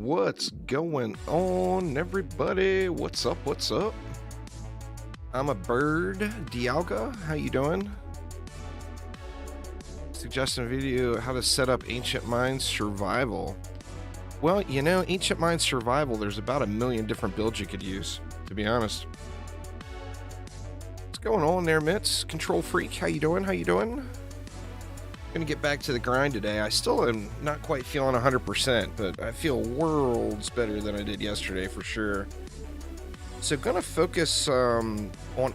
What's going on, everybody? What's up? What's up? I'm a bird, Dialga. How you doing? Suggesting a video how to set up Ancient Mines Survival. Well, you know, Ancient Mines Survival, there's about 1 million different builds you could use, to be honest. What's going on there, Mitz? Control Freak, how you doing? How you doing? Gonna get back to the grind today. I still am not quite feeling 100%, but I feel worlds better than I did yesterday for sure. So gonna focus on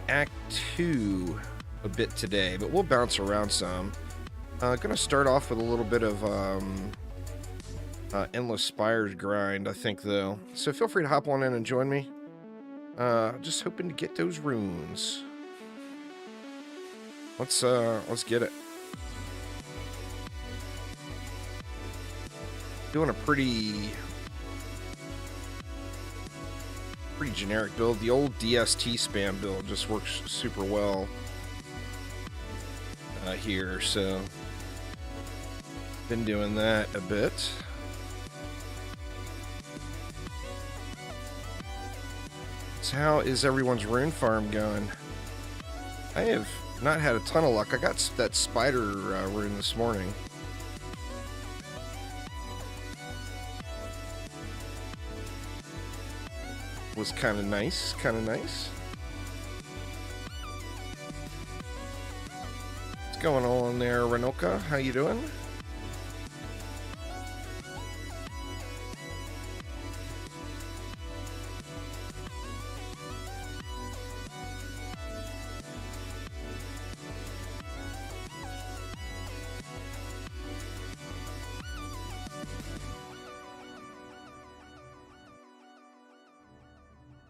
Act 2 a bit today, but we'll bounce around some. Gonna start off with a little bit of Endless Spires grind, I think, though. So feel free to hop on in and join me. Just hoping to get those runes. Let's get it. Doing a pretty generic build. The old DST spam build just works super well here, so been doing that a bit. So how is everyone's rune farm going? I have not had a ton of luck. I got that spider rune this morning. Was kind of nice, What's going on there, Renoka? How you doing?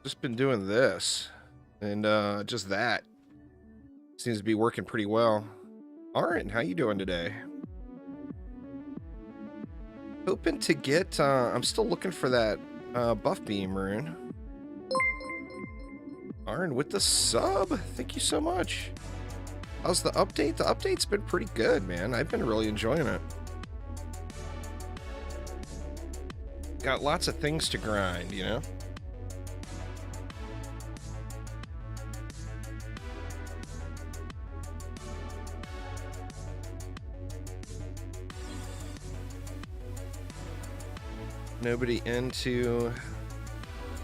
Just been doing this, and just that seems to be working pretty well. Alright, how you doing today? Hoping to get, I'm still looking for that buff beam rune. Arn with the sub, thank you so much. How's the update? The update's been pretty good, man. I've been really enjoying it. Got lots of things to grind, you know?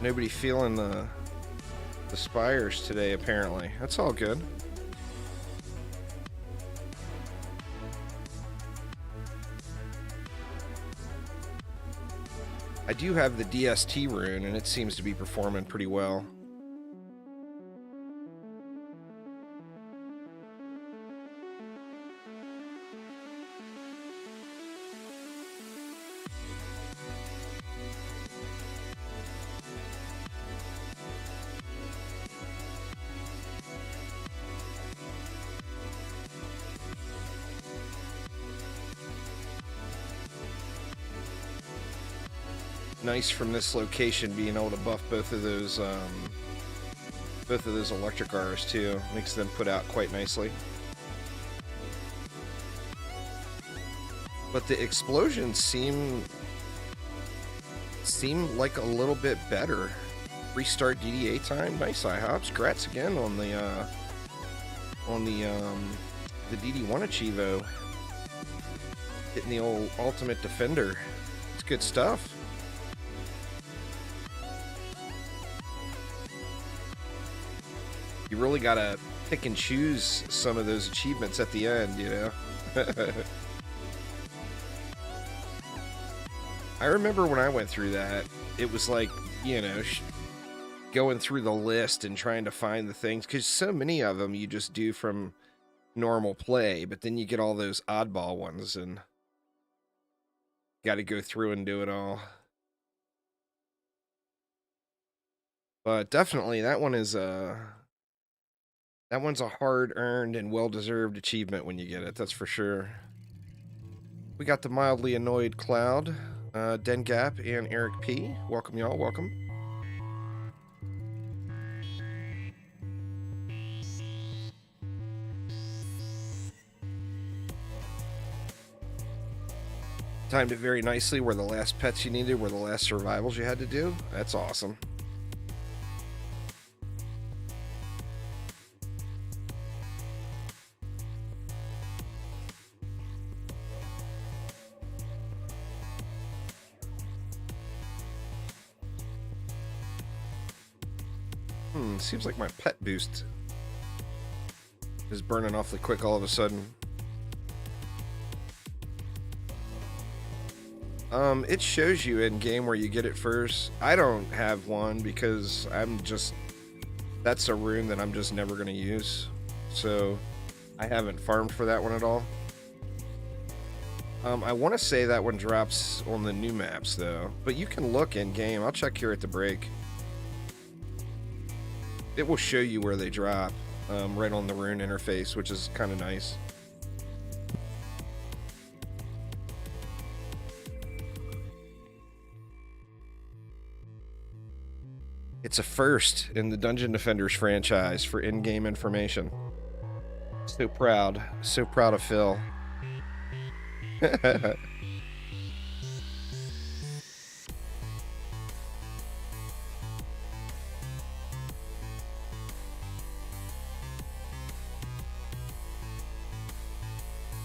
Nobody feeling the spires today, apparently. That's all good. I do have the DST rune, and it seems to be performing pretty well. Nice from this location being able to buff both of those electric R's too. Makes them put out quite nicely. But the explosions seem like a little bit better. Restart DDA time. Nice IHOPs. Grats again on the DD1 Achievo. Hitting the old ultimate defender. It's good stuff. You really gotta pick and choose some of those achievements at the end, you know? I remember when I went through that, it was like, you know, going through the list and trying to find the things, because so many of them you just do from normal play, but then you get all those oddball ones, and got to go through and do it all. But definitely, that one's a hard-earned and well-deserved achievement when you get it, that's for sure. We got the mildly annoyed Cloud, Dengap, and Eric P. Welcome, y'all. Welcome. Timed it very nicely where the last pets you needed were the last survivals you had to do. That's awesome. Seems like my pet boost is burning awfully quick all of a sudden. It shows you in game where you get it first. I don't have one because that's a rune that I'm just never going to use. So I haven't farmed for that one at all. I want to say that one drops on the new maps though, but you can look in game. I'll check here at the break. It will show you where they drop, right on the rune interface, which is kind of nice. It's a first in the Dungeon Defenders franchise for in-game information. So proud of Phil.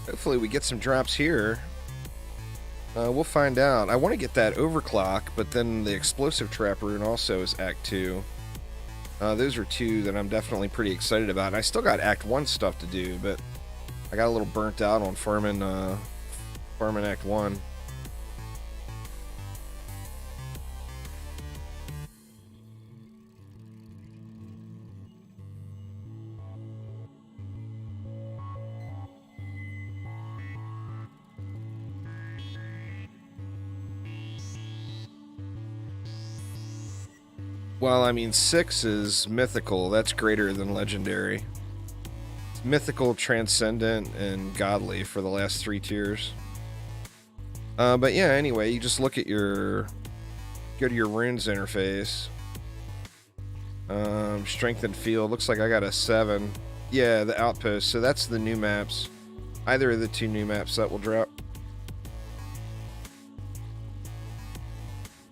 Hopefully we get some drops here. We'll find out. I want to get that overclock, but then the explosive trap rune also is Act 2. Those are two that I'm definitely pretty excited about. And I still got Act 1 stuff to do, but I got a little burnt out on farming Act 1. Well, I mean, 6 is mythical. That's greater than legendary. It's mythical, transcendent, and godly for the last 3 tiers. But yeah, anyway, you just look at go to your runes interface. Strength and field. Looks like I got a 7. Yeah, the outpost. So that's the new maps. Either of the 2 new maps that will drop.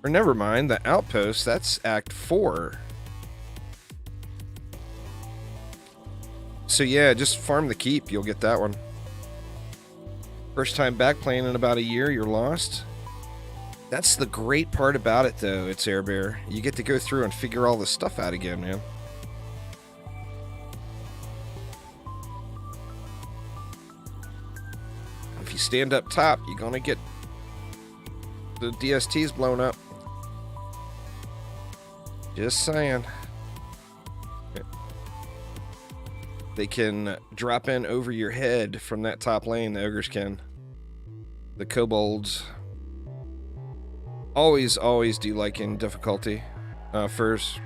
Or never mind, the outpost, that's Act 4. So yeah, just farm the keep, you'll get that one. First time back playing in about a year, you're lost. That's the great part about it though, it's Air Bear. You get to go through and figure all this stuff out again, man. If you stand up top, you're gonna get the DSTs blown up. Just saying. They can drop in over your head from that top lane, the ogres can. The kobolds. Always do like in difficulty. First.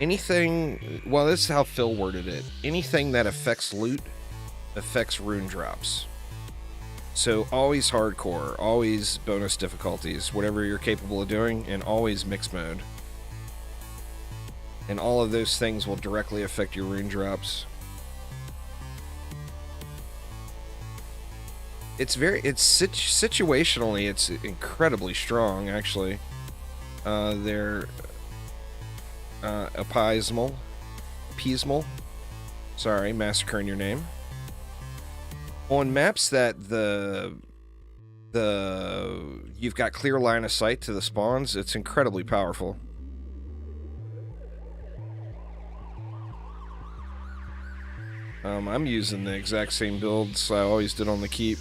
Anything, well, this is how Phil worded it. Anything that affects loot affects rune drops. So always hardcore, always bonus difficulties, whatever you're capable of doing, and always mixed mode. And all of those things will directly affect your rune drops. Situationally, it's incredibly strong, actually. They're appeasable. Sorry, massacring your name. On maps that you've got clear line of sight to the spawns, it's incredibly powerful. I'm using the exact same builds I always did on the keep,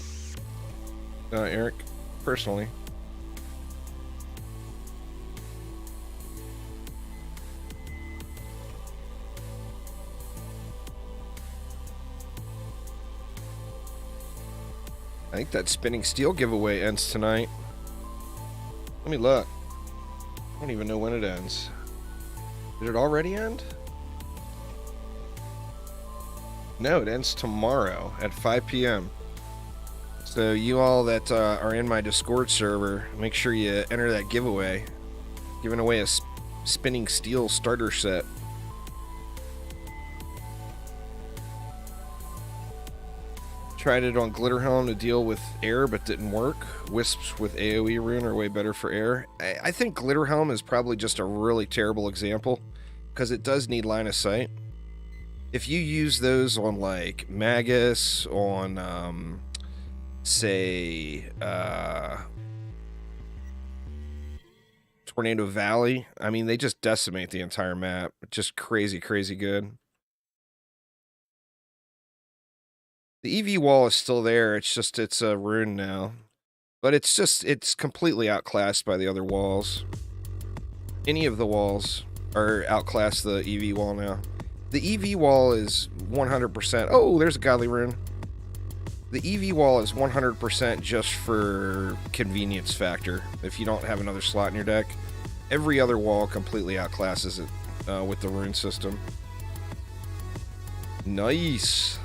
Eric, personally. I think that spinning steel giveaway ends tonight. Let me look. I don't even know when it ends. Did it already end? No, it ends tomorrow at 5 p.m. So you all that are in my Discord server, make sure you enter that giveaway. Giving away a spinning steel starter set. Tried it on Glitterhelm to deal with air, but didn't work. Wisps with AoE rune are way better for air. I think Glitterhelm is probably just a really terrible example, because it does need line of sight. If you use those on, like, Magus, on, say, Tornado Valley, I mean, they just decimate the entire map. Just crazy, crazy good. The EV wall is still there, it's a rune now. But it's completely outclassed by the other walls. Any of the walls are outclassed the EV wall now. The EV wall is 100%. Oh, there's a godly rune. The EV wall is 100% just for convenience factor. If you don't have another slot in your deck, every other wall completely outclasses it with the rune system. Nice.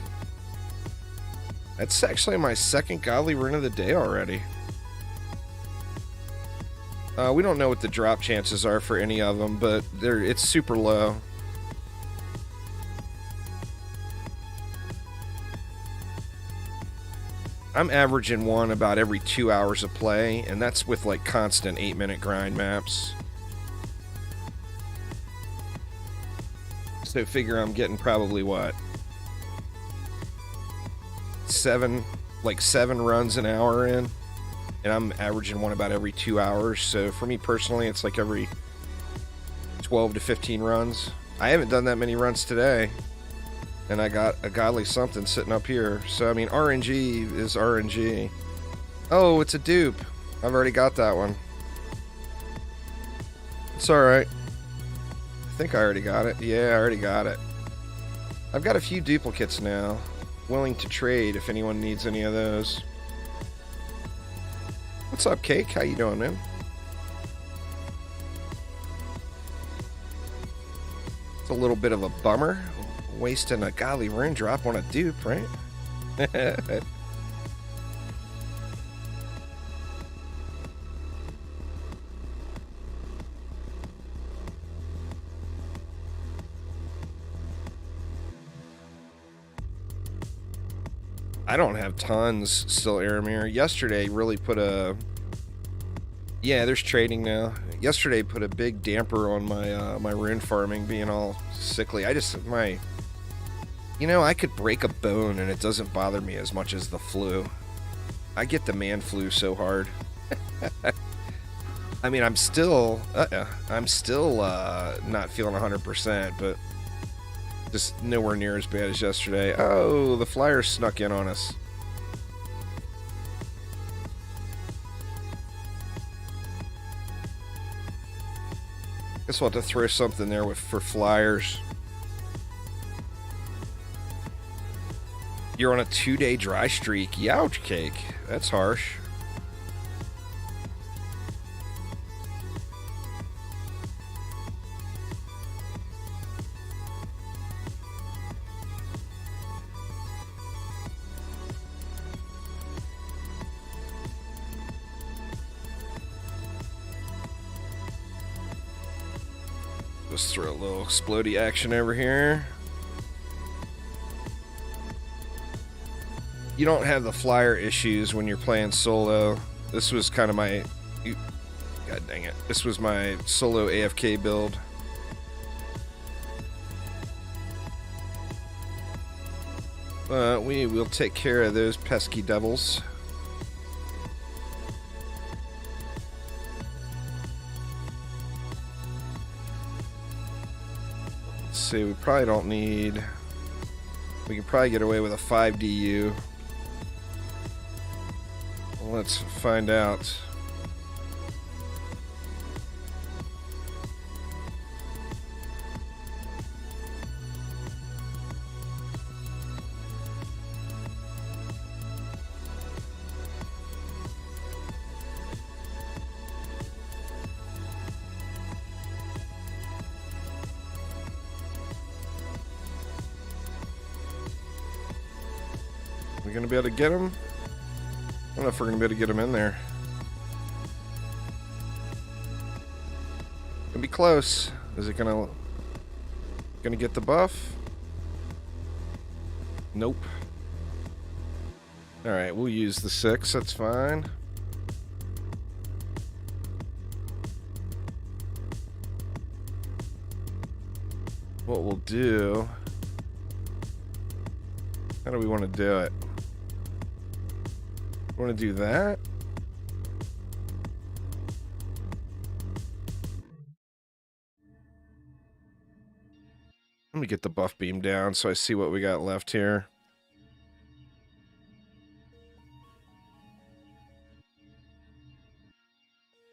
That's actually my second godly rune of the day already. We don't know what the drop chances are for any of them, but it's super low. I'm averaging one about every 2 hours of play, and that's with like constant 8-minute grind maps. So figure I'm getting probably what? 7 runs an hour in. And I'm averaging one about every 2 hours. So for me personally, it's like every 12 to 15 runs. I haven't done that many runs today. And I got a godly something sitting up here. So, I mean, RNG is RNG. Oh, it's a dupe. I've already got that one. It's alright. I think I already got it. Yeah, I already got it. I've got a few duplicates now. Willing to trade if anyone needs any of those. What's up, Cake? How you doing, man? It's a little bit of a bummer. Wasting a godly rune drop on a dupe, right? I don't have tons still, Aramir. Yesterday really put a... Yeah, there's trading now. Yesterday put a big damper on my my rune farming being all sickly. You know, I could break a bone and it doesn't bother me as much as the flu. I get the man flu so hard. I mean, I'm still not feeling 100%, but just nowhere near as bad as yesterday. Oh, the Flyers snuck in on us. Guess we'll have to throw something there for Flyers. You're on a 2-day dry streak. Youch, Cake. That's harsh. Let's throw a little explodey action over here. You don't have the flyer issues when you're playing solo. This was kind of my... God dang it. This was my solo AFK build. But we will take care of those pesky devils. Let's see, we probably don't need... We can probably get away with a 5 DU. Let's find out. We're gonna be able to get him? I don't know if we're gonna be able to get him in there. Gonna be close. Is it gonna get the buff? Nope. Alright, we'll use the 6, that's fine. What we'll do... How do we want to do it? Want to do that? Let me get the buff beam down so I see what we got left here.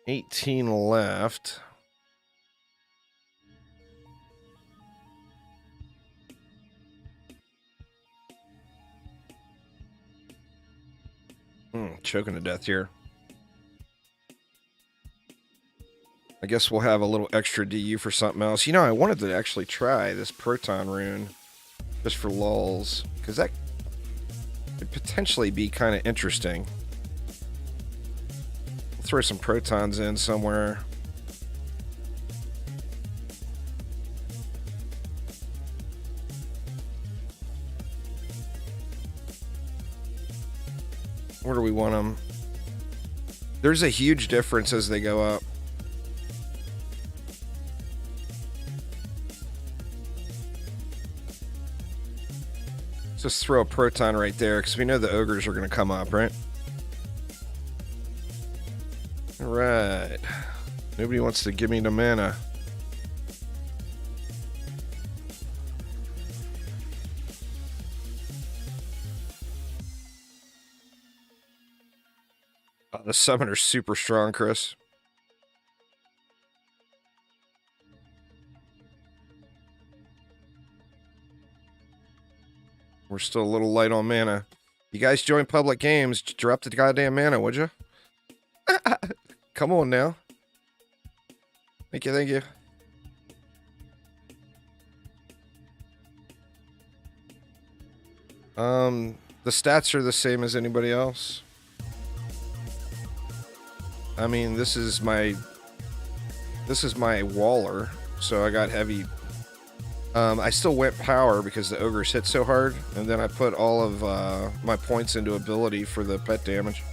$18 left. Choking to death here. I guess we'll have a little extra DU for something else. You know, I wanted to actually try this proton rune just for lulz, because that could potentially be kind of interesting. We'll throw some protons in somewhere. Where do we want them? There's a huge difference as they go up. Let's just throw a proton right there, because we know the ogres are going to come up, right? Alright. Nobody wants to give me the mana. Oh, the summoner's super strong, Chris. We're still a little light on mana. You guys join public games, drop the goddamn mana, would you? Come on now. Thank you, thank you. The stats are the same as anybody else. I mean, this is my Waller, so I got heavy. I still went power because the ogres hit so hard, and then I put all of my points into ability for the pet damage.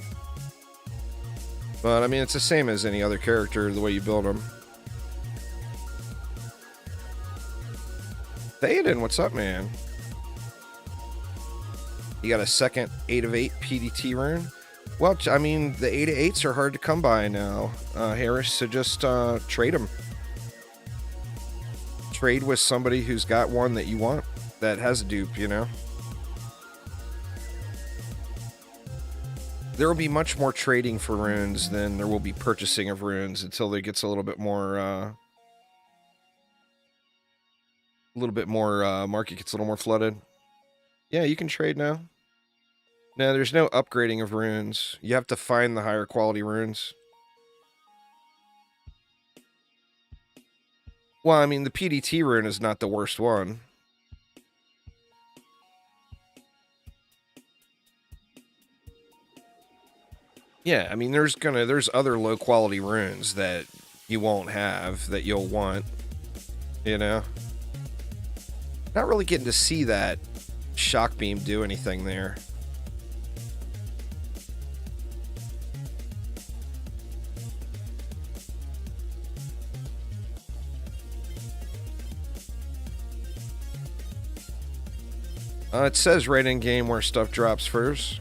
But I mean, it's the same as any other character, the way you build them. Theoden, what's up, man? You got a second 8 of 8 PDT rune? Well, I mean, the 8 of 8s are hard to come by now, Harris, so just trade them. Trade with somebody who's got one that you want, that has a dupe, you know? There will be much more trading for runes than there will be purchasing of runes until it gets a little bit more, market gets a little more flooded. Yeah, you can trade now. No, there's no upgrading of runes. You have to find the higher quality runes. Well, I mean, the PDT rune is not the worst one. Yeah, I mean, there's other low quality runes that you won't have that you'll want, you know? Not really getting to see that shock beam do anything there. It says right in game where stuff drops first.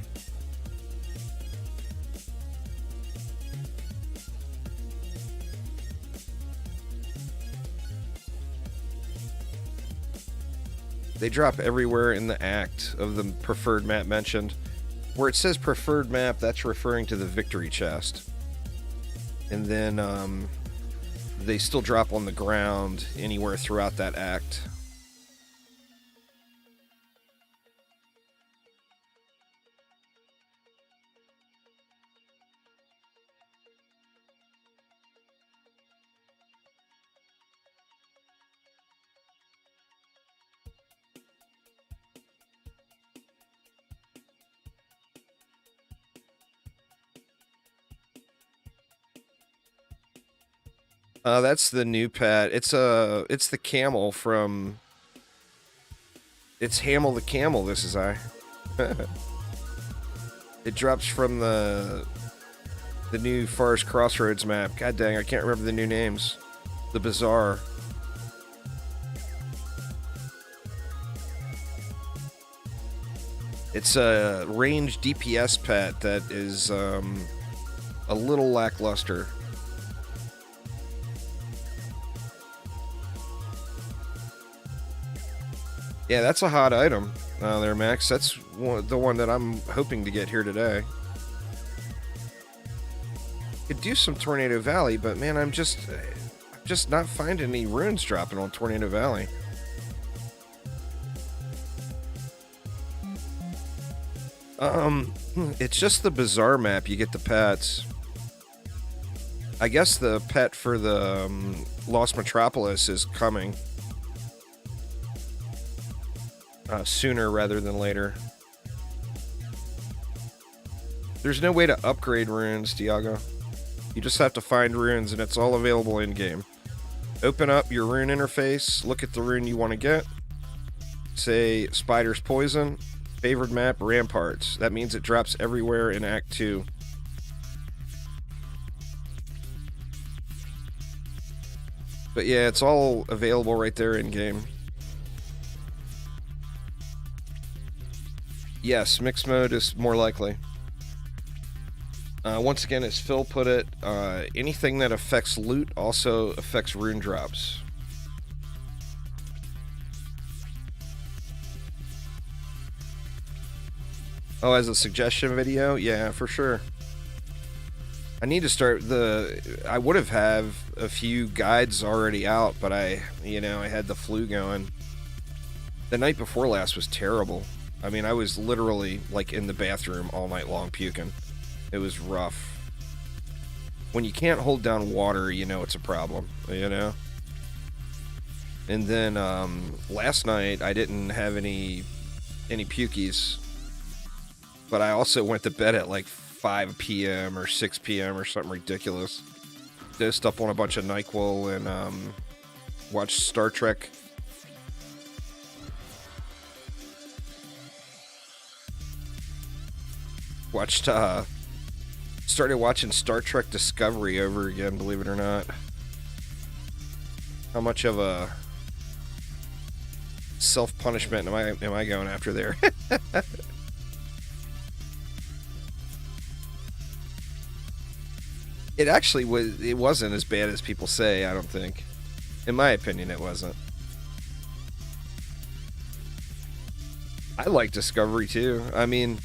They drop everywhere in the act of the preferred map mentioned. Where it says preferred map, that's referring to the victory chest. And then they still drop on the ground anywhere throughout that act. That's the new pet. It's the camel from... It's Hamel the Camel, this is I. It drops from the new Forest Crossroads map. God dang, I can't remember the new names. The Bazaar. It's a range DPS pet that is a little lackluster. Yeah, that's a hot item there, Max. That's the one that I'm hoping to get here today. Could do some Tornado Valley, but man, I'm just not finding any runes dropping on Tornado Valley. It's just the Bazaar map. You get the pets. I guess the pet for the Lost Metropolis is coming. Sooner rather than later. There's no way to upgrade runes, Diago. You just have to find runes, and it's all available in-game. Open up your rune interface, look at the rune you want to get. Say, Spider's Poison. Favored map, Ramparts. That means it drops everywhere in Act 2. But yeah, it's all available right there in-game. Yes, mixed mode is more likely. Once again, as Phil put it, anything that affects loot also affects rune drops. Oh, as a suggestion video? Yeah, for sure. I need to start I would have a few guides already out, but I had the flu going. The night before last was terrible. I mean, I was literally, like, in the bathroom all night long puking. It was rough. When you can't hold down water, you know it's a problem, you know? And then, last night, I didn't have any pukies. But I also went to bed at, like, 5 p.m. or 6 p.m. or something ridiculous. Dosed up on a bunch of NyQuil and, watched Star Trek. Started watching Star Trek Discovery over again, believe it or not. How much of a self-punishment am I going after there? It wasn't as bad as people say, I don't think. In my opinion, it wasn't. I like Discovery too. I mean,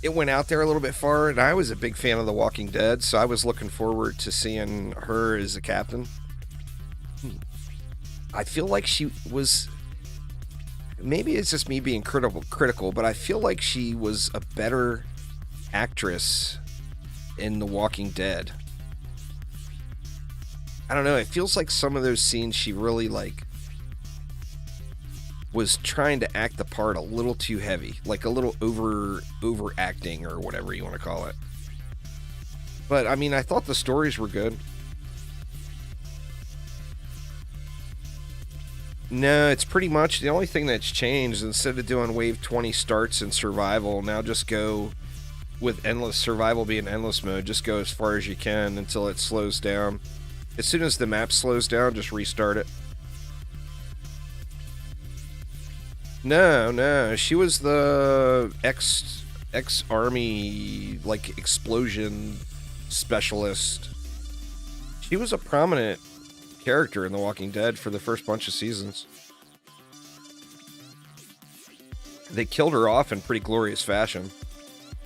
it went out there a little bit far, and I was a big fan of The Walking Dead, so I was looking forward to seeing her as a captain. I feel like she was... Maybe it's just me being critical, but I feel like she was a better actress in The Walking Dead. I don't know, it feels like some of those scenes she really, like, was trying to act the part a little too heavy, like a little overacting or whatever you want to call it. But I mean, I thought the stories were good. No, it's pretty much the only thing that's changed. Instead of doing wave 20 starts in survival, now just go with endless survival being endless mode. Just go as far as you can until it slows down. As soon as the map slows down, just restart it. No, she was the ex-army, like, explosion specialist. She was a prominent character in The Walking Dead for the first bunch of seasons. They killed her off in pretty glorious fashion.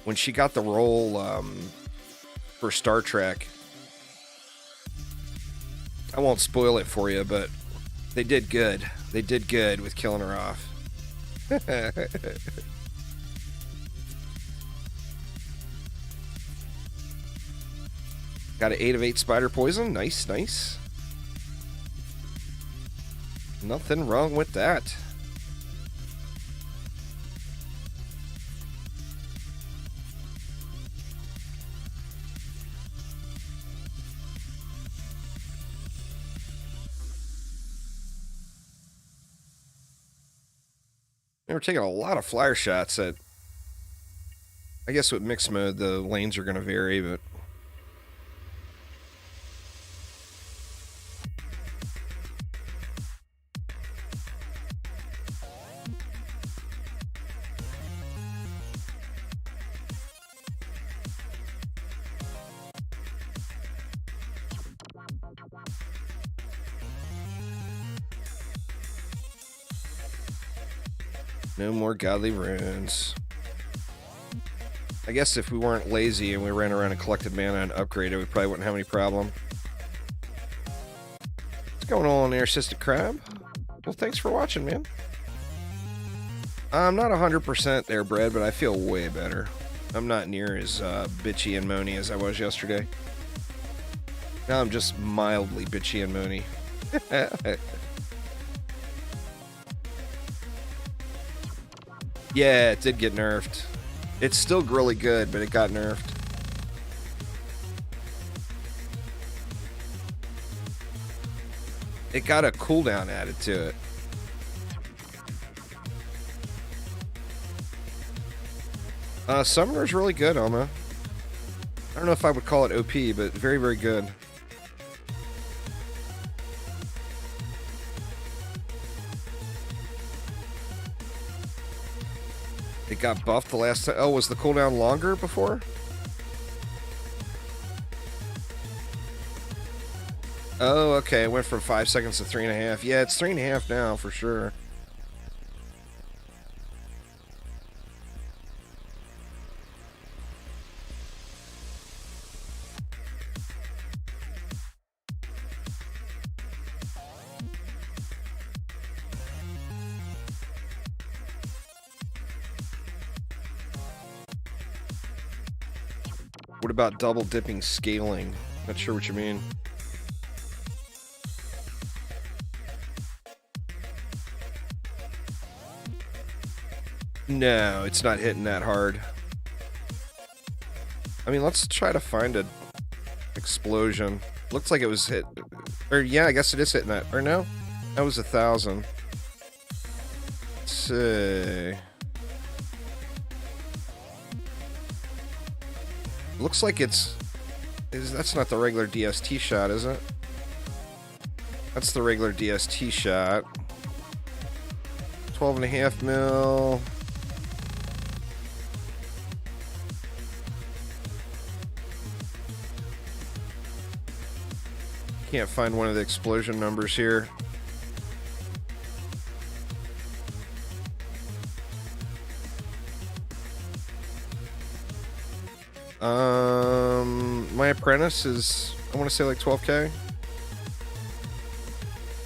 When she got the role for Star Trek, I won't spoil it for you, but they did good. They did good with killing her off. Got an 8 of 8 spider poison. Nice, nice. Nothing wrong with that. They were taking a lot of flyer shots at I guess with mixed mode, the lanes are going to vary, but... No more godly runes. I guess if we weren't lazy and we ran around and collected mana and upgraded, we probably wouldn't have any problem. What's going on there, Cystic Crab? Well, thanks for watching, man. I'm not 100% there, Brad, but I feel way better. I'm not near as bitchy and moany as I was yesterday. Now I'm just mildly bitchy and moany. Yeah, it did get nerfed. It's still really good, but it got nerfed. It got a cooldown added to it. Summoner's really good, Alma. I don't know if I would call it OP, but very, very good. It got buffed the last time. Oh, was the cooldown longer before? Oh, okay. It went from 5 seconds to 3.5. Yeah, it's 3.5 now for sure. What about double dipping scaling? Not sure what you mean. No, it's not hitting that hard. I mean, let's try to find an explosion. Looks like it was hit. Or, yeah, I guess it is hitting that. Or no? That was 1,000. Let's see. Looks like it's... That's not the regular DST shot, is it? That's the regular DST shot. 12.5 mil. Can't find one of the explosion numbers here. My apprentice is, I want to say like 12k.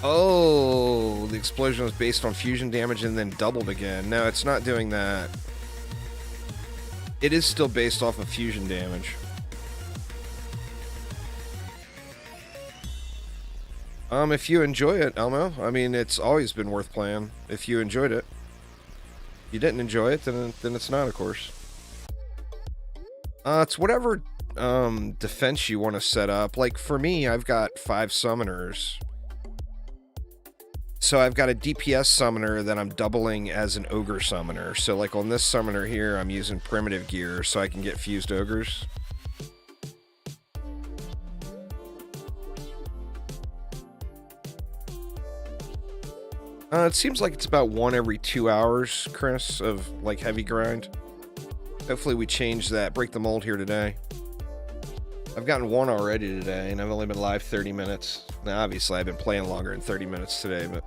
Oh, the explosion was based on fusion damage and then doubled again. No, it's not doing that. It is still based off of fusion damage. If you enjoy it, Elmo, I mean, it's always been worth playing if you enjoyed it. If you didn't enjoy it, then it's not, of course. It's whatever defense you want to set up. Like, for me, I've got 5 summoners. So I've got a DPS summoner that I'm doubling as an ogre summoner. So, like, on this summoner here, I'm using primitive gear so I can get fused ogres. It seems like it's about 1 every 2 hours, Chris, of, like, heavy grind. Hopefully we change that, break the mold here today. I've gotten 1 already today, and I've only been live 30 minutes. Now, obviously, I've been playing longer than 30 minutes today, but...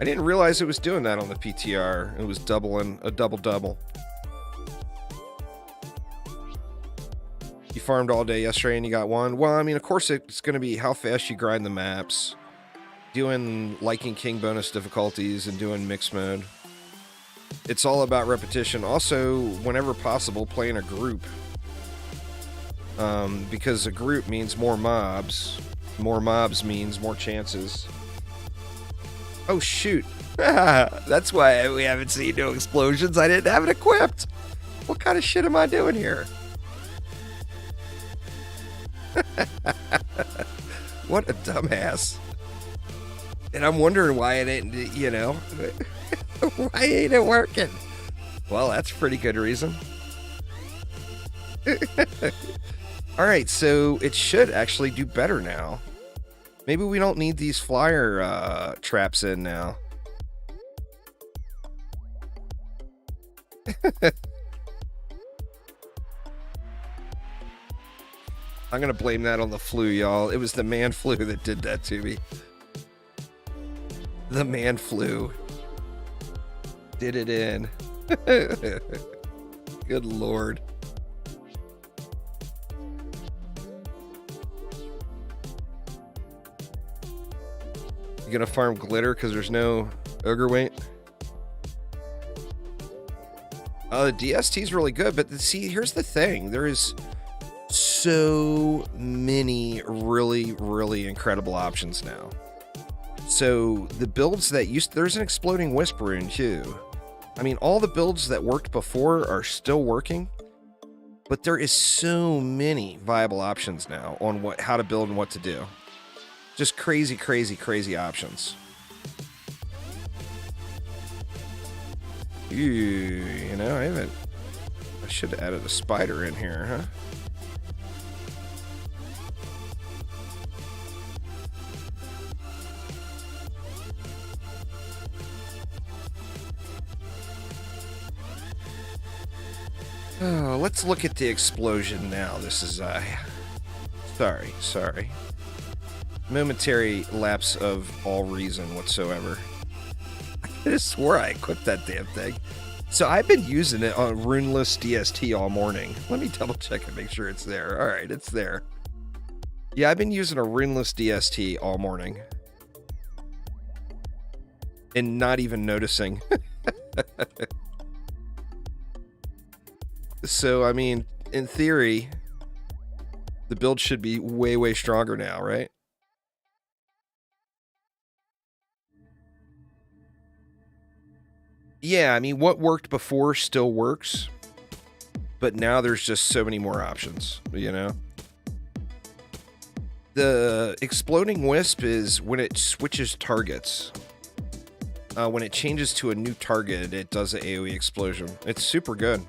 I didn't realize it was doing that on the PTR. It was doubling, a double-double. You farmed all day yesterday and you got 1? Well, I mean, of course it's going to be how fast you grind the maps, doing Liking King bonus difficulties, and doing mixed mode. It's all about repetition. Also, whenever possible, play in a group. Because a group means more mobs. More mobs means more chances. Oh, shoot. That's why we haven't seen no explosions. I didn't have it equipped. What kind of shit am I doing here? What a dumbass. And I'm wondering why it ain't, you know, why ain't it working? Well, that's a pretty good reason. All right, so it should actually do better now. Maybe we don't need these flyer traps in now. I'm gonna blame that on the flu, y'all. It was the man flu that did that to me. The man flu did it in. Good Lord. You gonna farm glitter because there's no ogre weight? The DST is really good, but see, here's the thing. There is so many really, really incredible options now. So the builds that there's an exploding wisp rune too. I mean, all the builds that worked before are still working, but there is so many viable options now on how to build and what to do. Just crazy, crazy, crazy options. Ooh, you know, I should have added a spider in here, huh? Oh, let's look at the explosion now. This is, sorry. Momentary lapse of all reason whatsoever. I could have swore I equipped that damn thing. So I've been using it on Runeless DST all morning. Let me double check and make sure it's there. All right, it's there. Yeah, I've been using a Runeless DST all morning. And not even noticing. So, I mean, in theory, the build should be way, way stronger now, right? Yeah, I mean, what worked before still works, but now there's just so many more options, you know? The exploding wisp is when it switches targets. When it changes to a new target, it does an AoE explosion. It's super good.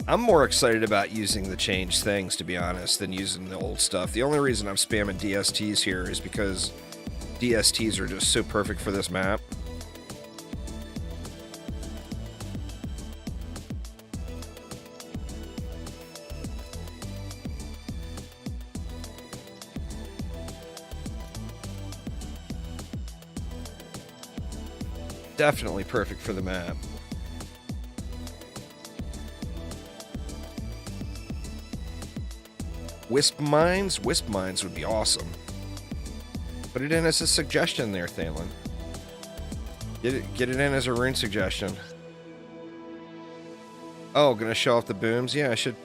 I'm more excited about using the changed things, to be honest, than using the old stuff. The only reason I'm spamming DSTs here is because DSTs are just so perfect for this map. Definitely perfect for the map. Wisp mines? Wisp mines would be awesome. Put it in as a suggestion there, Thalen. Get it in as a rune suggestion. Oh, gonna show off the booms? Yeah, I should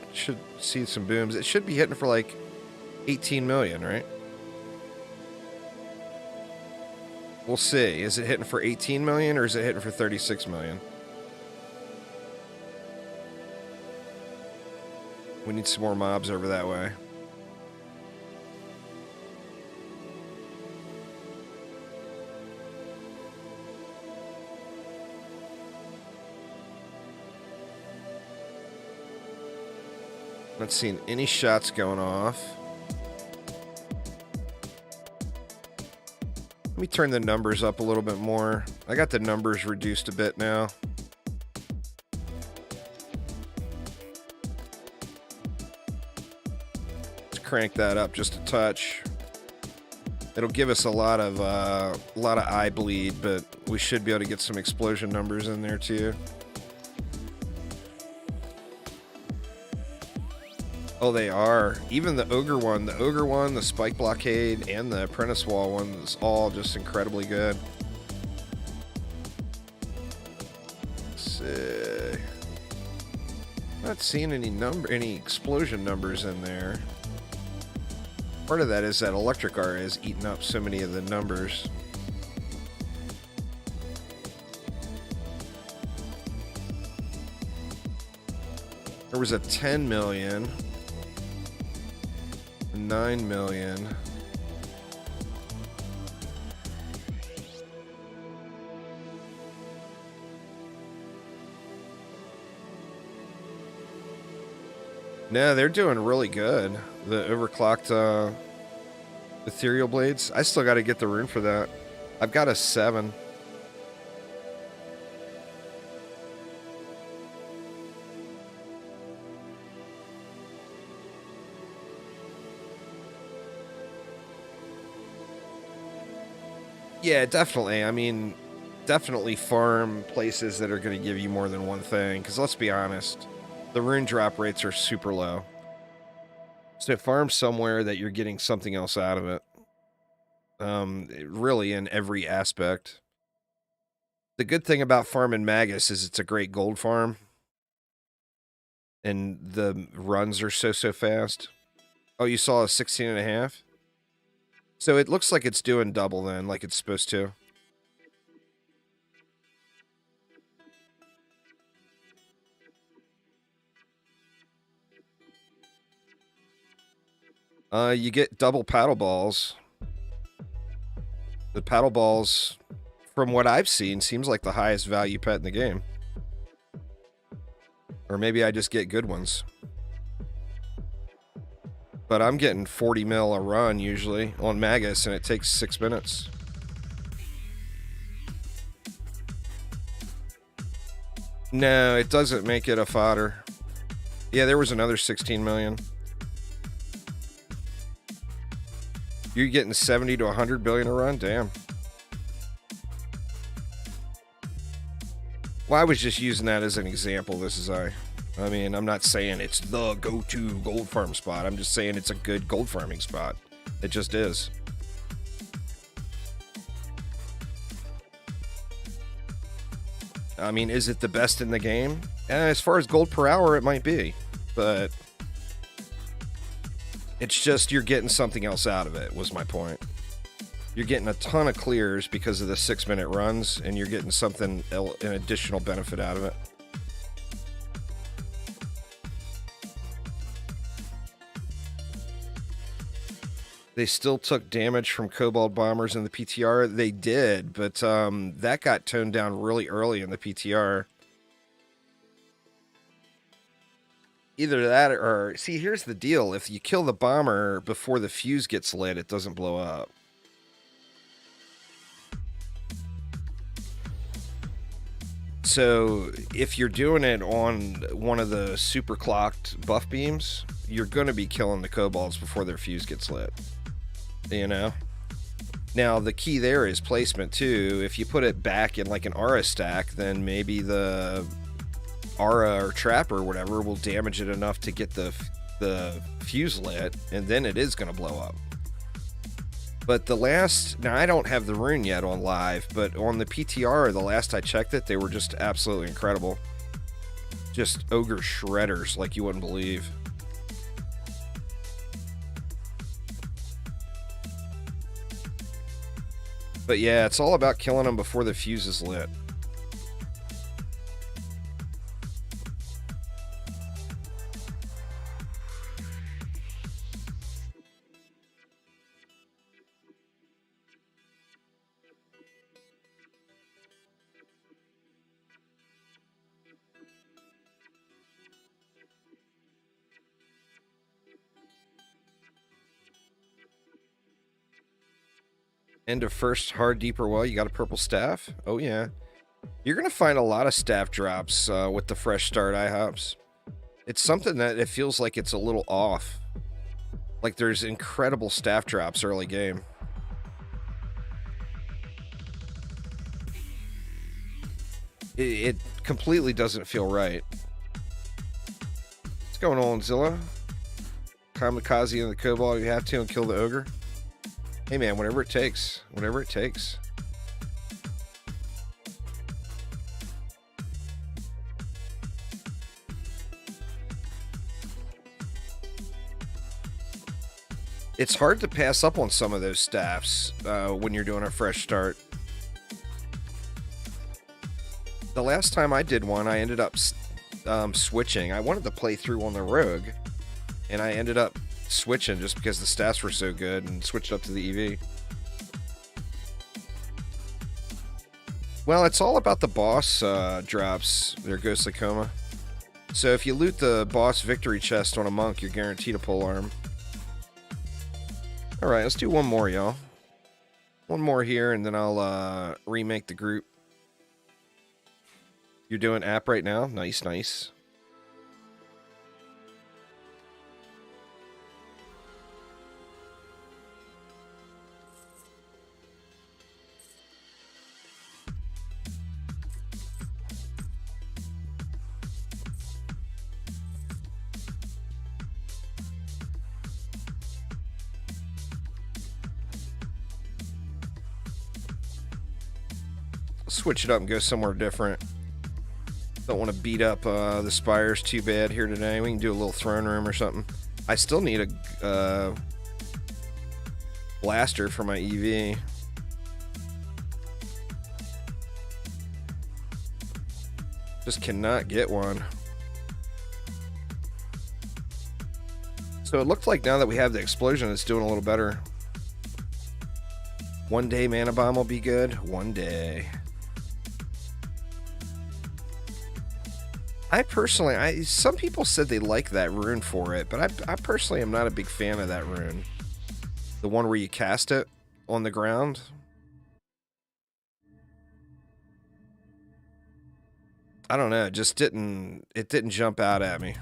see some booms. It should be hitting for like 18 million, right? We'll see. Is it hitting for 18 million or is it hitting for 36 million? We need some more mobs over that way. Not seeing any shots going off. Let me turn the numbers up a little bit more. I got the numbers reduced a bit now. Let's crank that up just a touch. It'll give us a lot of eye bleed, but we should be able to get some explosion numbers in there too. Oh, they are. Even the ogre one, the spike blockade, and the apprentice wall one is all just incredibly good. Let's see. Not seeing any explosion numbers in there. Part of that is that electric art has eaten up so many of the numbers. There was a 10 million, 9 million. No, they're doing really good. The overclocked ethereal blades. I still got to get the rune for that. I've got a 7. Yeah, definitely. I mean, definitely farm places that are going to give you more than one thing. Because let's be honest, the rune drop rates are super low. So farm somewhere that you're getting something else out of it. Really in every aspect. The good thing about farming Magus is it's a great gold farm. And the runs are so fast. Oh, you saw a 16.5? So it looks like it's doing double then, like it's supposed to. You get double paddle balls. The paddle balls, from what I've seen, seems like the highest value pet in the game. Or maybe I just get good ones. But I'm getting 40 mil a run usually on Magus, and it takes 6 minutes. No, it doesn't make it a fodder. Yeah, there was another 16 million. You're getting 70 to 100 billion a run? Damn. Well, I was just using that as an example. I mean, I'm not saying it's the go-to gold farm spot. I'm just saying it's a good gold farming spot. It just is. I mean, is it the best in the game? As far as gold per hour, it might be. But it's just you're getting something else out of it, was my point. You're getting a ton of clears because of the 6-minute runs, and you're getting something, an additional benefit out of it. They still took damage from Kobold Bombers in the PTR. They did, but that got toned down really early in the PTR. Either that or... See, here's the deal. If you kill the bomber before the fuse gets lit, it doesn't blow up. So if you're doing it on one of the super clocked buff beams, you're going to be killing the kobolds before their fuse gets lit. You know? Now, the key there is placement, too. If you put it back in, like, an aura stack, then maybe the aura or trap or whatever will damage it enough to get the fuse lit, and then it is going to blow up. But the last... Now, I don't have the rune yet on live, but on the PTR, the last I checked it, they were just absolutely incredible. Just ogre shredders like you wouldn't believe. But yeah, it's all about killing them before the fuse is lit. End of first hard deeper well, you got a purple staff? Oh yeah. You're going to find a lot of staff drops with the fresh start IHOPs. It's something that it feels like it's a little off. Like there's incredible staff drops early game. It completely doesn't feel right. What's going on, Zilla? Kamikaze in the Kobold if you have to and kill the ogre. Hey man, whatever it takes. Whatever it takes. It's hard to pass up on some of those staffs when you're doing a fresh start. The last time I did one, I ended up switching. I wanted to play through on the Rogue, and I ended up switching just because the stats were so good and switched up to the EV. Well, it's all about the boss drops, their Ghostly Coma. So if you loot the boss victory chest on a monk, you're guaranteed a pole arm. Alright, let's do one more, y'all. One more here, and then I'll remake the group. You're doing app right now? Nice, nice. Switch it up and go somewhere different. Don't want to beat up the spires too bad here today. We can do a little throne room or something. I still need a blaster for my EV. Just cannot get one. So it looked like now that we have the explosion, it's doing a little better. One day Mana Bomb will be good. One day. I personally, some people said they like that rune for it, but I personally am not a big fan of that rune. The one where you cast it on the ground. I don't know, it just didn't jump out at me.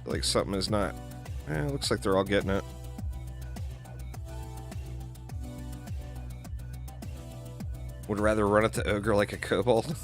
Like something is not. It looks like they're all getting it. Would rather run at the ogre like a kobold.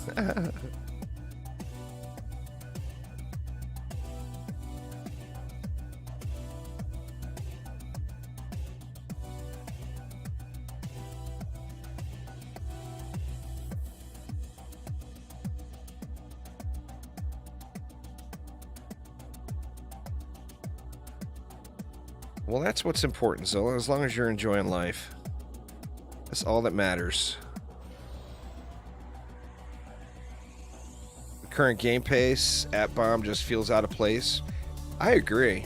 Well, that's what's important, Zilla. As long as you're enjoying life. That's all that matters. The current game pace, App Bomb just feels out of place. I agree.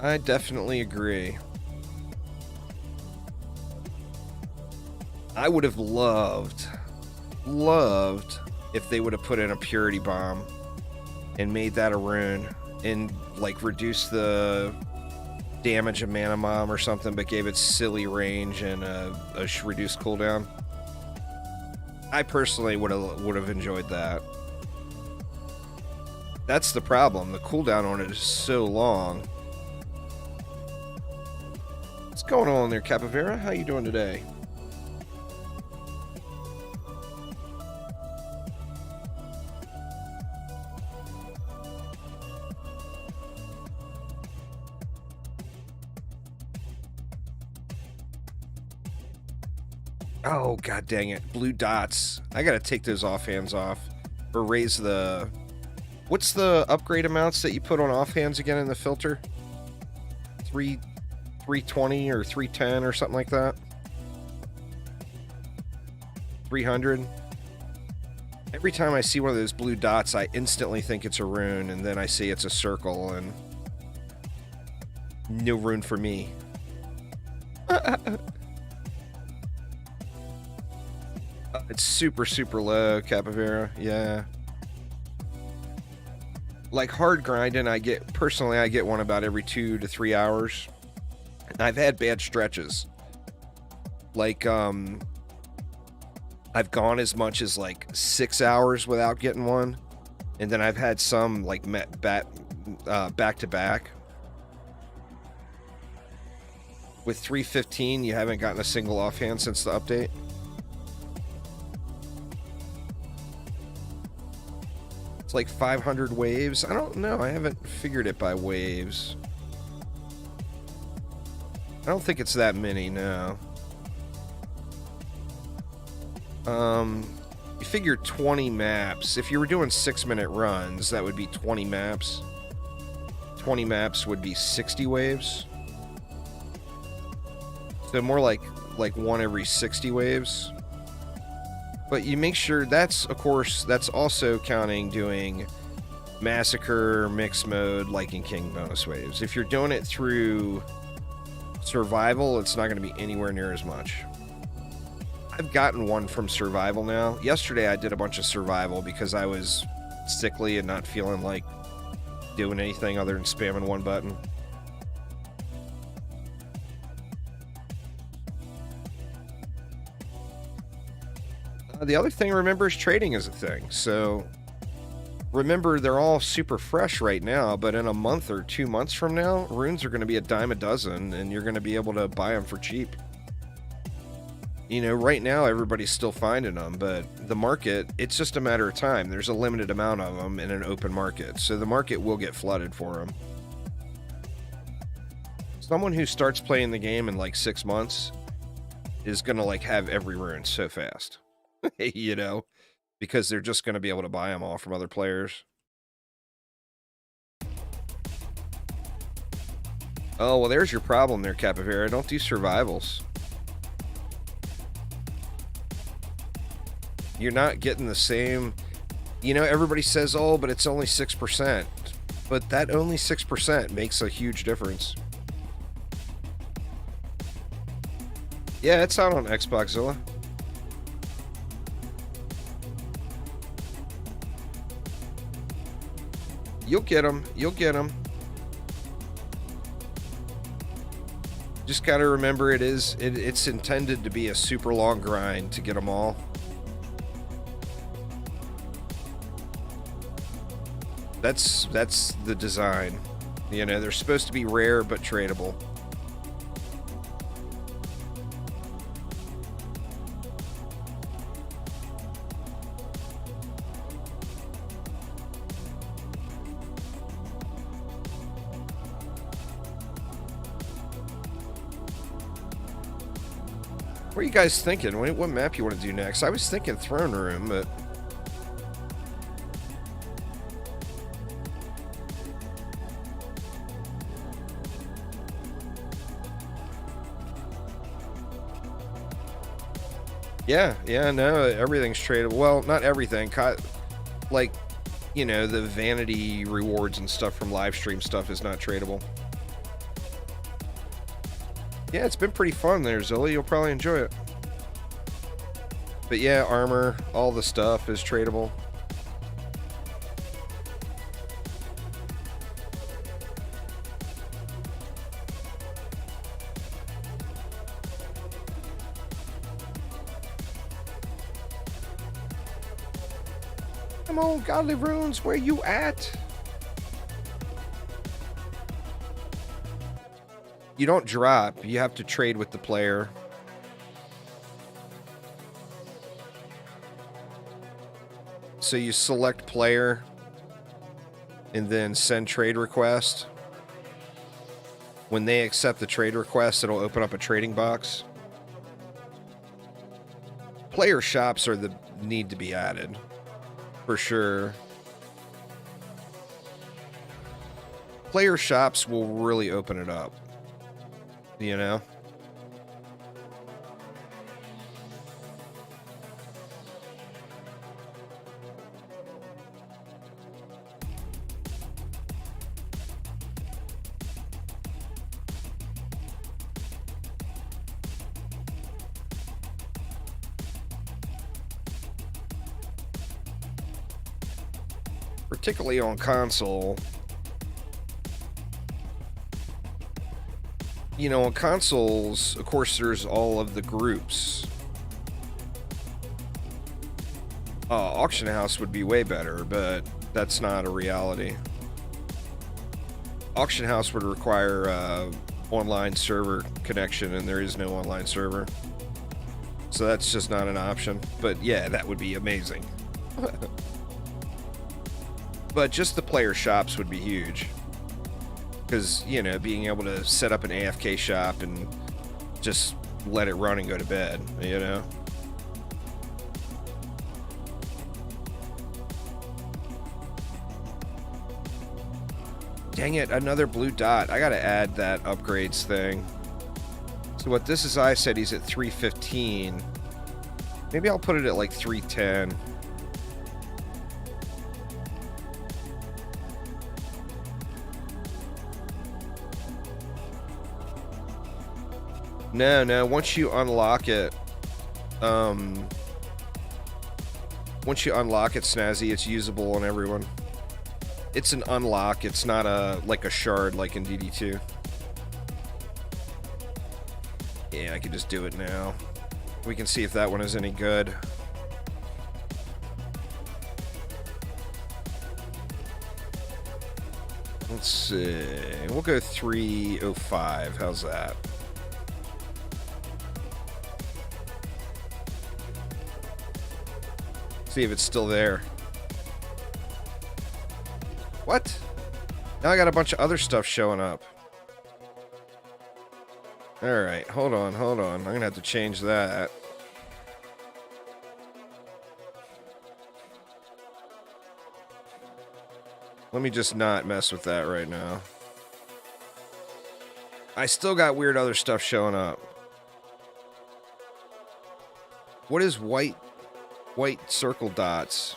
I definitely agree. I would have loved if they would have put in a purity bomb and made that a rune and like reduced the damage of Mana Bomb or something, but gave it silly range and a reduced cooldown. I personally would have enjoyed that. That's the problem. The cooldown on it is so long. What's going on there, Capivera? How you doing today? Oh, god dang it. Blue dots. I gotta take those offhands off. Or raise the... What's the upgrade amounts that you put on offhands again in the filter? 320 or 310 or something like that? 300? Every time I see one of those blue dots, I instantly think it's a rune, and then I see it's a circle, and... no rune for me. It's super, super low, Capivera. Yeah. Like hard grinding, I get one about every 2 to 3 hours. And I've had bad stretches. Like, I've gone as much as like 6 hours without getting one. And then I've had some like back to back. With 315, you haven't gotten a single offhand since the update? It's like 500 waves. I don't know. I haven't figured it by waves. I don't think it's that many, no. You figure 20 maps. If you were doing 6-minute runs, that would be 20 maps. 20 maps would be 60 waves. So more like one every 60 waves. But you make sure that's, of course, that's also counting doing Massacre, Mixed Mode, Lycan King bonus waves. If you're doing it through Survival, it's not going to be anywhere near as much. I've gotten one from Survival now. Yesterday I did a bunch of Survival because I was sickly and not feeling like doing anything other than spamming one button. The other thing, remember, is trading is a thing. So remember, they're all super fresh right now, but in a month or 2 months from now, runes are going to be a dime a dozen, and you're going to be able to buy them for cheap. You know, right now, everybody's still finding them, but the market, it's just a matter of time. There's a limited amount of them in an open market, so the market will get flooded for them. Someone who starts playing the game in like 6 months is going to like have every rune so fast, you know, because they're just going to be able to buy them all from other players. Oh, well, there's your problem there, Capivera. Don't do survivals. You're not getting the same, you know, everybody says, oh, but it's only 6%. But that only 6% makes a huge difference. Yeah, it's out on Xboxzilla. You'll get them. You'll get them. Just got to remember it's intended to be a super long grind to get them all. That's the design. You know, they're supposed to be rare but tradable. What are you guys thinking? What map you want to do next? I was thinking Throne Room, but yeah, no, everything's tradable. Well, not everything. Like, you know, the vanity rewards and stuff from live stream stuff is not tradable. Yeah, it's been pretty fun there, Zilly. You'll probably enjoy it. But yeah, armor, all the stuff is tradable. Come on, Godly Runes, where you at? You don't drop. You have to trade with the player. So you select player and then send trade request. When they accept the trade request, it'll open up a trading box. Player shops are the need to be added. For sure. Player shops will really open it up. You know? Particularly on console. You know, on consoles, of course, there's all of the groups. Auction house would be way better, but that's not a reality. Auction house would require online server connection, and there is no online server. So that's just not an option. But yeah, that would be amazing. But just the player shops would be huge. Because, you know, being able to set up an AFK shop and just let it run and go to bed, you know? Dang it, another blue dot. I gotta add that upgrades thing. So what this is, I said he's at 315. Maybe I'll put it at like 310. No, once you unlock it, Snazzy, it's usable on everyone. It's an unlock, it's not like a shard like in DD2. Yeah, I can just do it now. We can see if that one is any good. Let's see. We'll go 305. How's that? See if it's still there. What? Now I got a bunch of other stuff showing up. Alright, hold on. I'm gonna have to change that. Let me just not mess with that right now. I still got weird other stuff showing up. What is white circle dots?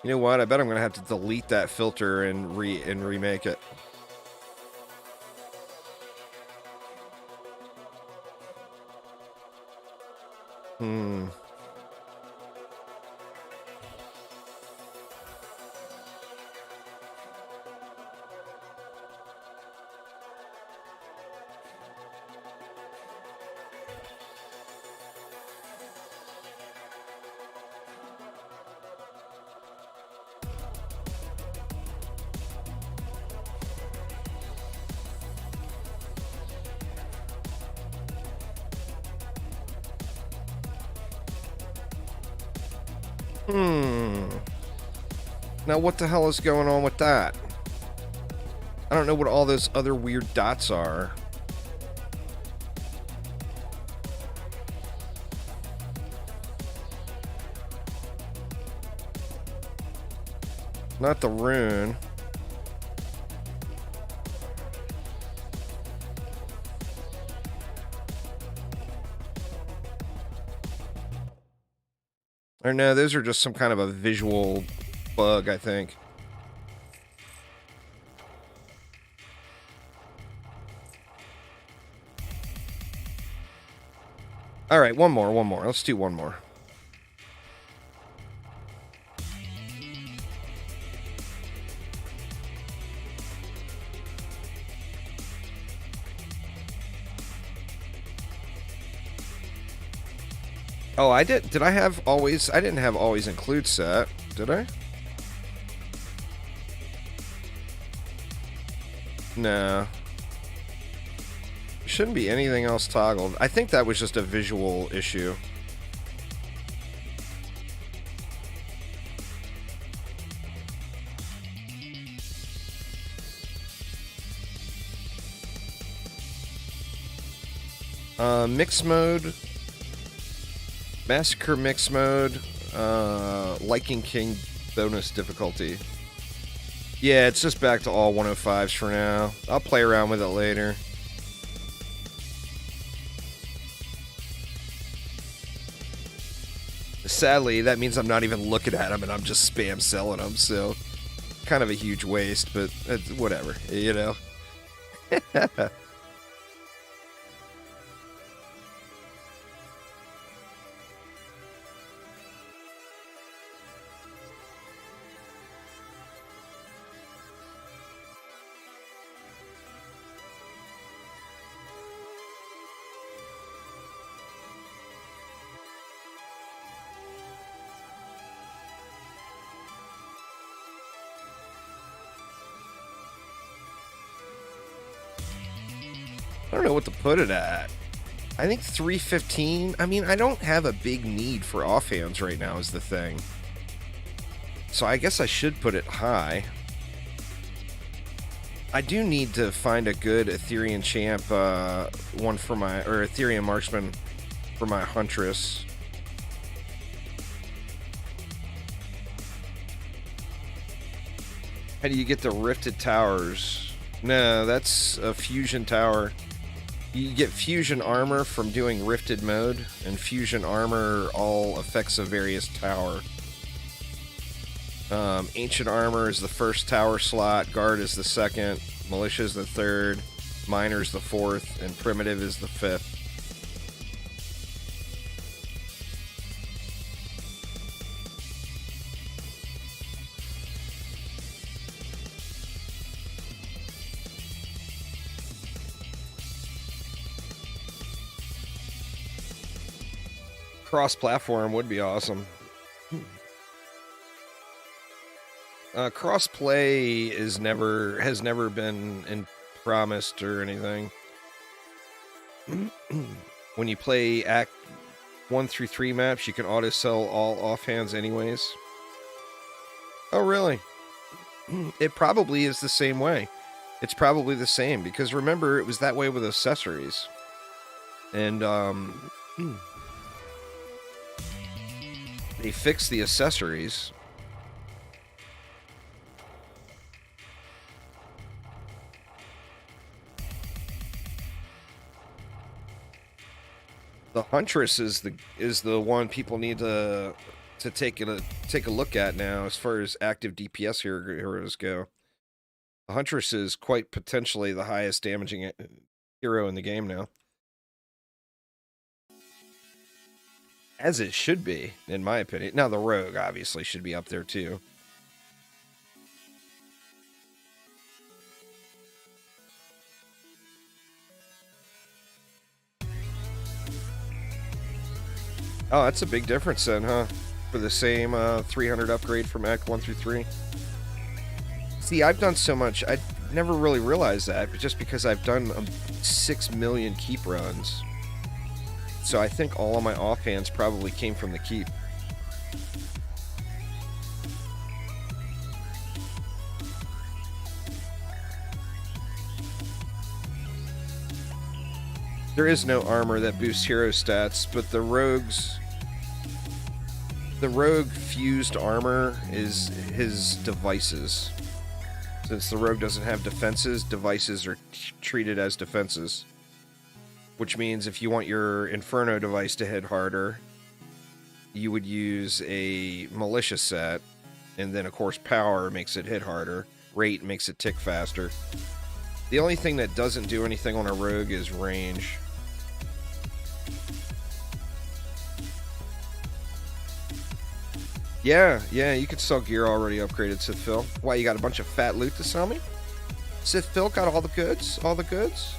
You know what? I bet I'm gonna have to delete that filter and remake it. Now what the hell is going on with that? I don't know what all those other weird dots are. Not the rune. Or no, those are just some kind of a visual bug, I think. Alright, one more. Let's do one more. Oh, I did. Did I have always? I didn't have always include set, did I? No. Shouldn't be anything else toggled. I think that was just a visual issue. Mix mode. Massacre mix mode, Liking King bonus difficulty. Yeah, it's just back to all 105s for now. I'll play around with it later. Sadly, that means I'm not even looking at them and I'm just spam selling them, so kind of a huge waste, but whatever, you know? I don't know what to put it at. I think 315. I mean, I don't have a big need for offhands right now is the thing. So I guess I should put it high. I do need to find a good Ethereum champ one for my, or Ethereum marksman for my Huntress. How do you get the Rifted Towers? No, that's a fusion tower. You get fusion armor from doing Rifted mode, and fusion armor all affects a various tower. Ancient armor is the first tower slot, guard is the second, militia is the third, miner is the fourth, and primitive is the fifth. Cross-platform would be awesome. Cross-play has never been promised or anything. When you play Act 1 through 3 maps, you can auto-sell all offhands anyways. Oh, really? It probably is the same way. It's probably the same, because remember, it was that way with accessories. And, they fixed the accessories. The Huntress is the one people need to take a look at now as far as active DPS heroes go. The Huntress is quite potentially the highest damaging hero in the game now. As it should be, in my opinion. Now, the Rogue obviously should be up there, too. Oh, that's a big difference then, huh? For the same 300 upgrade from Act 1 through 3. See, I've done so much. I never really realized that, but just because I've done 6 million keep runs. So I think all of my offhands probably came from the keep. There is no armor that boosts hero stats, but the rogue fused armor is his devices. Since the rogue doesn't have defenses, devices are treated as defenses. Which means if you want your Inferno device to hit harder, you would use a militia set, and then of course power makes it hit harder, rate makes it tick faster. The only thing that doesn't do anything on a rogue is range. Yeah, you could sell gear already upgraded, Sith Phil. Why, you got a bunch of fat loot to sell me? Sith Phil got all the goods? All the goods?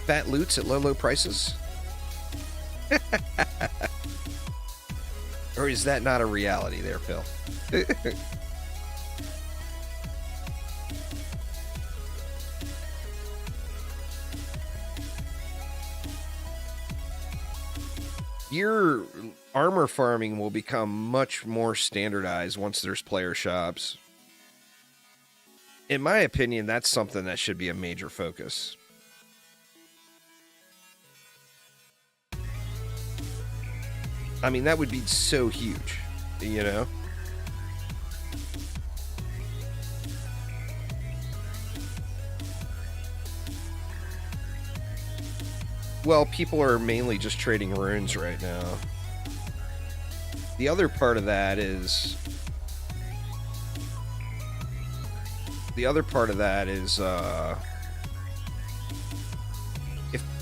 Fat loots at low prices? Or is that not a reality there, Phil? Your armor farming will become much more standardized once there's player shops. In my opinion, that's something that should be a major focus. I mean, that would be so huge, you know? Well, people are mainly just trading runes right now. The other part of that is...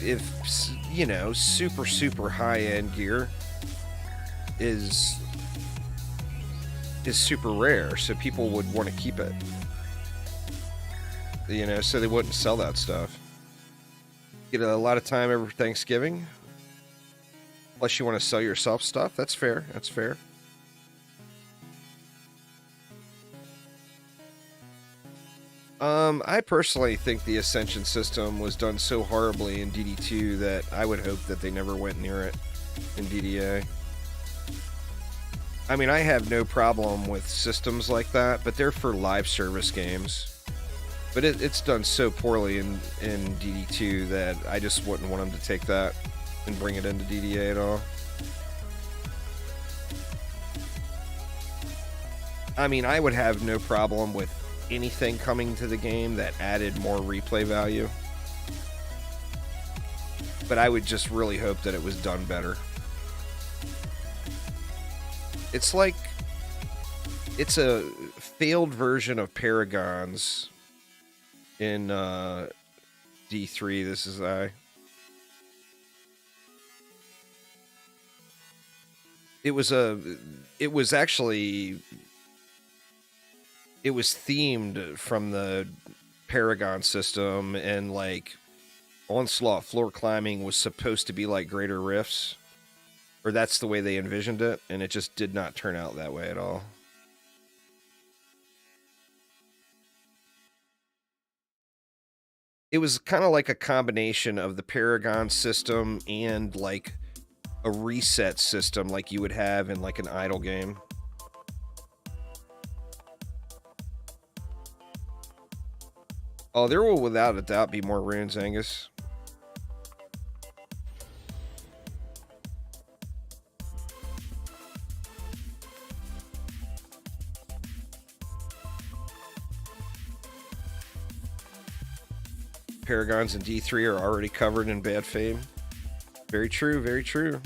if you know, super high-end gear is super rare, so people would want to keep it. You know, so they wouldn't sell that stuff. Get a lot of time over Thanksgiving. Unless you want to sell yourself stuff, that's fair. That's fair. I personally think the Ascension system was done so horribly in DD2 that I would hope that they never went near it in DDA. I mean, I have no problem with systems like that, but they're for live service games. But it's done so poorly in DD2 that I just wouldn't want them to take that and bring it into DDA at all. I mean, I would have no problem with anything coming to the game that added more replay value. But I would just really hope that it was done better. It's like, it's a failed version of Paragons in D3. This is it was themed from the Paragon system, and like Onslaught floor climbing was supposed to be like Greater Rifts, or that's the way they envisioned it, and it just did not turn out that way at all. It was kind of like a combination of the Paragon system and like a reset system like you would have in like an idle game. Oh, there will without a doubt be more runes, Angus. Paragons in D3 are already covered in bad fame. Very true, very true.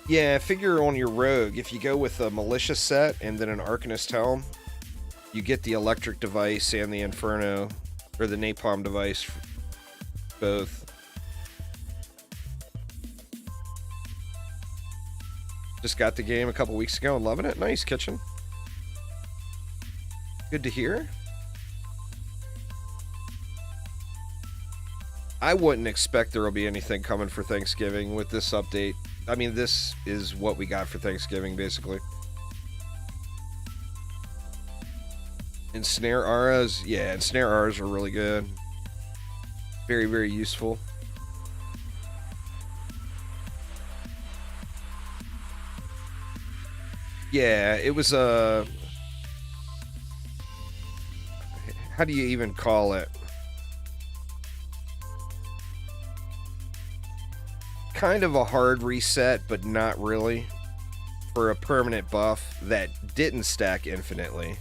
Yeah, figure on your rogue, if you go with a militia set and then an Arcanist helm, you get the electric device and the Inferno, or the napalm device, both. Just got the game a couple weeks ago and loving it. Nice, Kitchen. Good to hear. I wouldn't expect there will be anything coming for Thanksgiving with this update. I mean, this is what we got for Thanksgiving, basically. Ensnare auras. Yeah, ensnare auras are really good. Very, very useful. Yeah, it was a... how do you even call it? Kind of a hard reset, but not really. For a permanent buff that didn't stack infinitely.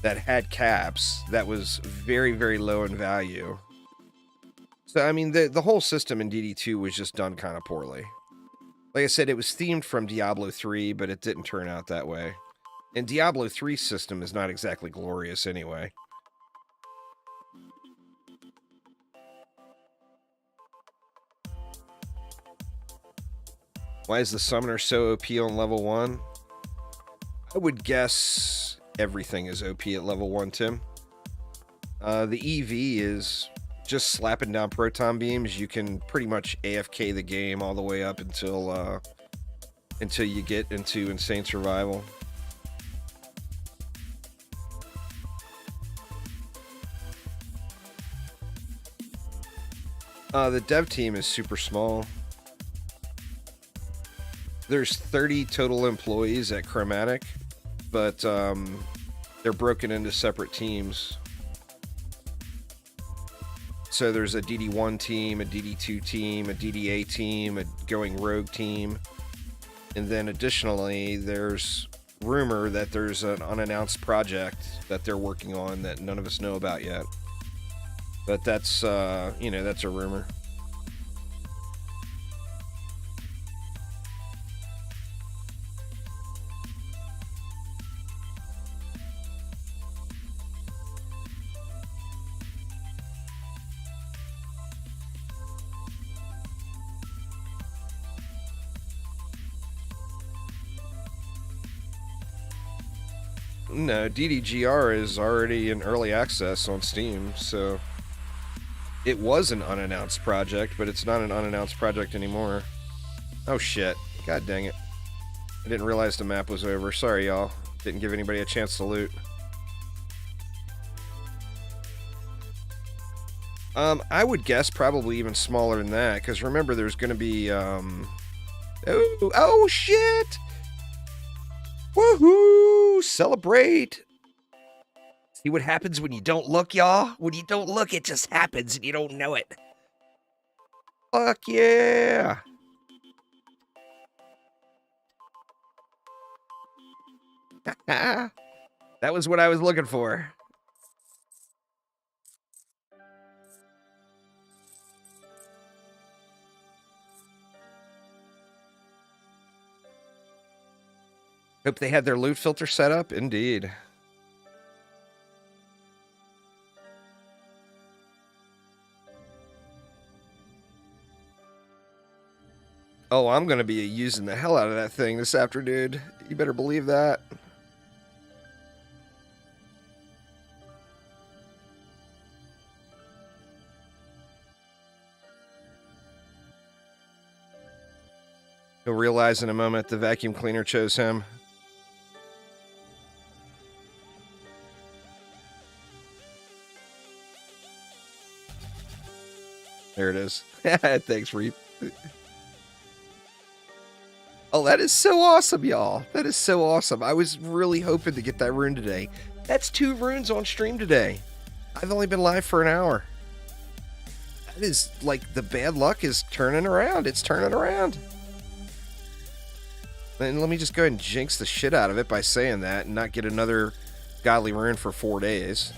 That had caps. That was very, very low in value. So, I mean, the whole system in DD2 was just done kind of poorly. Like I said, it was themed from Diablo 3, but it didn't turn out that way. And Diablo 3's system is not exactly glorious anyway. Why is the summoner so OP on level 1? I would guess everything is OP at level 1, Tim. The EV is just slapping down proton beams. You can pretty much AFK the game all the way up until you get into insane survival. The dev team is super small. There's 30 total employees at Chromatic, but they're broken into separate teams. So there's a DD1 team, a DD2 team, a DDA team, a going rogue team. And then additionally, there's rumor that there's an unannounced project that they're working on that none of us know about yet. But that's, that's a rumor. No, DDGR is already in early access on Steam, so it was an unannounced project, but it's not an unannounced project anymore. Oh shit. God dang it. I didn't realize the map was over. Sorry, y'all. Didn't give anybody a chance to loot. I would guess probably even smaller than that, because remember there's going to be, Oh, shit! Woohoo! Celebrate! See what happens when you don't look, y'all? When you don't look, it just happens and you don't know it. Fuck yeah! That was what I was looking for. Hope they had their loot filter set up. Indeed. Oh, I'm going to be using the hell out of that thing this afternoon. You better believe that. He'll realize in a moment the vacuum cleaner chose him. There it is. Thanks, Reap. Oh, that is so awesome, y'all. That is so awesome. I was really hoping to get that rune today. That's 2 runes on stream today. I've only been live for an hour. That is, like, the bad luck is turning around. It's turning around. And let me just go ahead and jinx the shit out of it by saying that and not get another godly rune for 4 days.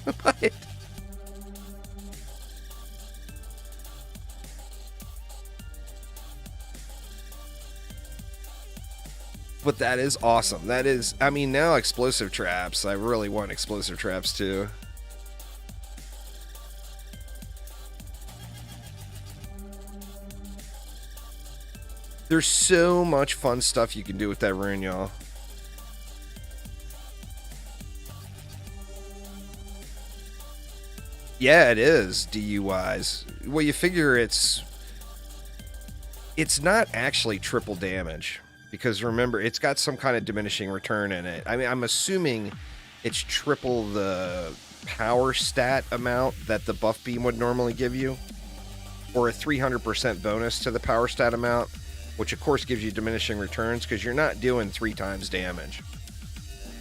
But that is awesome. That is, I mean, now explosive traps. I really want explosive traps too. There's so much fun stuff you can do with that rune, y'all. Yeah, it is DUIs. Well, you figure it's not actually triple damage. Because remember, it's got some kind of diminishing return in it. I mean, I'm assuming it's triple the power stat amount that the buff beam would normally give you. Or a 300% bonus to the power stat amount. Which, of course, gives you diminishing returns because you're not doing 3 times damage.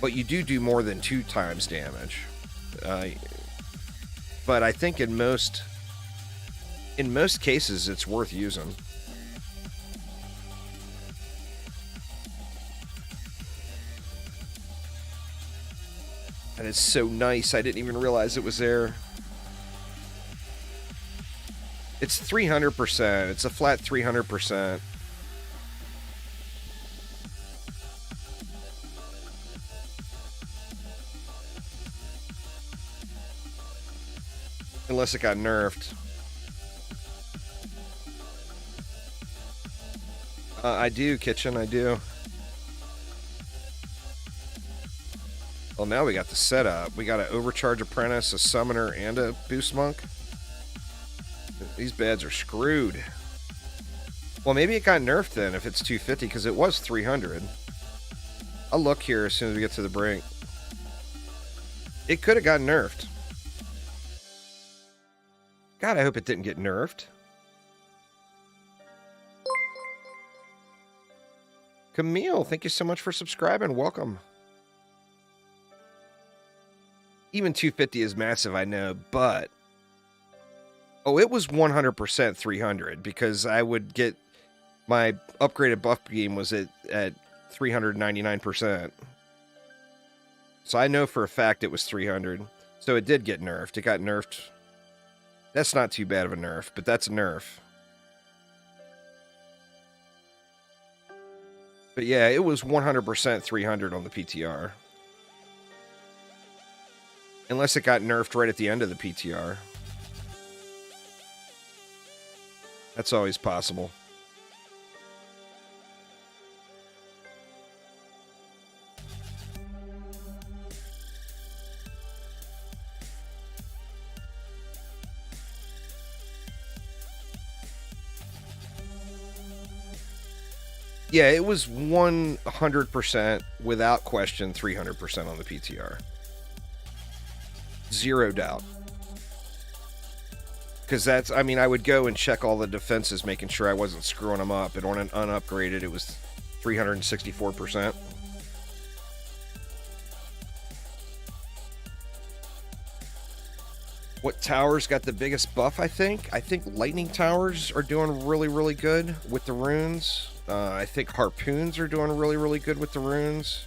But you do more than 2 times damage. But I think in most cases, it's worth using. That is so nice. I didn't even realize it was there. It's 300%. It's a flat 300%. Unless it got nerfed. I do, Kitchen, I do. Well, now we got the setup. We got an Overcharge Apprentice, a Summoner, and a Boost Monk. These beds are screwed. Well, maybe it got nerfed then if it's 250, because it was 300. I'll look here as soon as we get to the brink. It could have got nerfed. God, I hope it didn't get nerfed. Camille, thank you so much for subscribing. Welcome. Even 250 is massive, I know, but... Oh, it was 100% 300, because I would get... My upgraded buff beam was at 399%. So I know for a fact it was 300. So it did get nerfed. It got nerfed. That's not too bad of a nerf, but that's a nerf. But yeah, it was 100% 300 on the PTR. Unless it got nerfed right at the end of the PTR. That's always possible. Yeah, it was 100% without question 300% on the PTR. Zero doubt. Because that's, I mean, I would go and check all the defenses, making sure I wasn't screwing them up. And on an unupgraded, it was 364%. What towers got the biggest buff, I think? I think lightning towers are doing really, really good with the runes. I think harpoons are doing really, really good with the runes.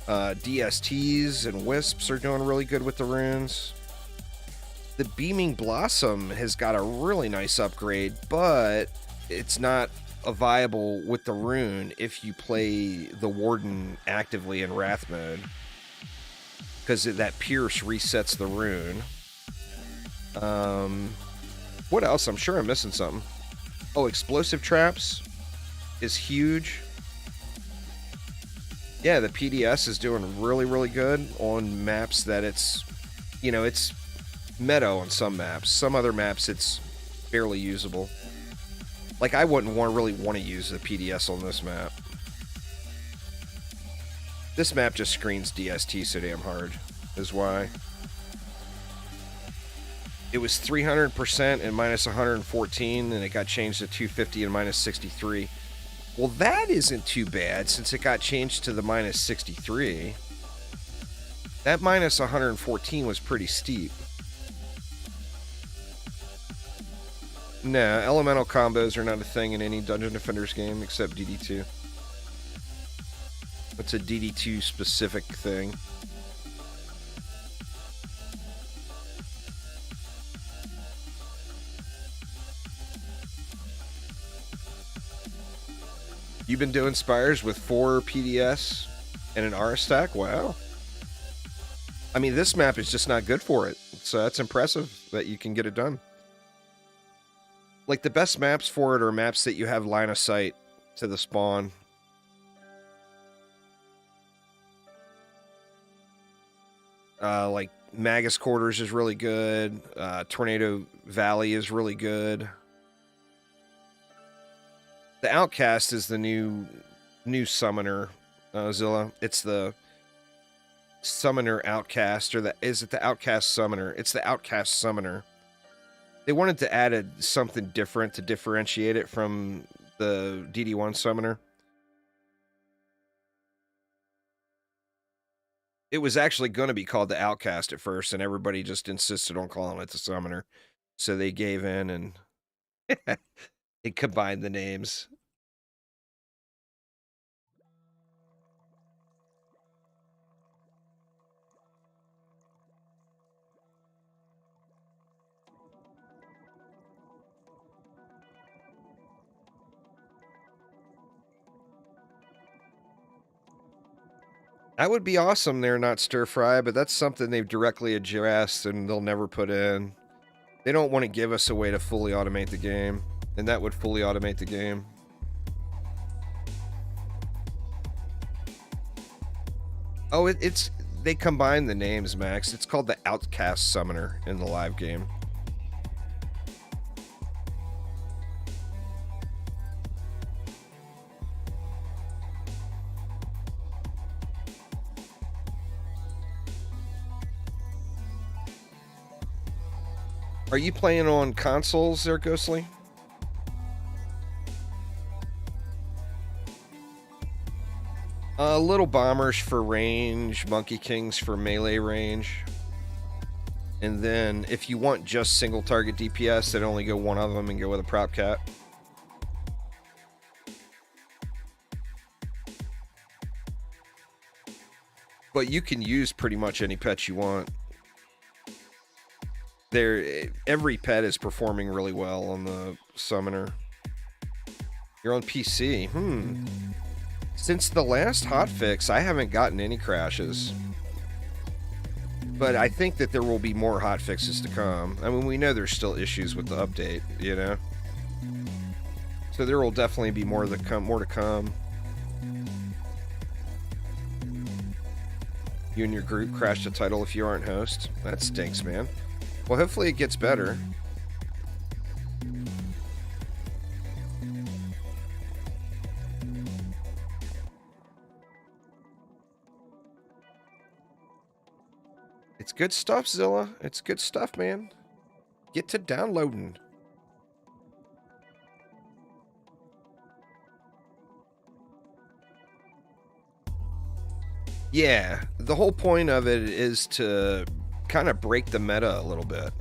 DSTs and wisps are doing really good with the runes. The Beaming Blossom has got a really nice upgrade, but it's not viable with the rune if you play the Warden actively in Wrath mode, because that Pierce resets the rune. What else? I'm sure I'm missing something. Oh, Explosive Traps is huge. Yeah, the PDS is doing really, really good on maps that it's, you know, it's meadow on some maps. Some other maps, it's barely usable. Like, I wouldn't really want to use the PDS on this map. This map just screens DST so damn hard, is why. It was 300% and minus 114, and it got changed to 250 and minus 63. Well, that isn't too bad since it got changed to the minus 63. That minus 114 was pretty steep. Nah, elemental combos are not a thing in any Dungeon Defenders game except DD2. It's a DD2 specific thing. You've been doing spires with 4 PDS and an R stack? Wow. I mean, this map is just not good for it. So that's impressive that you can get it done. Like, the best maps for it are maps that you have line of sight to the spawn. Like, Magus Quarters is really good. Tornado Valley is really good. The Outcast is the new summoner, Zilla. It's the Summoner Outcast, or is it the Outcast Summoner? It's the Outcast Summoner. They wanted to add something different to differentiate it from the DD1 Summoner. It was actually going to be called the Outcast at first, and everybody just insisted on calling it the Summoner. So they gave in and it combined the names. That would be awesome there, not stir fry, but that's something they've directly addressed and they'll never put in. They don't want to give us a way to fully automate the game, and that would fully automate the game. Oh, they combine the names, Max. It's called the Outcast Summoner in the live game. Are you playing on consoles there, Ghostly? Little bombers for range, monkey kings for melee range. And then if you want just single target DPS, then only go one of them and go with a prop cat. But you can use pretty much any pet you want. Every pet is performing really well on the summoner. You're on PC. Since the last hotfix, I haven't gotten any crashes. But I think that there will be more hotfixes to come. I mean, we know there's still issues with the update, you know? So there will definitely be more to come. You and your group crashed a title if you aren't host. That stinks, man. Well, hopefully it gets better. It's good stuff, Zilla. It's good stuff, man. Get to downloading. Yeah, the whole point of it is to kind of break the meta a little bit.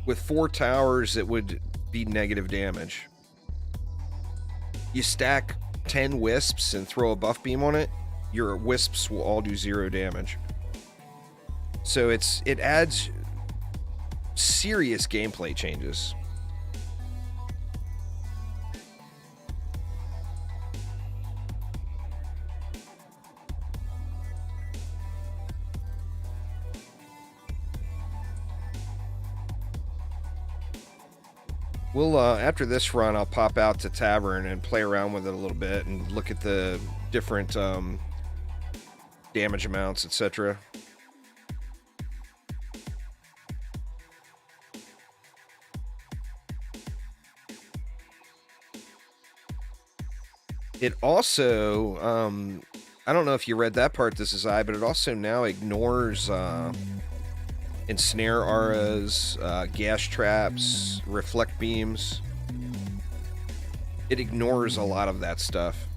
With 4 towers, it would be negative damage. You stack 10 wisps and throw a buff beam on it, your wisps will all do 0 damage. So it adds serious gameplay changes. We'll, after this run, I'll pop out to Tavern and play around with it a little bit and look at the different damage amounts, etc. It also, I don't know if you read that part, this is but it also now ignores ensnare auras, gas traps, reflect beams. It ignores a lot of that stuff.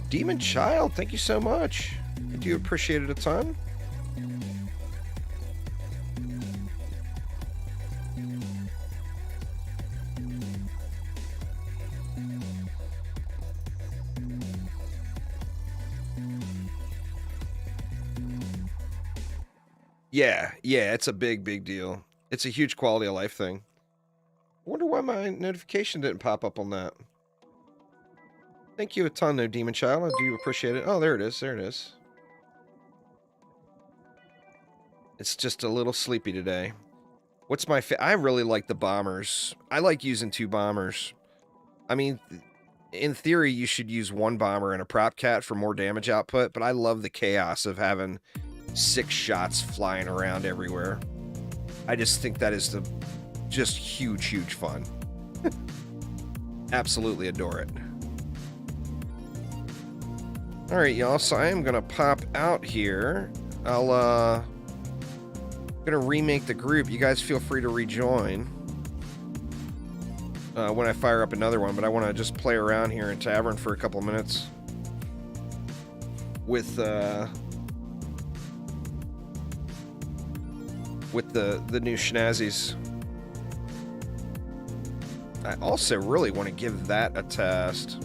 Demon Child, thank you so much. I do appreciate it a ton. Yeah, it's a big deal. It's a huge quality of life thing. I wonder why my notification didn't pop up on that. Thank you a ton, though, Demon Child. I do appreciate it. Oh, there it is. There it is. It's just a little sleepy today. What's my I really like the bombers. I like using 2 bombers. I mean, in theory, you should use 1 bomber and a prop cat for more damage output, but I love the chaos of having 6 shots flying around everywhere. I just think that is just huge fun. Absolutely adore it. All right, y'all. So I am gonna pop out here. I'll gonna remake the group. You guys feel free to rejoin when I fire up another one. But I want to just play around here in Tavern for a couple minutes with the new schnazzies. I also really want to give that a test.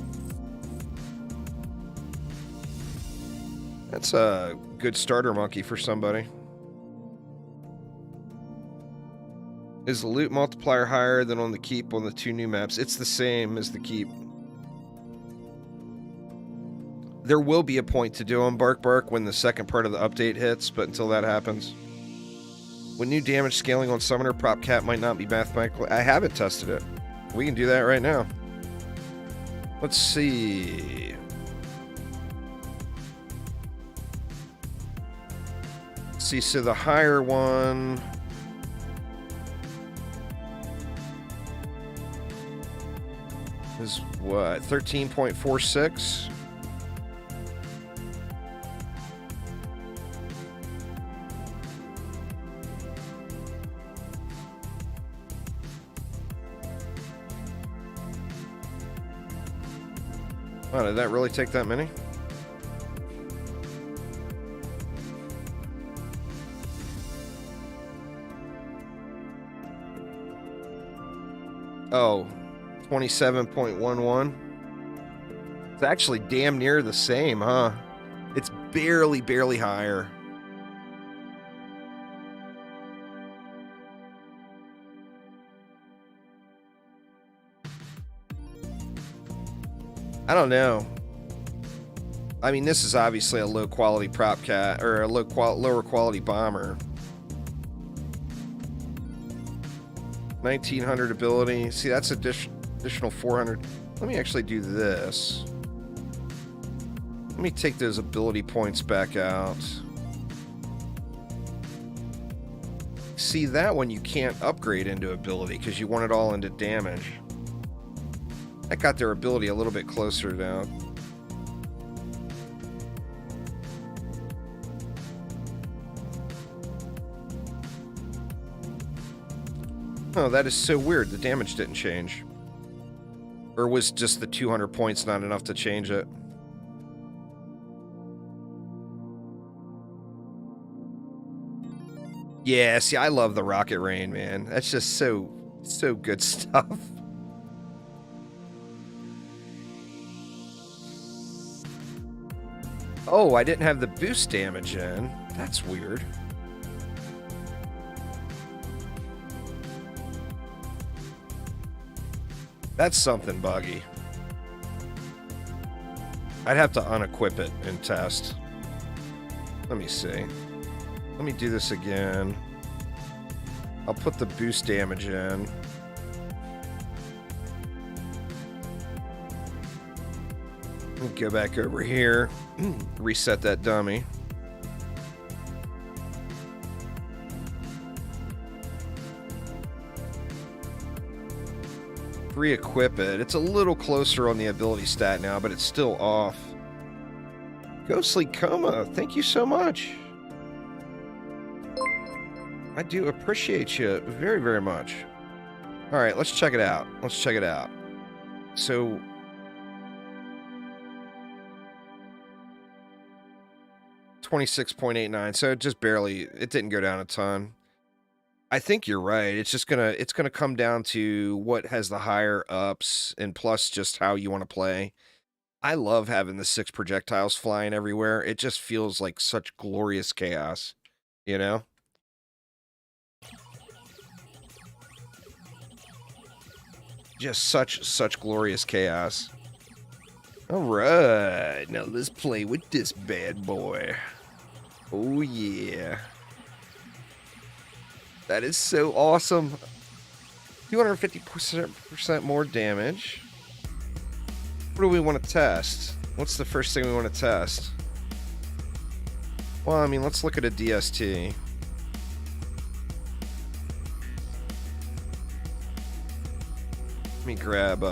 That's a good starter monkey for somebody. Is the loot multiplier higher than on the keep on the 2 new maps? It's the same as the keep. There will be a point to do on Bark when the second part of the update hits, but until that happens. When new damage scaling on Summoner, Prop Cat might not be mathematically... I haven't tested it. We can do that right now. Let's see. So the higher one... is what? 13.46? Oh, did that really take that many? Oh, 27.11. It's actually damn near the same, huh? It's barely higher. I don't know. I mean, this is obviously a low quality prop cat or a lower quality bomber. 1900 ability. See, that's additional 400. Let me actually do this. Let me take those ability points back out. See, that one you can't upgrade into ability because you want it all into damage. That got their ability a little bit closer now. Oh, that is so weird. The damage didn't change. Or was just the 200 points not enough to change it? Yeah, see, I love the Rocket Rain, man. That's just so good stuff. Oh, I didn't have the boost damage in. That's weird. That's something buggy. I'd have to unequip it and test. Let me see. Let me do this again. I'll put the boost damage in. Let me go back over here. Reset that dummy. Re-equip it. It's a little closer on the ability stat now, but it's still off. Ghostly Coma, thank you so much. I do appreciate you very, very much. All right, let's check it out. Let's check it out. So, $26.89. So it just barely. It didn't go down a ton. I think you're right. It's gonna come down to what has the higher ups, and plus just how you want to play. I love having the 6 projectiles flying everywhere. It just feels like such glorious chaos, you know? Just such glorious chaos. All right, now let's play with this bad boy. Oh yeah. That is so awesome. 250% more damage. What do we want to test? What's the first thing we want to test? Well, I mean, let's look at a DST. Let me grab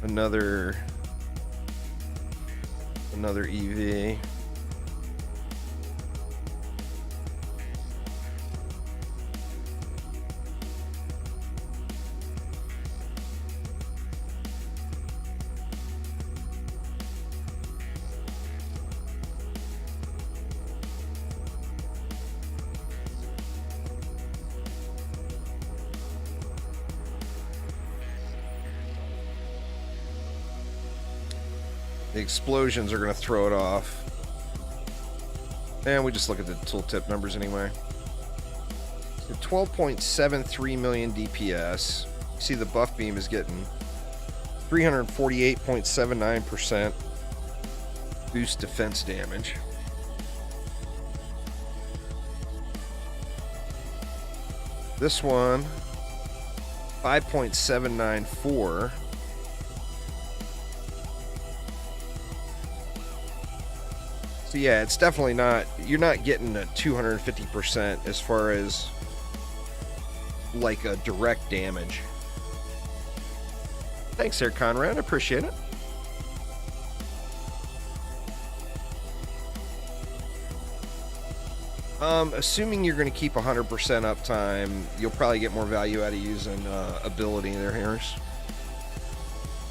another EV. The explosions are going to throw it off. And we just look at the tooltip numbers anyway. So 12.73 million DPS. See the buff beam is getting 348.79% boost defense damage. This one, 5.794. So yeah, it's definitely not, you're not getting a 250% as far as like a direct damage. Thanks there, Conrad. I appreciate it. Assuming you're going to keep 100% uptime, you'll probably get more value out of using ability there, Harris.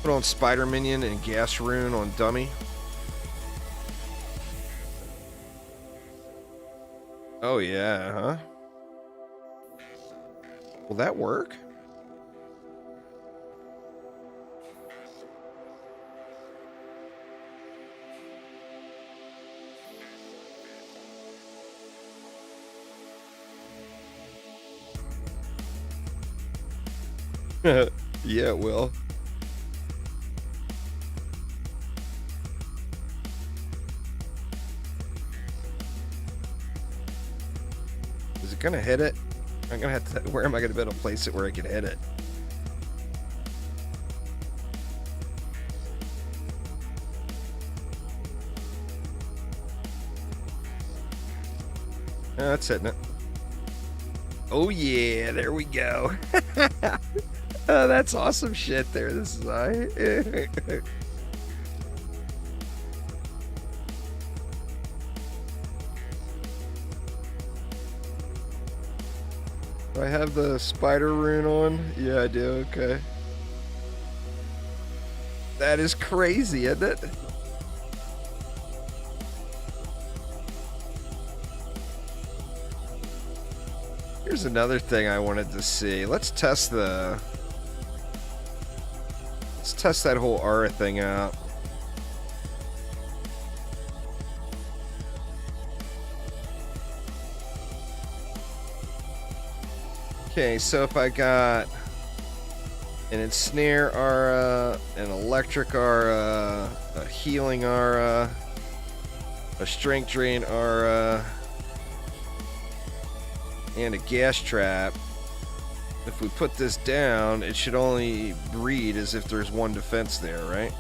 Put on Spider Minion and Gas Rune on Dummy. Oh yeah, huh? Will that work? Yeah, it will. Is it gonna hit it? I'm gonna have to. Where am I gonna be able to place it where I can hit it? That's hitting it. Oh yeah, there we go. Oh, that's awesome shit there. This is I have the spider rune on? Yeah, I do. Okay. That is crazy, isn't it? Here's another thing I wanted to see. Let's test that whole aura thing out. Okay, so if I got an ensnare aura, an electric aura, a healing aura, a strength drain aura, and a gas trap, if we put this down, it should only read as if there's one defense there, right?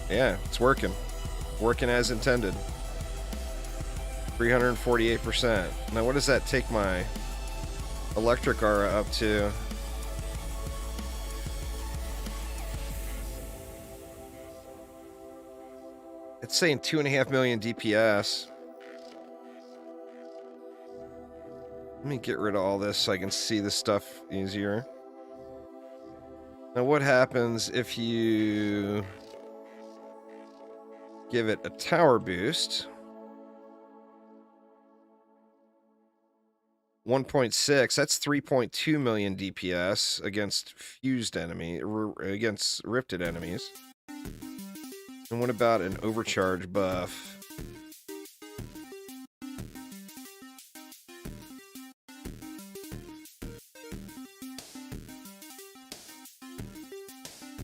Yeah, it's working. Working as intended. 348%. Now what does that take my electric aura up to? It's saying 2.5 million DPS. Let me get rid of all this so I can see this stuff easier. Now what happens if you give it a tower boost? 1.6, that's 3.2 million DPS against fused against rifted enemies. And what about an overcharge buff?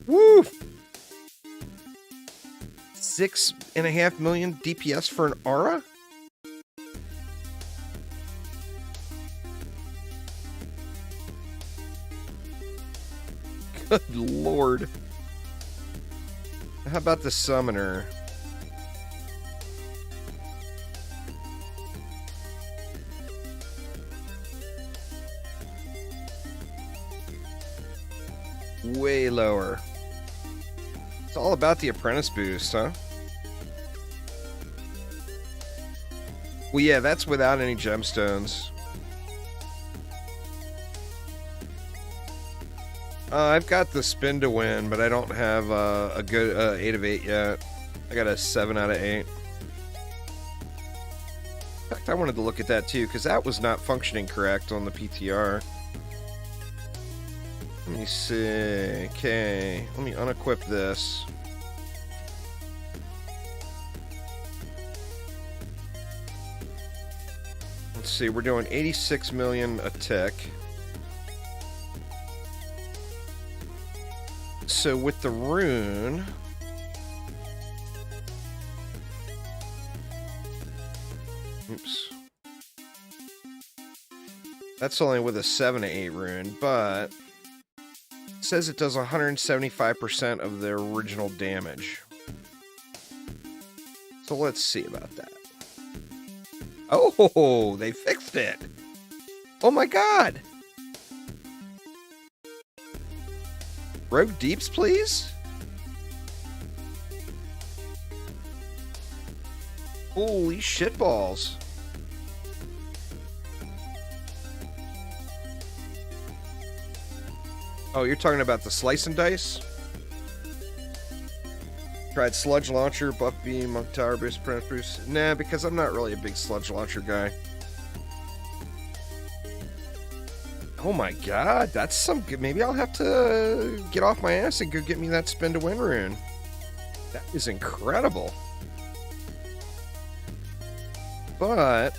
Woo! 6.5 million DPS for an aura? Good lord. How about the summoner? Way lower. It's all about the apprentice boost, huh? Well, yeah, that's without any gemstones. I've got the spin to win, but I don't have a good 8 of 8 yet. I got a 7 out of 8. In fact, I wanted to look at that too, because that was not functioning correct on the PTR. Let me see. Okay, let me unequip this. Let's see, we're doing 86 million a tick. So with the rune, oops, that's only with a 7 to 8 rune, but it says it does 175% of the original damage. So let's see about that. Oh, they fixed it. Oh my god. Rogue deeps, please? Holy shitballs. Oh, you're talking about the slice and dice? Tried sludge launcher, buff beam, monk tower boost, press boost. Nah, because I'm not really a big sludge launcher guy. Oh my god, that's some good. Maybe I'll have to get off my ass and go get me that spin to win rune. That is incredible. But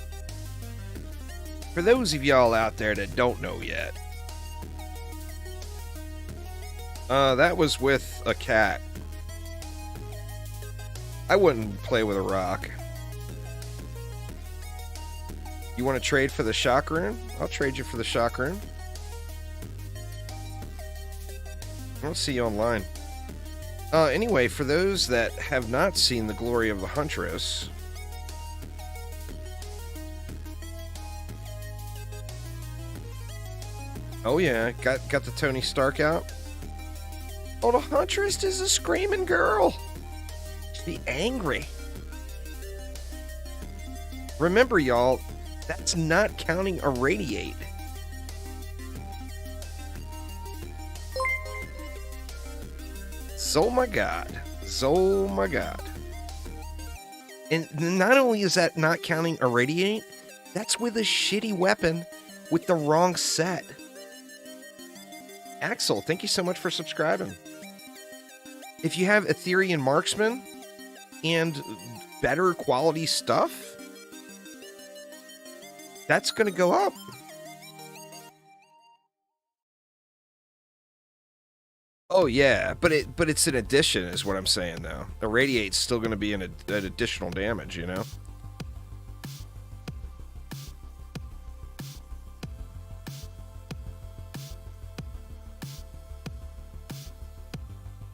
for those of y'all out there that don't know yet, that was with a cat. I wouldn't play with a rock. You want to trade for the shock rune? I'll trade you for the shock rune. I'll see you online. Anyway, for those that have not seen the glory of the Huntress, oh yeah, got the Tony Stark out. Oh, the Huntress is a screaming girl. She's angry. Remember, y'all, That's not counting Irradiate. So my god. So my god. And not only is that not counting Irradiate, that's with a shitty weapon with the wrong set. Axel, thank you so much for subscribing. If you have Ethereum Marksman and better quality stuff, that's going to go up. Oh yeah, but it's an addition is what I'm saying though. The Radiate's still going to be an additional damage, you know?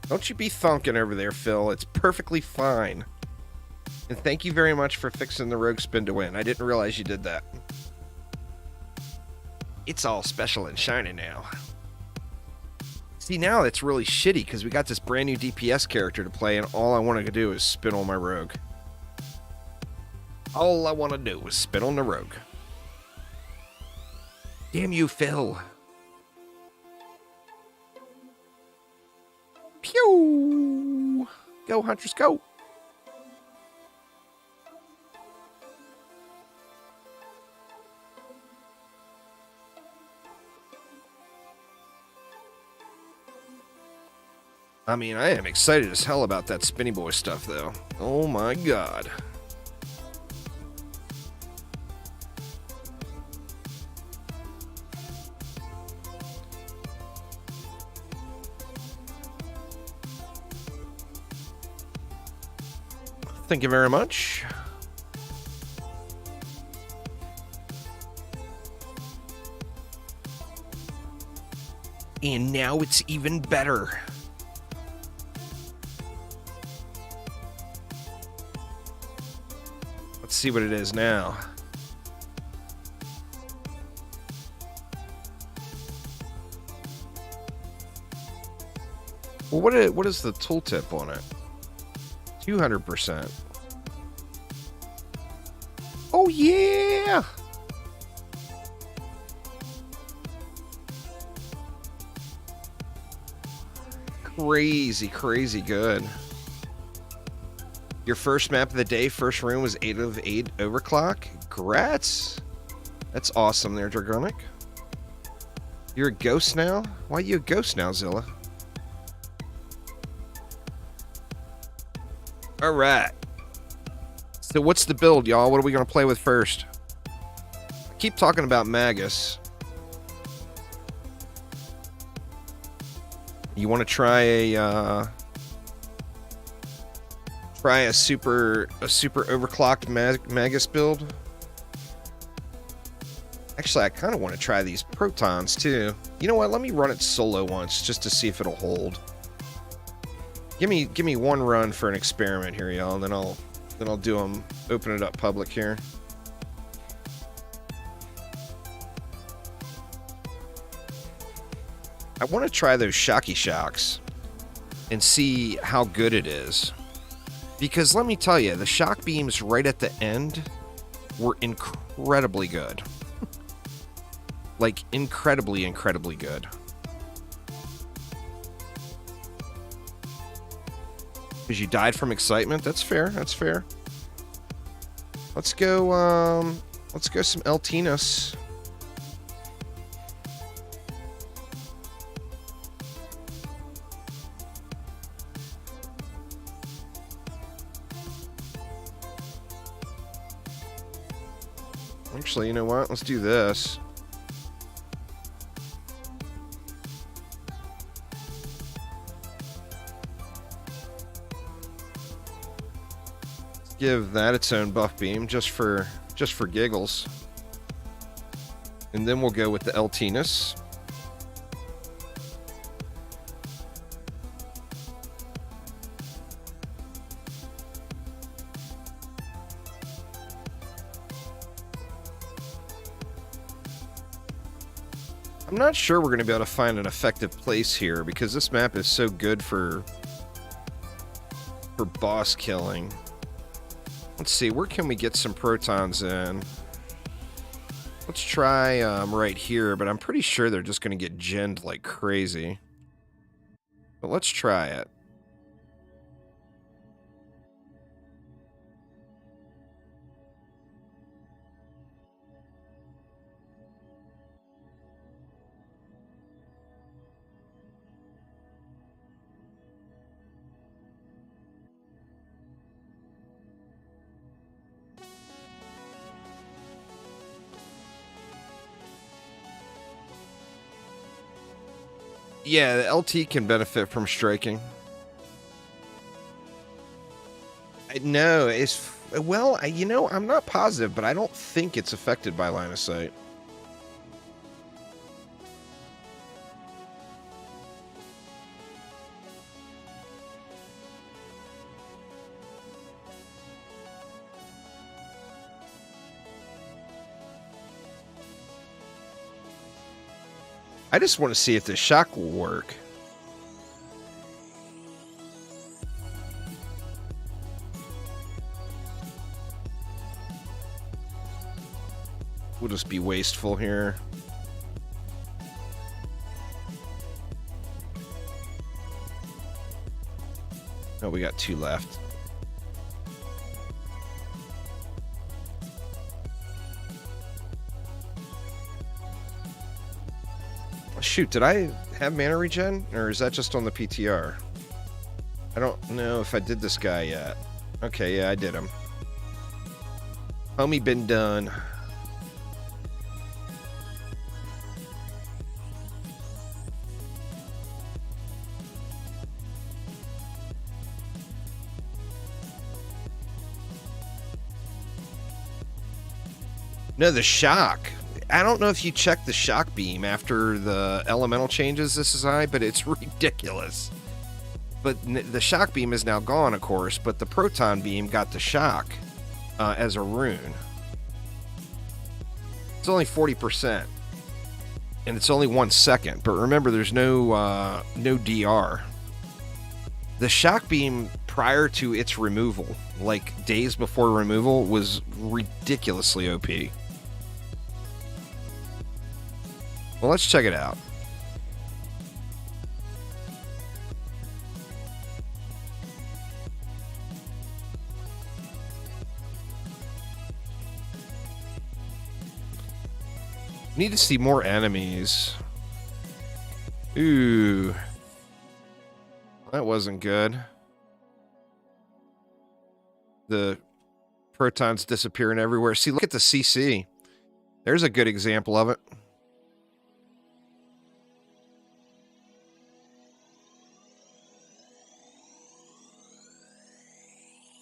Don't you be thunking over there, Phil. It's perfectly fine. And thank you very much for fixing the rogue spin to win. I didn't realize you did that. It's all special and shiny now. See, now it's really shitty because we got this brand new DPS character to play and all I want to do is spin on my rogue. All I want to do is spin on the rogue. Damn you, Phil. Pew! Go, Huntress, go! I mean, I am excited as hell about that Spinny Boy stuff, though. Oh my god. Thank you very much. And now it's even better. Let's see what it is now. Well, what is the tooltip on it? 200%. Oh yeah! Crazy, crazy good. Your first map of the day, first rune was 8 of 8 overclock. Congrats! That's awesome there, Dragonic. You're a ghost now? Why are you a ghost now, Zilla? Alright. So what's the build, y'all? What are we going to play with first? I keep talking about Magus. You want to try a super overclocked Magus build? Actually, I kind of want to try these protons too. You know what? Let me run it solo once just to see if it'll hold. Give me one run for an experiment here, y'all, and then I'll do them. Open it up public here. I want to try those Shocky Shocks and see how good it is. Because let me tell you, the shock beams right at the end were incredibly good. Like, incredibly, incredibly good. Because you died from excitement? That's fair, that's fair. Let's go some Eltinas. Actually, you know what? Let's do this. Let's give that its own buff beam just for giggles. And then we'll go with the Eltinas. I'm not sure we're going to be able to find an effective place here because this map is so good for boss killing. Let's see, where can we get some protons in? Let's try right here, but I'm pretty sure they're just going to get genned like crazy. But let's try it. Yeah, the LT can benefit from striking. No, it's... Well, you know, I'm not positive, but I don't think it's affected by line of sight. I just want to see if the shock will work. We'll just be wasteful here. Oh, we got 2 left. Shoot, did I have mana regen? Or is that just on the PTR? I don't know if I did this guy yet. Okay, yeah, I did him. Homie been done. No, the shock. I don't know if you checked the shock beam after the elemental changes this is high, but it's ridiculous. But the shock beam is now gone, of course, but the proton beam got the shock as a rune. It's only 40%. And it's only 1 second. But remember, there's no DR. The shock beam prior to its removal, like days before removal, was ridiculously OP. Well, let's check it out. Need to see more enemies. Ooh. That wasn't good. The protons disappearing everywhere. See, look at the CC. There's a good example of it.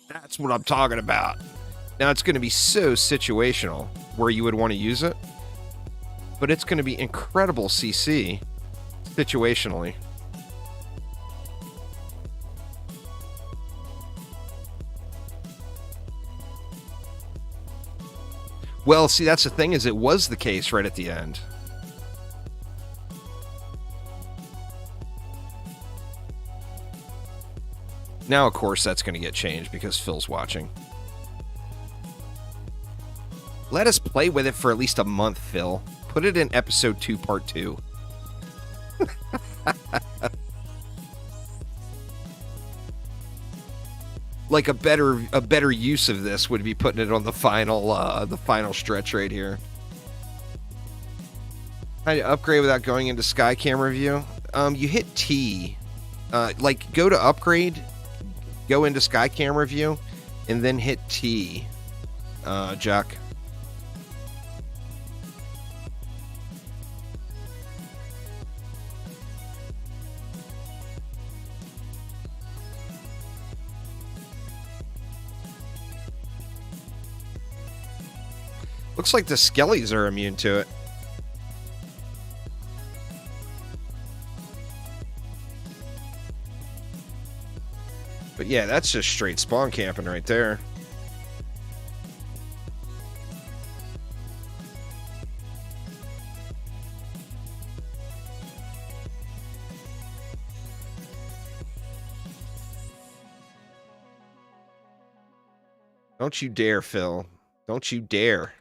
That's what I'm talking about. Now, it's going to be so situational where you would want to use it, but it's going to be incredible CC situationally. Well, see, that's the thing, is it was the case right at the end. Now, of course, that's going to get changed because Phil's watching. Let us play with it for at least a month, Phil. Put it in episode 2, part 2. Like a better use of this would be putting it on the final stretch right here. How do you upgrade without going into Sky Camera view? You hit T. Like, go to upgrade, go into Sky Camera view, and then hit T, Jack. Looks like the skellies are immune to it. But yeah, that's just straight spawn camping right there. Don't you dare, Phil. Don't you dare.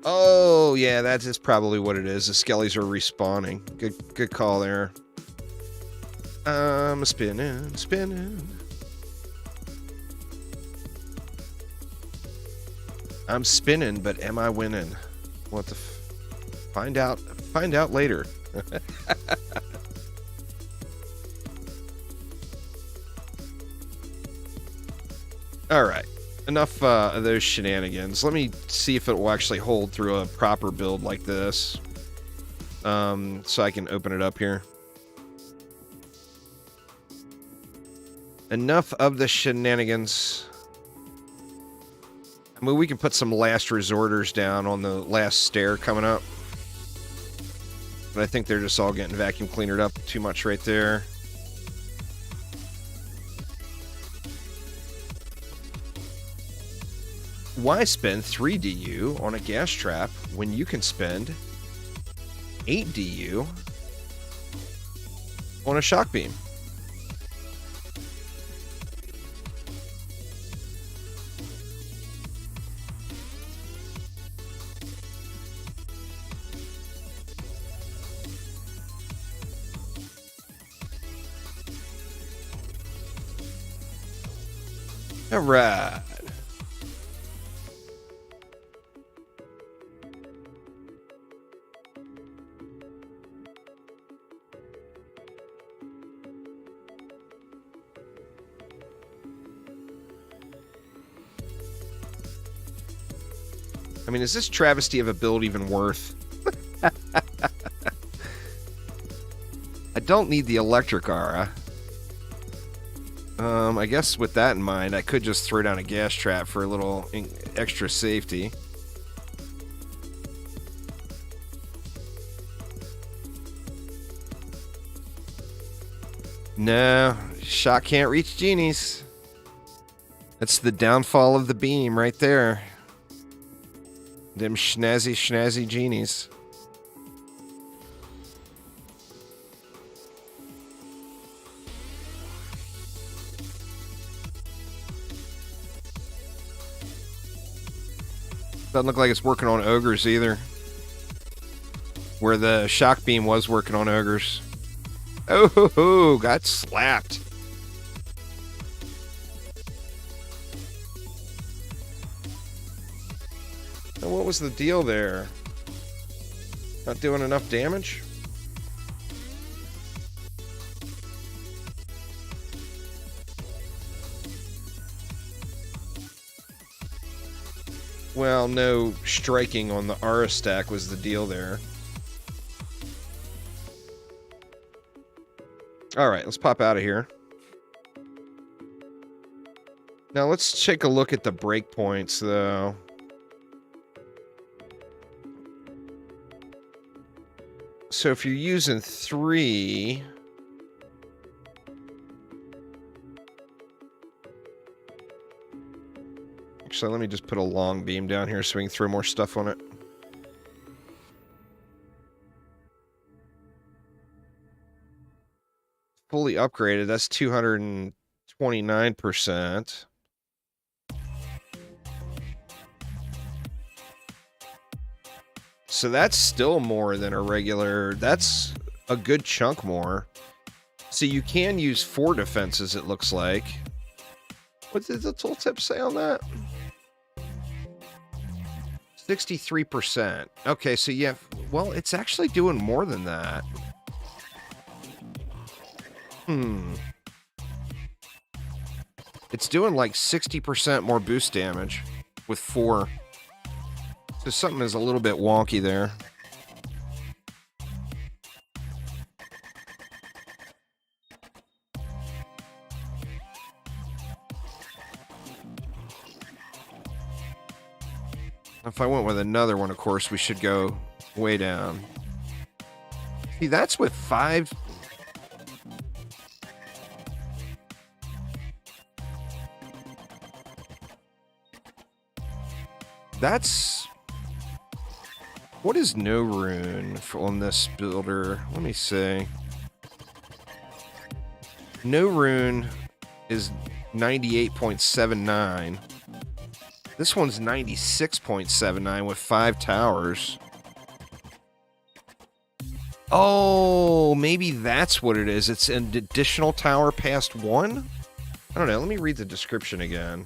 Oh, yeah, that is probably what it is. The skellies are respawning. Good call there. I'm spinning. I'm spinning, but am I winning? What the find out later. All right. Enough of those shenanigans. Let me see if it will actually hold through a proper build like this. So I can open it up here. Enough of the shenanigans. I mean, we can put some last resorters down on the last stair coming up. But I think they're just all getting vacuum cleanered up too much right there. Why spend 3 DU on a gas trap when you can spend 8 DU on a shock beam? All right. I mean, is this travesty of a build even worth? I don't need the electric aura. I guess with that in mind, I could just throw down a gas trap for a little extra safety. No, shot can't reach genies. That's the downfall of the beam right there. Them schnazzy genies. Doesn't look like it's working on ogres either. Where the shock beam was working on ogres. Oh, ho, ho, got slapped. Now, what was the deal there? Not doing enough damage? Well, no striking on the aura stack was the deal there. Alright, let's pop out of here. Now let's take a look at the breakpoints, though. So if you're using 3... Actually, let me just put a long beam down here so we can throw more stuff on it. Fully upgraded, that's 229%. So that's still more than a regular... That's a good chunk more. So you can use 4 defenses, it looks like. What did the tooltip say on that? 63%. Okay, so yeah, well, it's actually doing more than that. It's doing like 60% more boost damage with 4. So something is a little bit wonky there. If I went with another one, of course, we should go way down. See, that's with 5... That's... What is no rune on this builder? Let me see. No rune is 98.79. This one's 96.79 with 5 towers. Oh, maybe that's what it is. It's an additional tower past 1? I don't know. Let me read the description again.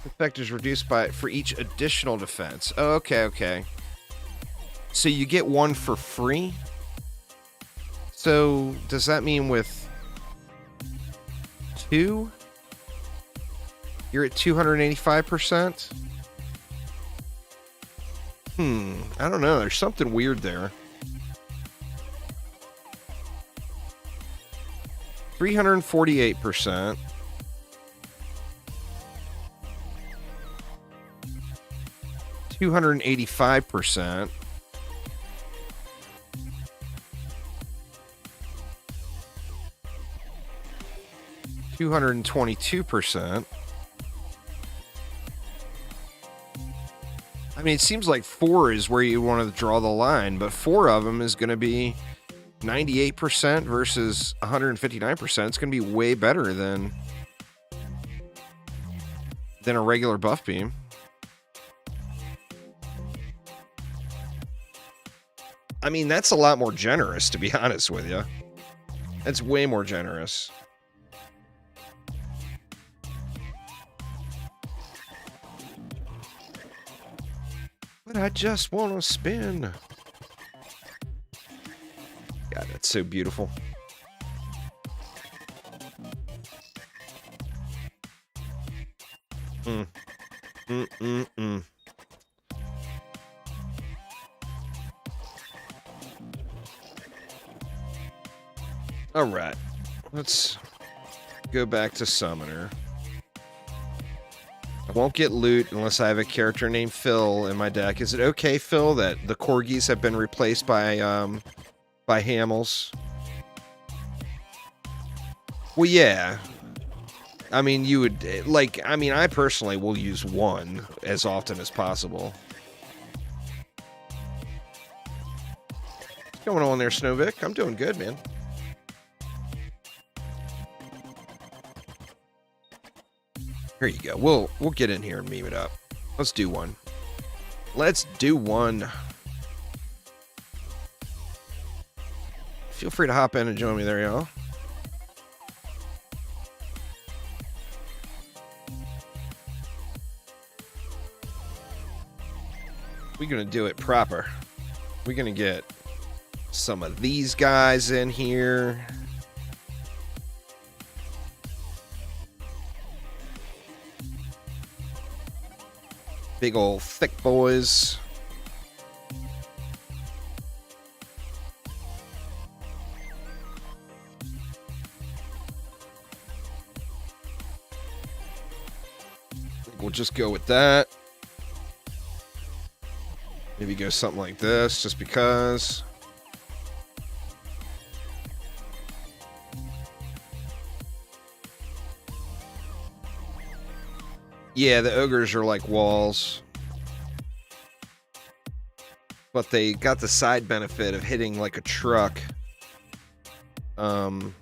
Effect is reduced for each additional defense. Oh, okay, okay. So you get 1 for free? So does that mean with 2? You're at 285%? I don't know. There's something weird there. 348%. 285%. 222%. I mean, it seems like 4 is where you want to draw the line, but 4 of them is going to be 98% versus 159%. It's going to be way better than a regular buff beam. I mean, that's a lot more generous, to be honest with you. That's way more generous. But I just want to spin. God, that's so beautiful. All right, let's go back to Summoner. I won't get loot unless I have a character named Phil in my deck. Is it okay, Phil, that the corgis have been replaced by Hamels? Well, yeah. I mean, you would, like, I mean, I personally will use 1 as often as possible. What's going on there, Snowvic? I'm doing good, man. Here you go. We'll get in here and meme it up. Let's do 1. Let's do 1. Feel free to hop in and join me there, y'all. We're gonna do it proper. We're gonna get some of these guys in here. Big old thick boys. I think we'll just go with that. Maybe go something like this, just because. Yeah, the ogres are like walls. But they got the side benefit of hitting like a truck. When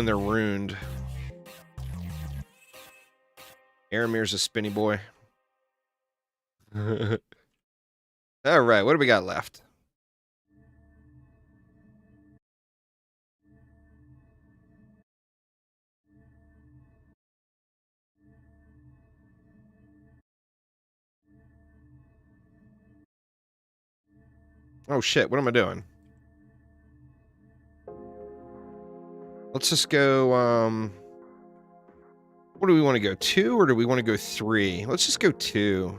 they're ruined. Aramir's a spinny boy. Alright, what do we got left? Oh shit, what am I doing? Let's just go, what do we want to go? 2 or do we want to go 3? Let's just go 2.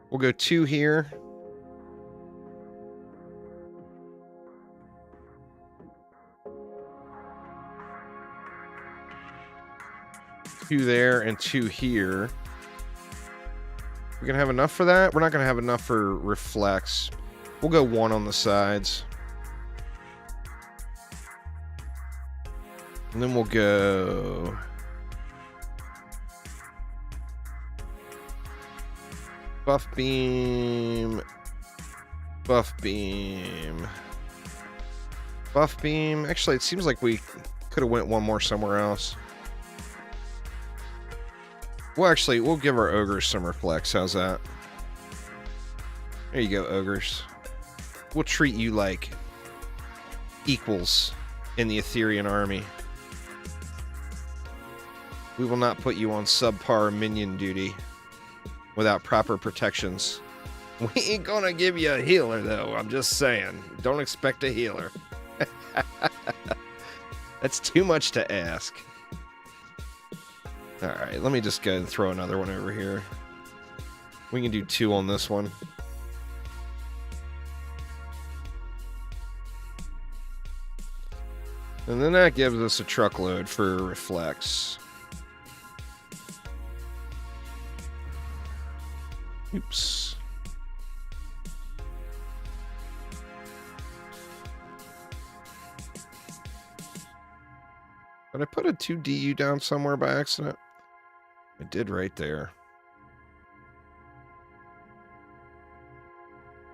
We'll go 2 here. Two there and 2 here. We're gonna have enough for that? We're not gonna have enough for reflex. We'll go 1 on the sides. And then we'll go... buff beam. Buff beam. Buff beam. Actually, it seems like we could have went one more somewhere else. Well, actually, we'll give our ogres some reflex. How's that? There you go, ogres. We'll treat you like equals in the Etherean army. We will not put you on subpar minion duty without proper protections. We ain't gonna give you a healer, though. I'm just saying. Don't expect a healer. That's too much to ask. Alright, let me just go and throw another one over here. We can do 2 on this one. And then that gives us a truckload for reflex. Oops. Did I put a 2DU down somewhere by accident? I did right there.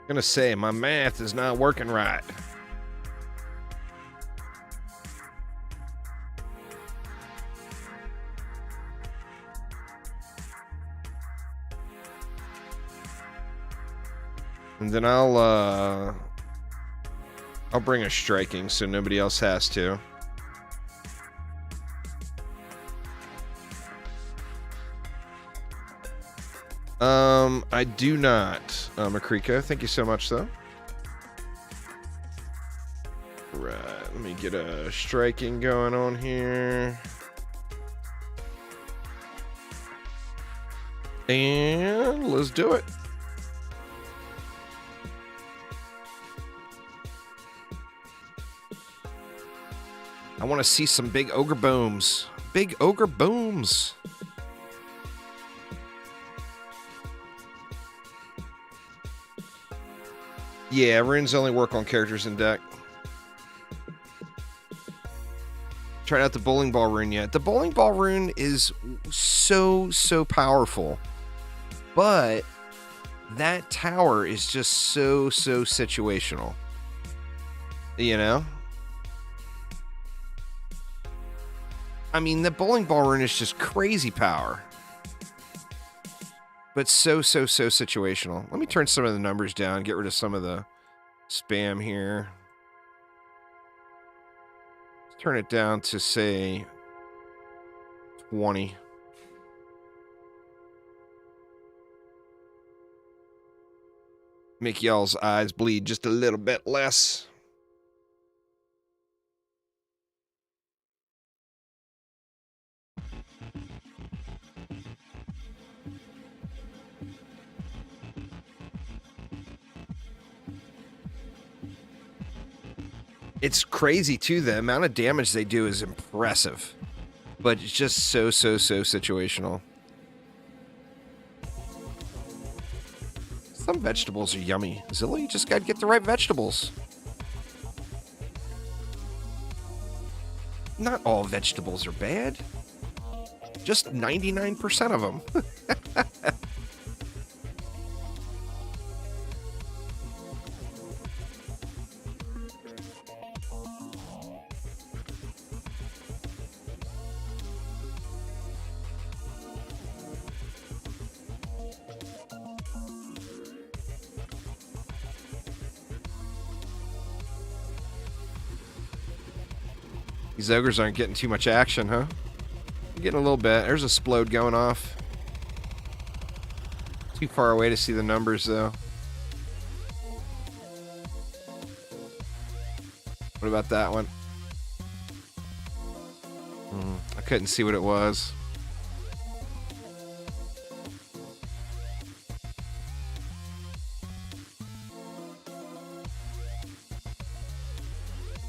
I'm gonna say my math is not working right. And then I'll bring a striking so nobody else has to. I do not, Makriko. Thank you so much, though. Right, let me get a striking going on here. And let's do it. I want to see some big ogre booms. Big ogre booms. Yeah, runes only work on characters in deck. Tried out the bowling ball rune yet. The bowling ball rune is so powerful. But that tower is just so situational. You know? I mean, the bowling ball rune is just crazy power. But so situational. Let me turn some of the numbers down, get rid of some of the spam here. Let's turn it down to, say, 20. Make y'all's eyes bleed just a little bit less. It's crazy, too. The amount of damage they do is impressive. But it's just so situational. Some vegetables are yummy. Zilla, you just gotta get the right vegetables. Not all vegetables are bad. Just 99% of them. These ogres aren't getting too much action, huh? Getting a little bit. There's a splode going off. Too far away to see the numbers, though. What about that one? I couldn't see what it was.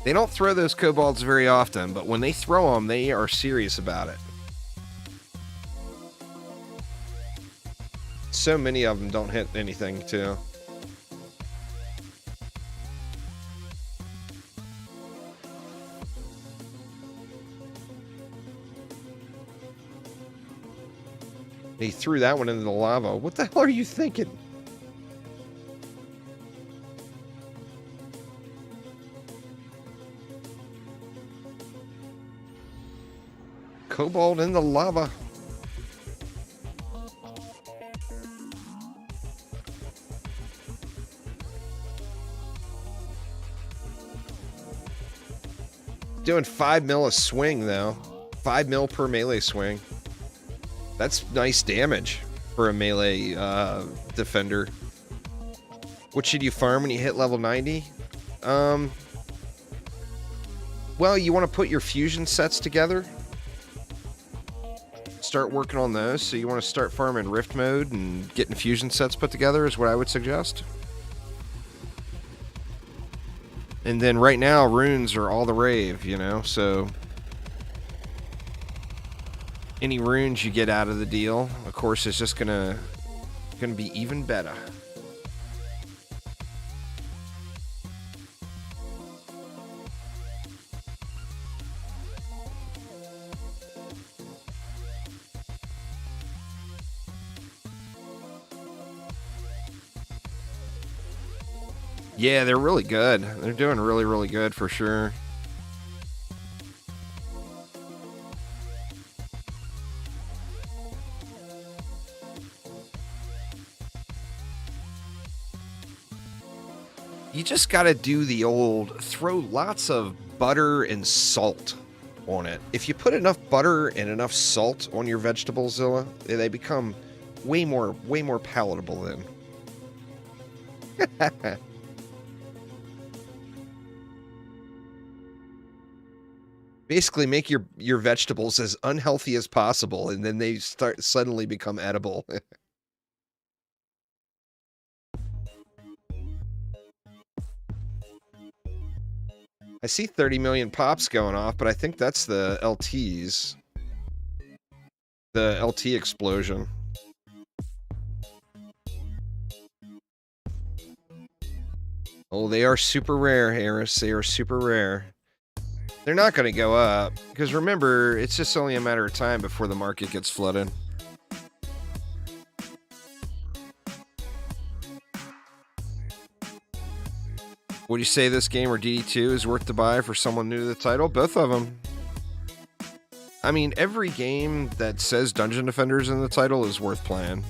They don't throw those kobolds very often, but when they throw them, they are serious about it. So many of them don't hit anything, too. He threw that one into the lava. What the hell are you thinking? Cobalt in the lava. Doing 5 mil a swing, though. 5 mil per melee swing. That's nice damage for a melee defender. What should you farm when you hit level 90? Well, you want to put your fusion sets together. Start working on those. So you want to start farming Rift mode and getting fusion sets put together is what I would suggest. And then right now, runes are all the rave, you know, so any runes you get out of the deal, of course, is just gonna be even better. Yeah, they're really good. They're doing really, really good for sure. You just gotta do the old throw lots of butter and salt on it. If you put enough butter and enough salt on your vegetables, Zilla, they become way more palatable then. Basically make your vegetables as unhealthy as possible, and then they suddenly become edible. I see 30 million pops going off, but I think that's the LTs. The LT explosion. Oh, they are super rare, Harris. They are super rare. They're not going to go up, because remember, it's just only a matter of time before the market gets flooded. Would you say this game or DD2 is worth to buy for someone new to the title? Both of them. I mean, every game that says Dungeon Defenders in the title is worth playing.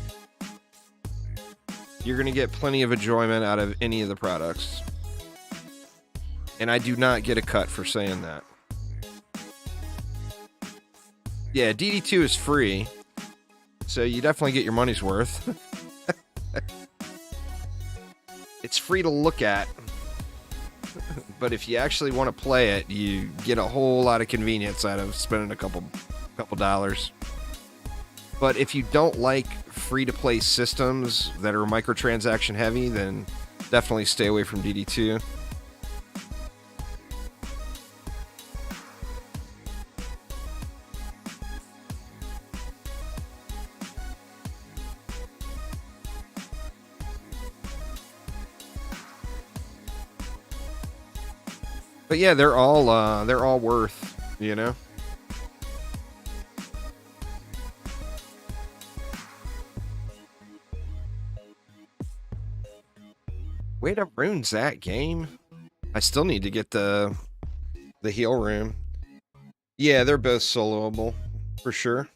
You're going to get plenty of enjoyment out of any of the products. And I do not get a cut for saying that. Yeah, DD2 is free, so you definitely get your money's worth. It's free to look at, but if you actually want to play it, you get a whole lot of convenience out of spending a couple dollars. But if you don't like free-to-play systems that are microtransaction heavy, then definitely stay away from DD2. But yeah, they're all worth, you know. Wait up, runes that game. I still need to get the heal rune. Yeah, they're both soloable for sure.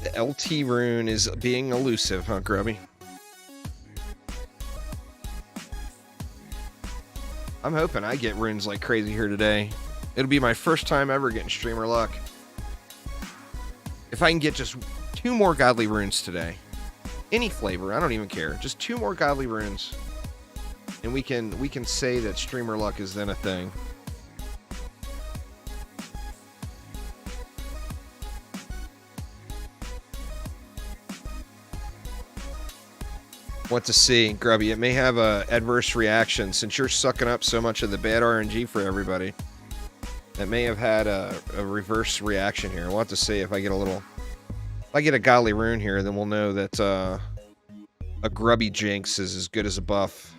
The LT rune is being elusive, huh, Grubby? I'm hoping I get runes like crazy here today. It'll be my first time ever getting streamer luck. If I can get just 2 more godly runes today. Any flavor, I don't even care. Just 2 more godly runes. And we can say that streamer luck is then a thing. Want to see, Grubby. It may have a adverse reaction since you're sucking up so much of the bad RNG for everybody. It may have had a reverse reaction here. We'll have to see if I get a little... If I get a godly rune here, then we'll know that a grubby jinx is as good as a buff.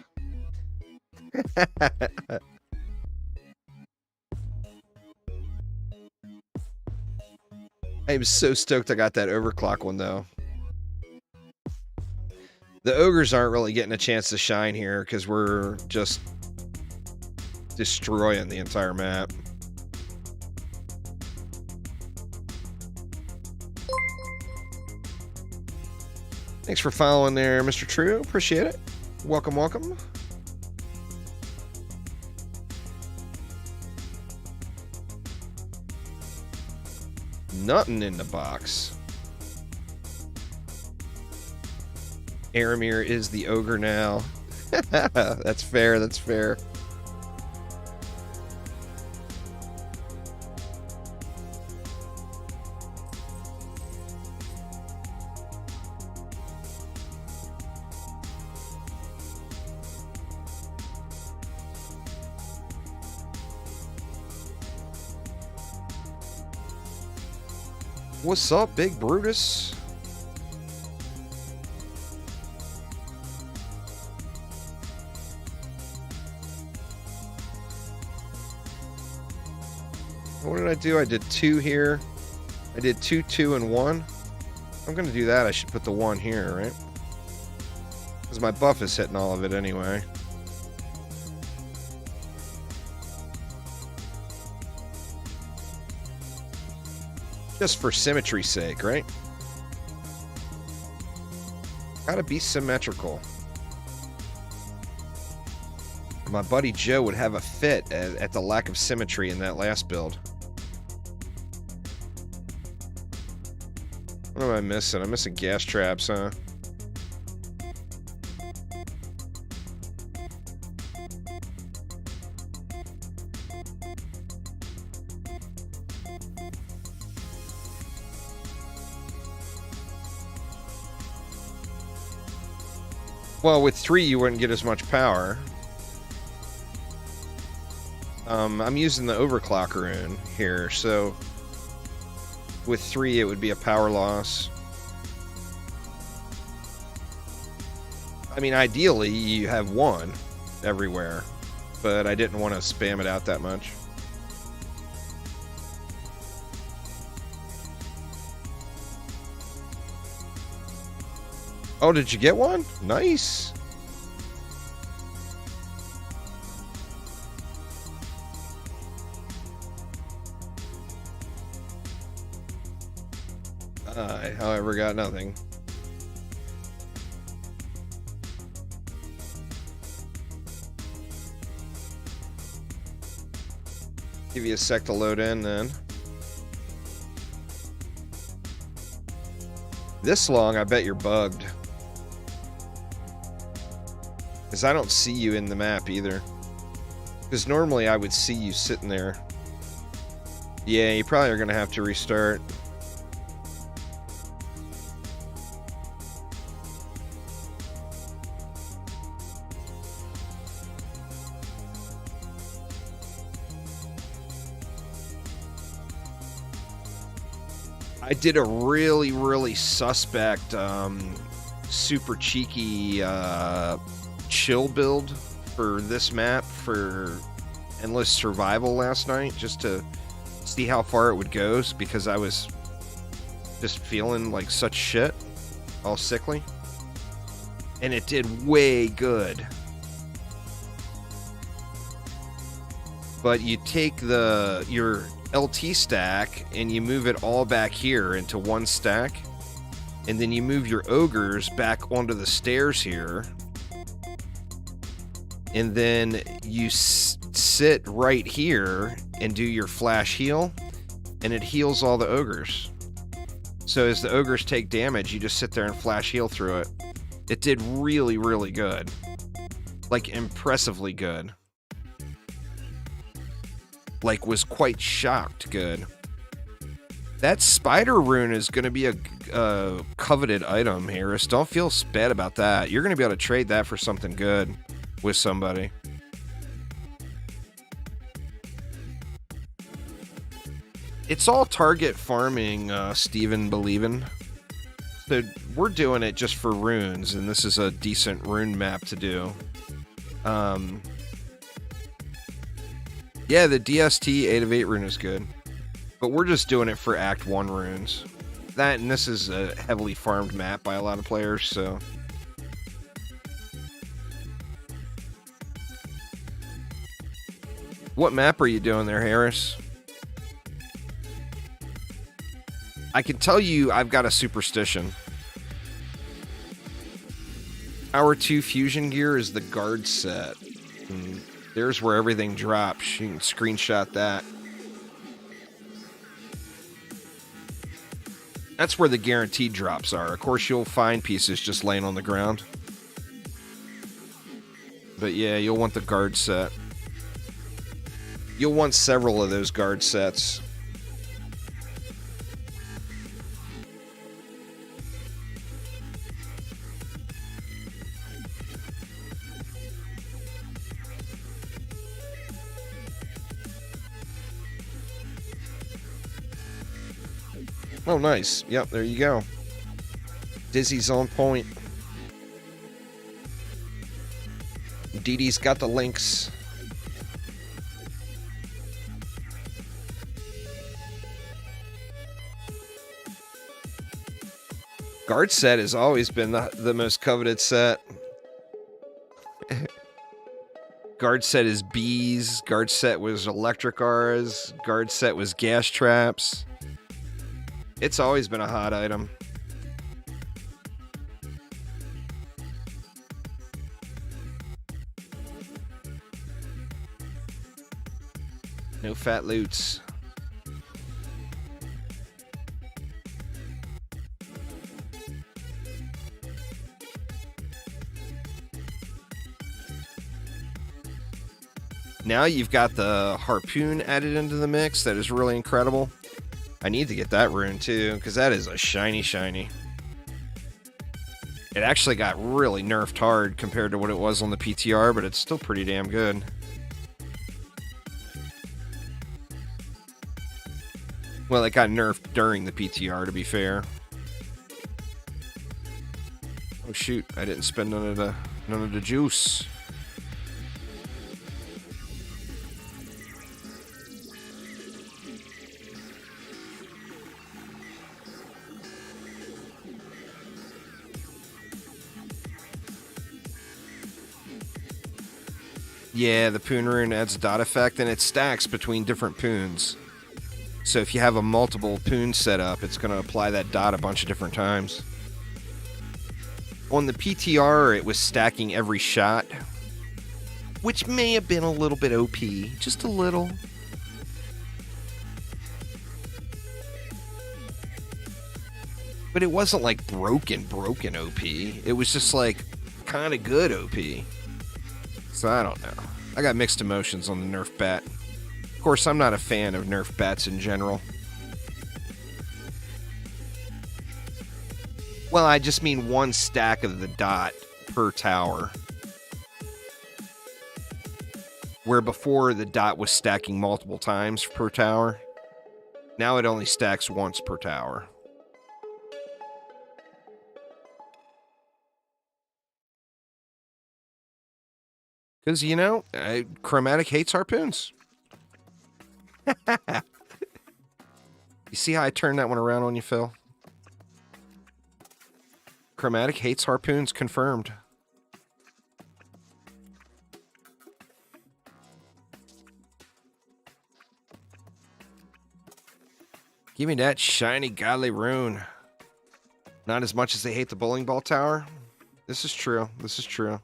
I'm so stoked I got that overclock one, though. The ogres aren't really getting a chance to shine here because we're just destroying the entire map. Thanks for following there, Mr. True. Appreciate it. Welcome, welcome. Nothing in the box. Aramir is the ogre now. That's fair, that's fair. What's up, Big Brutus? What did I do? I did 2 here. I did 2, 2, and 1. I'm going to do that. I should put the 1 here, right? Because my buff is hitting all of it anyway. Just for symmetry's sake, right? Gotta be symmetrical. My buddy Joe would have a fit at the lack of symmetry in that last build. What am I missing? I'm missing gas traps, huh? Well, with 3, you wouldn't get as much power. I'm using the overclock rune here, so with 3, it would be a power loss. I mean, ideally, you have 1 everywhere, but I didn't want to spam it out that much. Oh, did you get 1? Nice. I, however, got nothing. Give you a sec to load in, then. This long, I bet you're bugged. Because I don't see you in the map either. Because normally I would see you sitting there. Yeah, you probably are going to have to restart. I did a really, really suspect, super cheeky, chill build for this map for Endless Survival last night, just to see how far it would go, because I was just feeling like such shit, all sickly. And it did way good. But you take your LT stack and you move it all back here into one stack, and then you move your ogres back onto the stairs here, and then you sit right here and do your flash heal, and it heals all the ogres. So as the ogres take damage, you just sit there and flash heal through it. It did really, really good. Like, impressively good. Like, was quite shocked good. That spider rune is going to be a coveted item, Harris. Don't feel bad about that. You're going to be able to trade that for something good with somebody. It's all target farming, Steven Believin'. So we're doing it just for runes, and this is a decent rune map to do. Yeah, the DST 8 of 8 rune is good. But we're just doing it for Act 1 runes. That, and this is a heavily farmed map by a lot of players, so... What map are you doing there, Harris? I can tell you I've got a superstition. Hour 2 fusion gear is the guard set. And there's where everything drops. You can screenshot that. That's where the guaranteed drops are. Of course, you'll find pieces just laying on the ground. But yeah, you'll want the guard set. You'll want several of those guard sets. Oh, nice. Yep, there you go. Dizzy's on point. Dee Dee's got the links. Guard set has always been the most coveted set. Guard set is bees. Guard set was electric auras. Guard set was gas traps. It's always been a hot item. No fat loots. Now you've got the harpoon added into the mix. That is really incredible. I need to get that rune too, because that is a shiny. It actually got really nerfed hard compared to what it was on the PTR, but it's still pretty damn good. Well, it got nerfed during the PTR, to be fair. Oh shoot, I didn't spend none of the juice. Yeah, the Poon Rune adds a dot effect, and it stacks between different Poons. So if you have a multiple Poon setup, it's going to apply that dot a bunch of different times. On the PTR, it was stacking every shot, which may have been a little bit OP. Just a little. But it wasn't like broken OP. It was just like kind of good OP. So I don't know. I got mixed emotions on the Nerf bat. Of course, I'm not a fan of Nerf bats in general. Well, I just mean one stack of the dot per tower. Where before the dot was stacking multiple times per tower. Now it only stacks once per tower. Because, you know, Chromatic hates harpoons. You see how I turned that one around on you, Phil? Chromatic hates harpoons, confirmed. Give me that shiny godly rune. Not as much as they hate the bowling ball tower. This is true. This is true.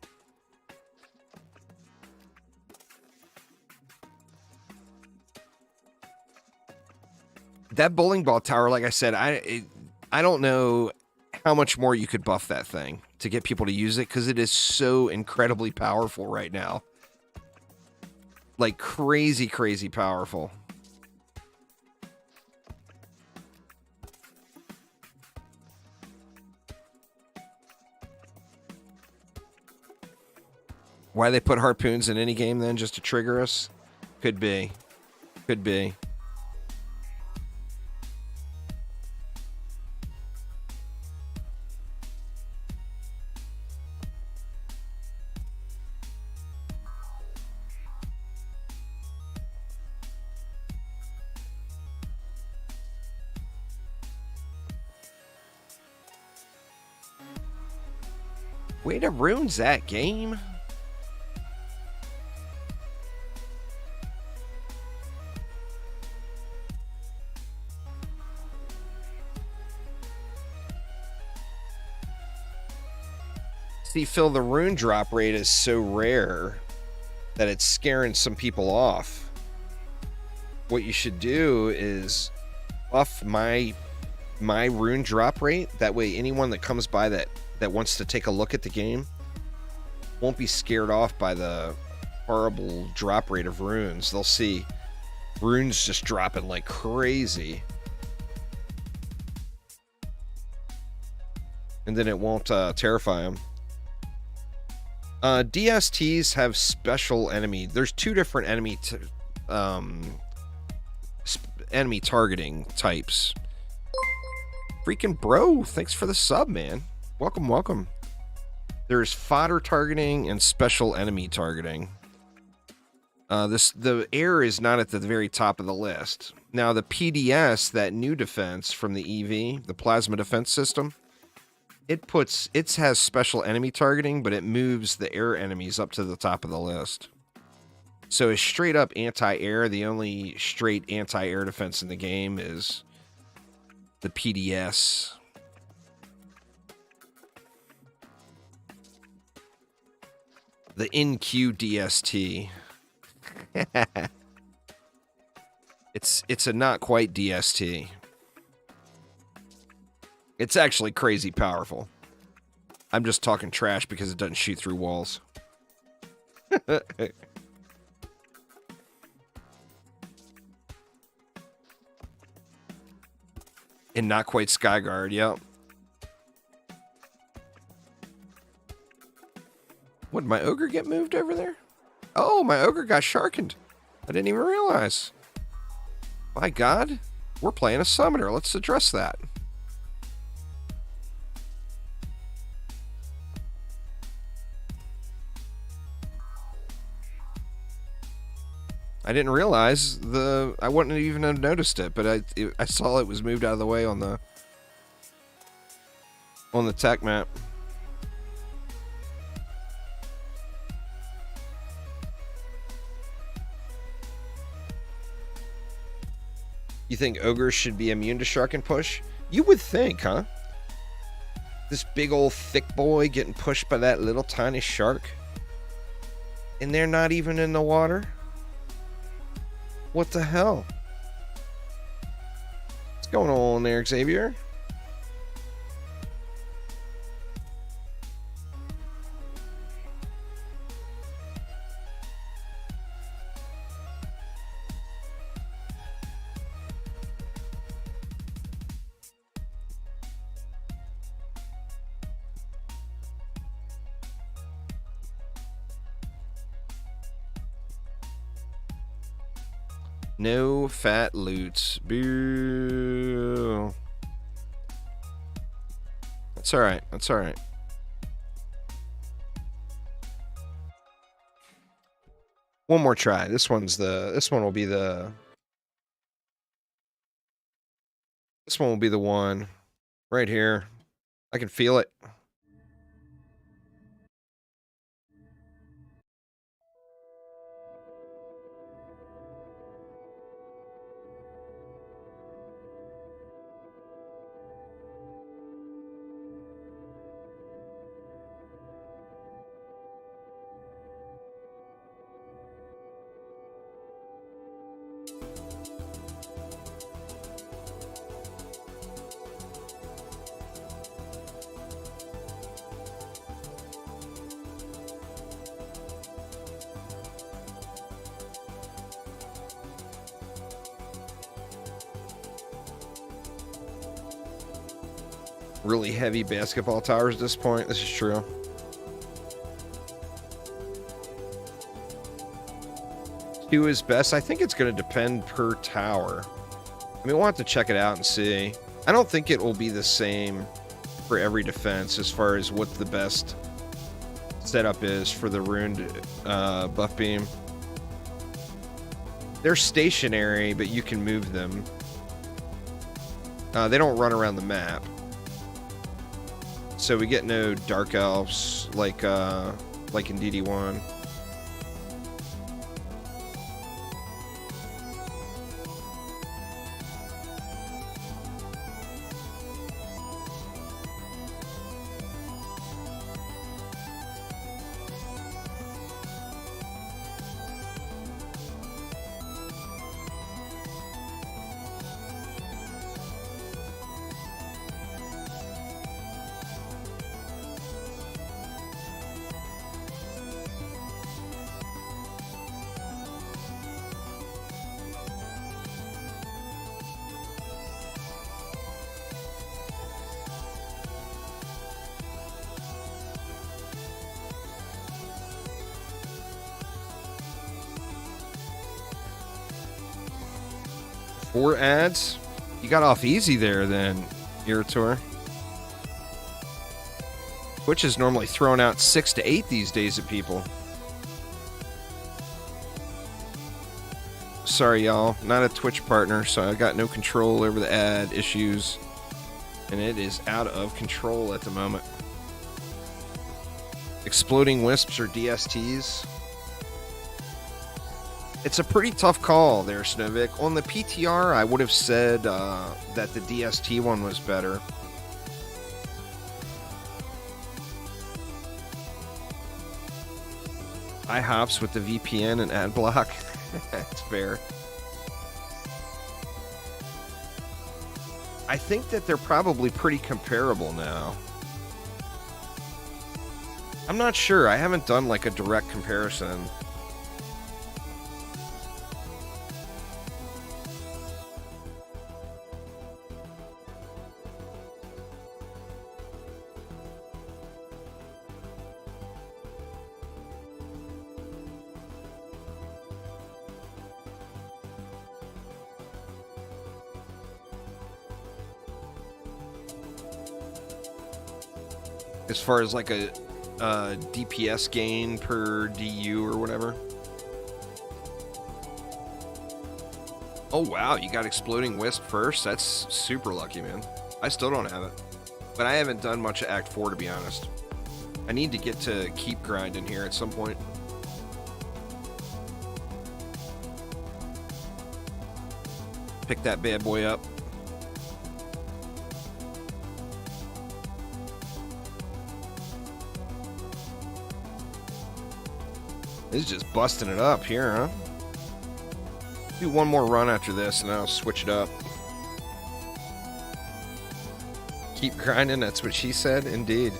That bowling ball tower, like I said, I don't know how much more you could buff that thing to get people to use it, because it is so incredibly powerful right now. Like crazy powerful. Why they put harpoons in any game then, just to trigger us? Could be. Could be. Way to ruin that game. See, Phil, the rune drop rate is so rare that it's scaring some people off. What you should do is buff my rune drop rate. That way anyone that comes by that wants to take a look at the game won't be scared off by the horrible drop rate of runes. They'll see runes just dropping like crazy. And then it won't terrify them. DSTs have special enemy. There's two different enemy enemy targeting types. Freaking bro, thanks for the sub, man. Welcome, welcome. There's fodder targeting and special enemy targeting. The air is not at the very top of the list. Now the PDS, that new defense from the EV, the plasma defense system, it has special enemy targeting, but it moves the air enemies up to the top of the list. So it's straight up anti-air. The only straight anti-air defense in the game is the PDS. The NQ DST. It's a not quite DST. It's actually crazy powerful. I'm just talking trash because it doesn't shoot through walls. And not quite Skyguard, yep. What, did my ogre get moved over there? Oh, my ogre got sharkened. I didn't even realize. My God, we're playing a summoner. Let's address that. I didn't realize I wouldn't even have noticed it, but I saw it was moved out of the way on the tech map. You think ogres should be immune to shark and push? You would think, huh? This big old thick boy getting pushed by that little tiny shark, and they're not even in the water? What the hell? What's going on there, Xavier? No fat loot. Boo. That's alright. That's alright. One more try. This one will be the one right here. I can feel it. Really heavy basketball towers at this point. This is true. 2 is best. I think it's going to depend per tower. I mean, we'll have to check it out and see. I don't think it will be the same for every defense as far as what the best setup is for the Rune buff beam. They're stationary, but you can move them. They don't run around the map. So we get no dark elves like in DD1. Four ads? You got off easy there then, Irritor. Twitch is normally throwing out 6 to 8 these days at people. Sorry, y'all. Not a Twitch partner, so I got no control over the ad issues. And it is out of control at the moment. Exploding Wisps or DSTs? It's a pretty tough call there, Snowvic. On the PTR, I would have said that the DST one was better. IHOPs with the VPN and ad block. That's fair. I think that they're probably pretty comparable now. I'm not sure. I haven't done like a direct comparison. As far as like a DPS gain per DU or whatever. Oh wow, you got Exploding Wisp first? That's super lucky, man. I still don't have it. But I haven't done much of Act 4, to be honest. I need to get to keep grinding here at some point. Pick that bad boy up. This is just busting it up here, huh? Do one more run after this, and then I'll switch it up. Keep grinding, that's what she said. Indeed.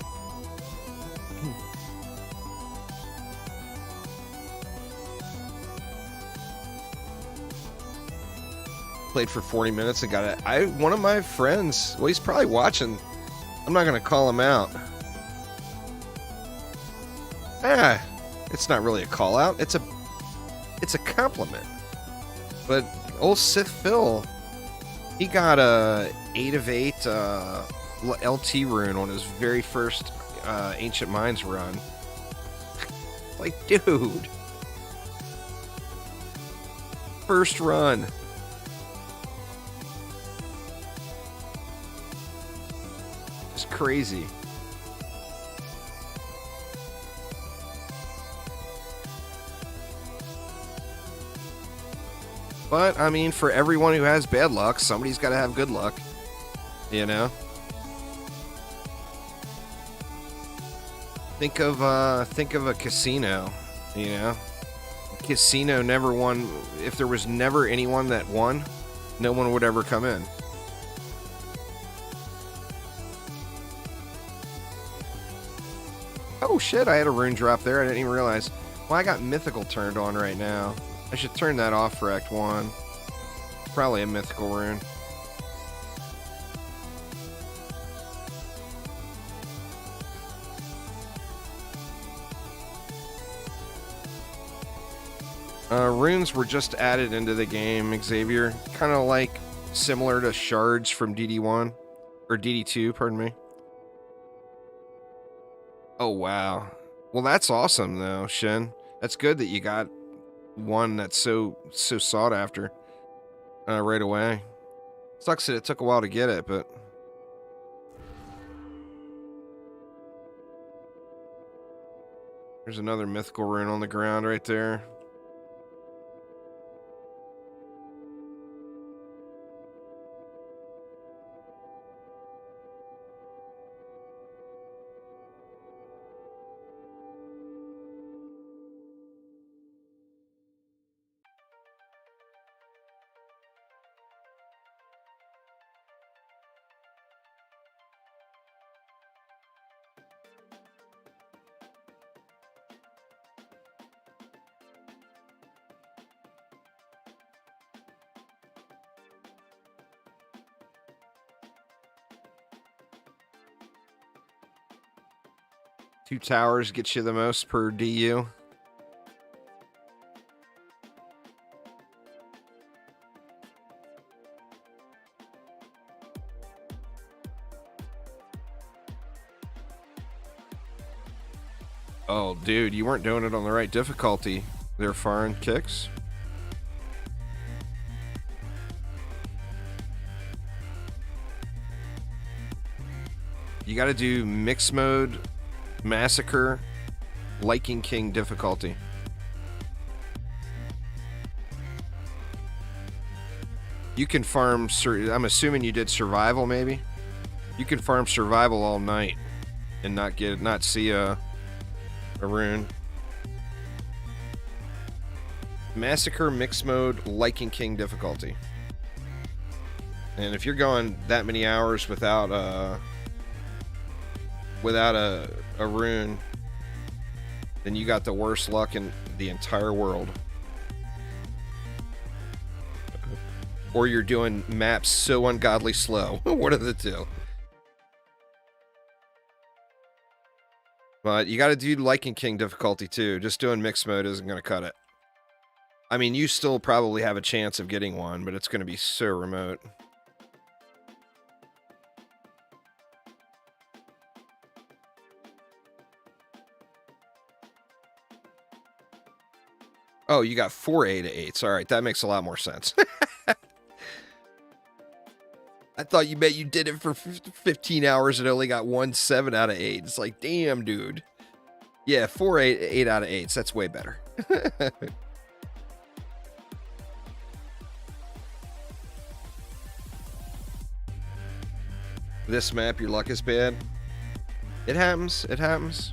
Played for 40 minutes and got it. One of my friends, well, he's probably watching. I'm not going to call him out. It's not really a call out. It's a compliment. But old Sith Phil, he got a 8 of 8 LT rune on his very first Ancient Minds run. Like, dude. First run. It's crazy. But, I mean, for everyone who has bad luck, somebody's got to have good luck. You know? Think of a casino, you know? Casino never won. If there was never anyone that won, no one would ever come in. Oh shit, I had a rune drop there. I didn't even realize. Well, I got mythical turned on right now. I should turn that off for Act 1. Probably a mythical rune. Runes were just added into the game, Xavier. Kind of like similar to shards from DD1. Or DD2, pardon me. Oh, wow. Well, that's awesome, though, Shin. That's good that you got one that's so sought after right away. Sucks that it took a while to get it, but... There's another mythical rune on the ground right there. Two towers get you the most per DU. Oh, dude, you weren't doing it on the right difficulty. They're foreign kicks. You gotta do mixed mode, massacre, Liking King difficulty. You can farm, I'm assuming you did survival maybe? You can farm survival all night and not see a rune. Massacre, mixed mode, Liking King difficulty. And if you're going that many hours without a rune, then you got the worst luck in the entire world. Or you're doing maps so ungodly slow. One of the two. But you got to do Liking King difficulty too. Just doing mixed mode isn't going to cut it. I mean, you still probably have a chance of getting one, but it's going to be so remote. Oh, you got 4 8 to 8s. All right, that makes a lot more sense. I thought you bet you did it for 15 hours and only got 1 7 out of 8. It's like, damn, dude. Yeah, 4 8 out of 8s. That's way better. This map, your luck is bad. It happens. It happens.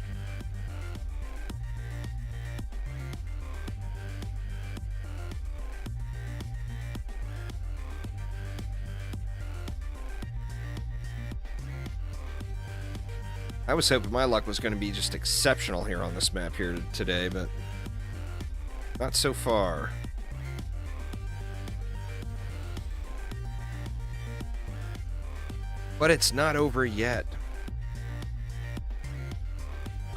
I was hoping my luck was going to be just exceptional here on this map here today, but not so far. But it's not over yet.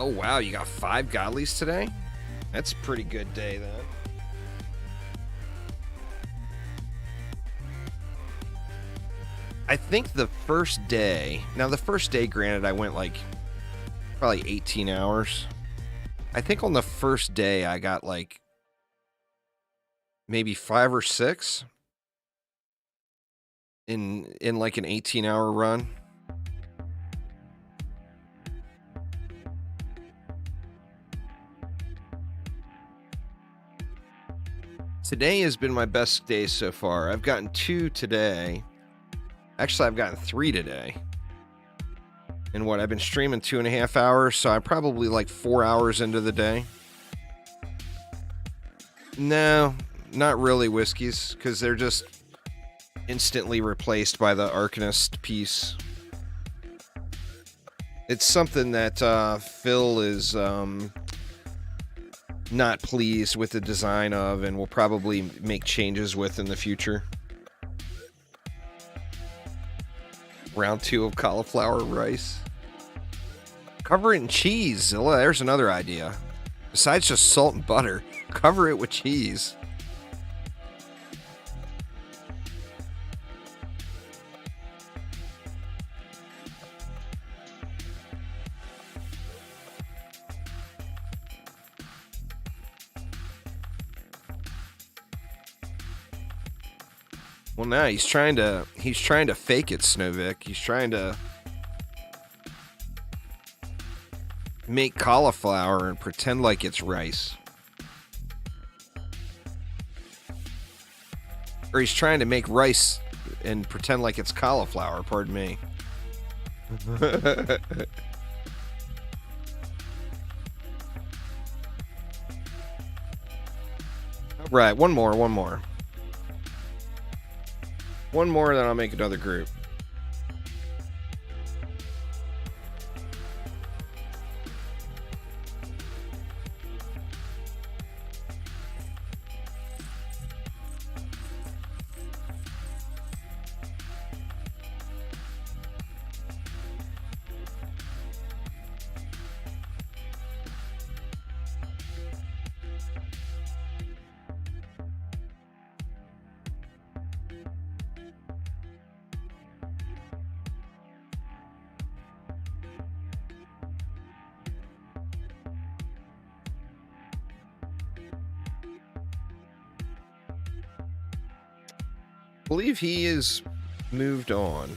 Oh, wow, you got 5 godlies today? That's a pretty good day, then. I think the first day... Now, the first day, granted, I went, like, probably 18 hours. I think on the first day, I got, like, maybe 5 or 6 in like, an 18-hour run. Today has been my best day so far. I've gotten 2 today. Actually, I've gotten 3 today. And what, I've been streaming 2.5 hours, so I'm probably like 4 hours into the day. No, not really whiskeys, because they're just instantly replaced by the Arcanist piece. It's something that Phil is not pleased with the design of and will probably make changes with in the future. Round 2 of cauliflower rice. Cover it in cheese, Zilla. There's another idea. Besides just salt and butter, cover it with cheese. Well, now he's trying to fake it, Snowvic. He's trying to make cauliflower and pretend like it's rice. Or he's trying to make rice and pretend like it's cauliflower, pardon me. Right, one more. One more, then I'll make another group. I believe he is moved on.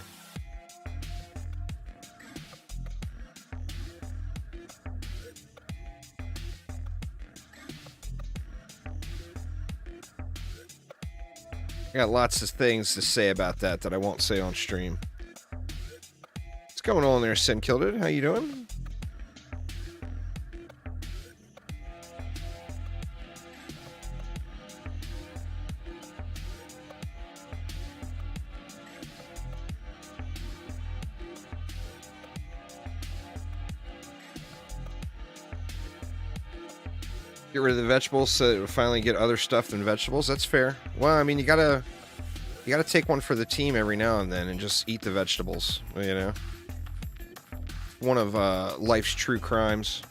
I got lots of things to say about that I won't say on stream. What's going on there, Sin Kilded? How you doing? Get rid of the vegetables so it will finally get other stuff than vegetables. That's fair. Well, I mean, you gotta take one for the team every now and then and just eat the vegetables, you know? One of life's true crimes.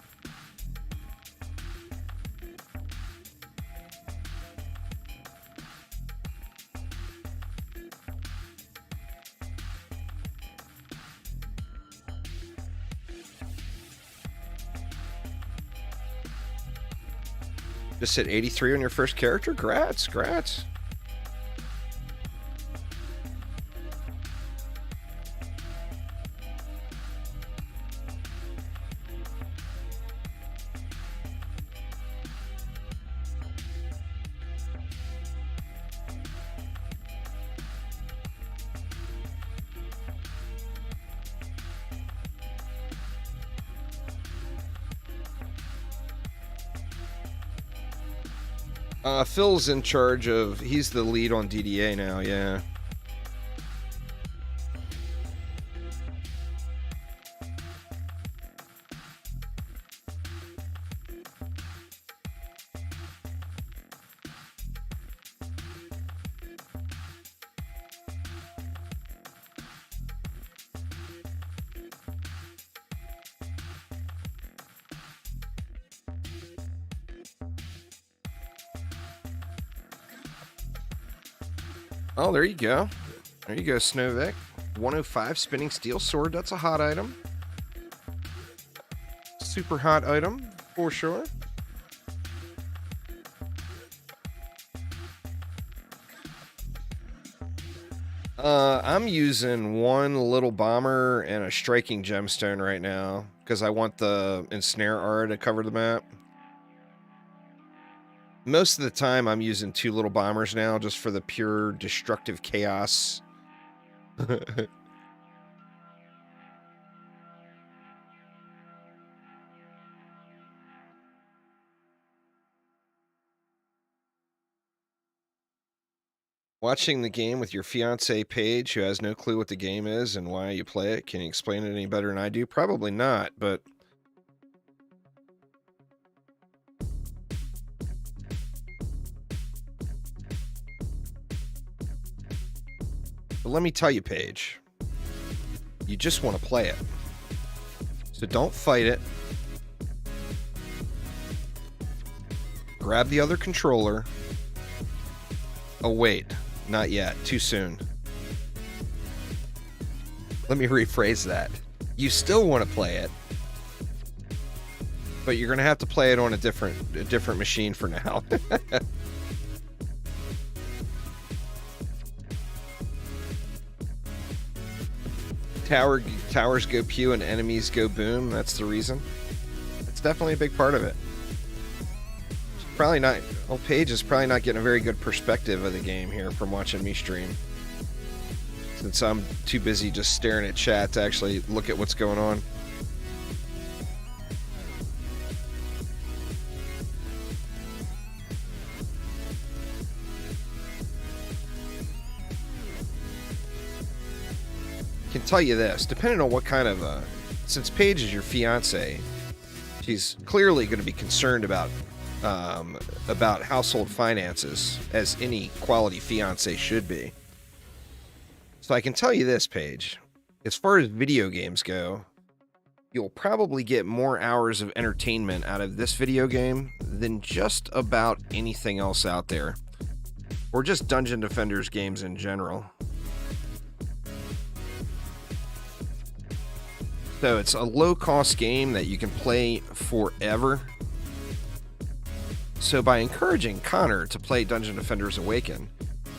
Just hit 83 on your first character? Grats. Phil's in charge of... He's the lead on DDA now, yeah. Oh, there you go. There you go, Snowvic. 105 spinning steel sword. That's a hot item. Super hot item, for sure. I'm using one little bomber and a striking gemstone right now because I want the ensnare aura to cover the map. Most of the time, I'm using two little bombers now just for the pure destructive chaos. Watching the game with your fiance Paige, who has no clue what the game is and why you play it, can you explain it any better than I do? Probably not, but... But let me tell you, Paige, you just want to play it. So don't fight it. grab the other controller. Oh, wait. Not yet. Too soon. Let me rephrase that. You still want to play it, but you're going to have to play it on a different machine for now. Towers go pew and enemies go boom. That's the reason. It's definitely a big part of it. It's probably not. Old Paige is probably not getting a very good perspective of the game here from watching me stream, since I'm too busy just staring at chat to actually look at what's going on. Can tell you this, depending on what kind of since Paige is your fiance, she's clearly going to be concerned about household finances, as any quality fiance should be. So I can tell you this, Paige, as far as video games go, you'll probably get more hours of entertainment out of this video game than just about anything else out there, or just Dungeon Defenders games in general. So it's a low-cost game that you can play forever. So by encouraging Connor to play Dungeon Defenders Awaken,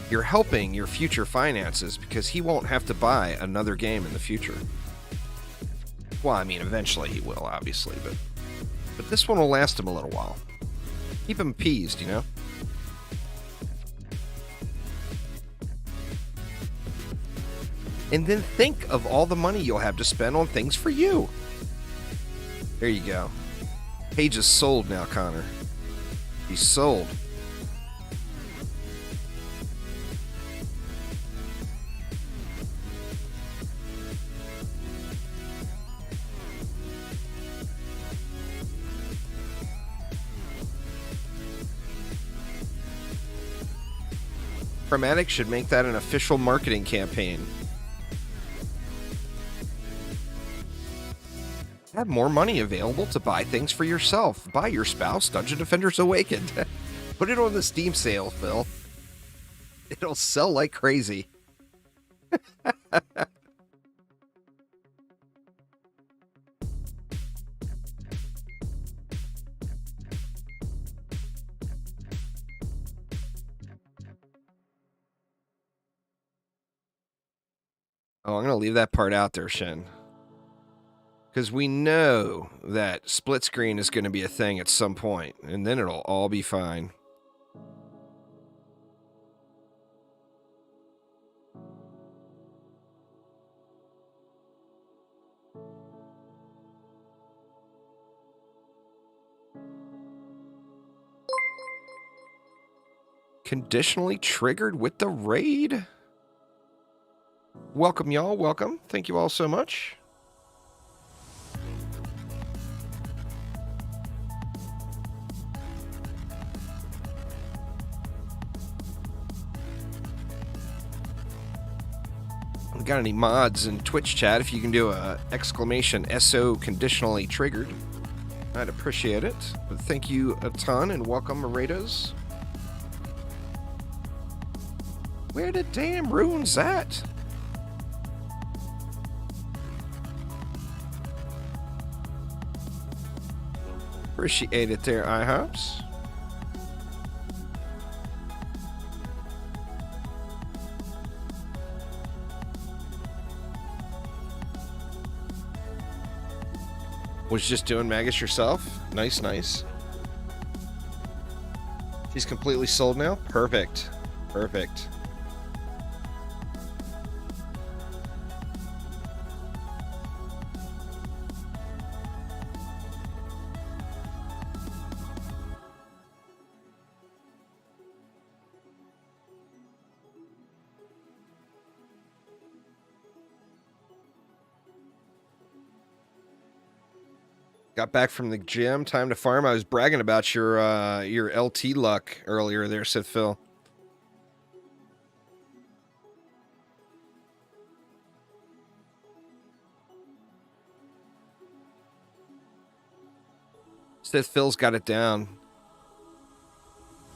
you're helping your future finances, because he won't have to buy another game in the future. Well, I mean, eventually he will, obviously, but this one will last him a little while. Keep him appeased, you know? And then think of all the money you'll have to spend on things for you. There you go. Paige is sold now, Connor. He's sold. Chromatic should make that an official marketing campaign. Have more money available to buy things for yourself. Buy your spouse Dungeon Defenders Awakened. Put it on the Steam sale, Phil. It'll sell like crazy. Oh, I'm going to leave that part out there, Shen. Because we know that split screen is going to be a thing at some point, and then it'll all be fine. Conditionally triggered with the raid. Welcome, y'all. Welcome. Thank you all so much. Got any mods in Twitch chat? If you can do a exclamation SO conditionally triggered, I'd appreciate it. But thank you a ton and welcome, Moretos. Where the damn Rune's at? Appreciate it there, IHOPs. Was just doing Magus yourself? Nice, nice. She's completely sold now? Perfect. Perfect. Got back from the gym. Time to farm. I was bragging about your LT luck earlier there, said Phil. Said Phil's got it down.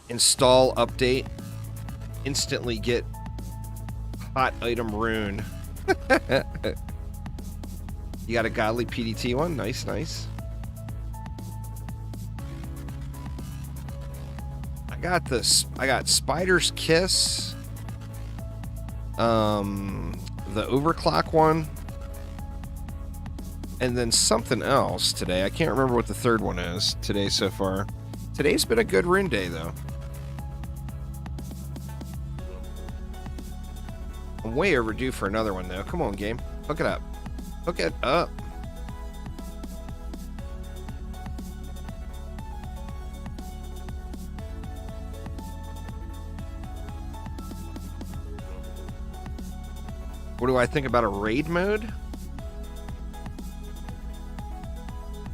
Install update. Instantly get hot item rune. You got a godly PDT one? Nice, nice. I got this. I got Spider's Kiss. The overclock one. And then something else today. I can't remember what the third one is today so far. Today's been a good rune day, though. I'm way overdue for another one, though. Come on, game. Hook it up. Hook it up. What do I think about a raid mode?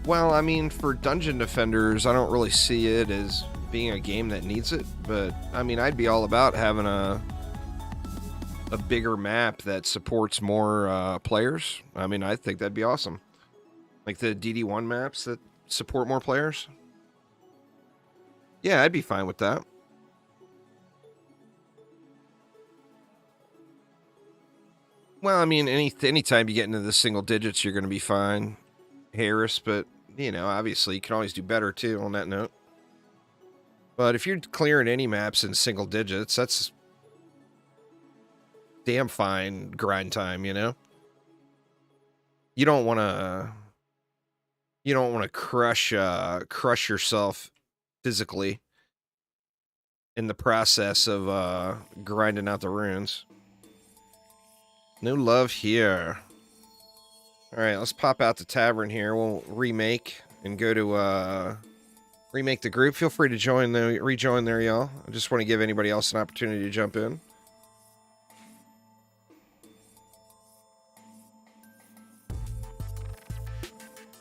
Well, I mean, for Dungeon Defenders, I don't really see it as being a game that needs it. But, I mean, I'd be all about having a bigger map that supports more players. I mean, I think that'd be awesome. Like the DD1 maps that support more players. Yeah, I'd be fine with that. Well, I mean, anytime you get into the single digits, you're going to be fine, Harris. But, you know, obviously, you can always do better, too, on that note. But if you're clearing any maps in single digits, that's damn fine grind time, you know? You don't want to crush yourself physically in the process of grinding out the runes. No love here. All right, let's pop out the tavern here. We'll remake and go to remake the group. Feel free to rejoin there, y'all. I just want to give anybody else an opportunity to jump in.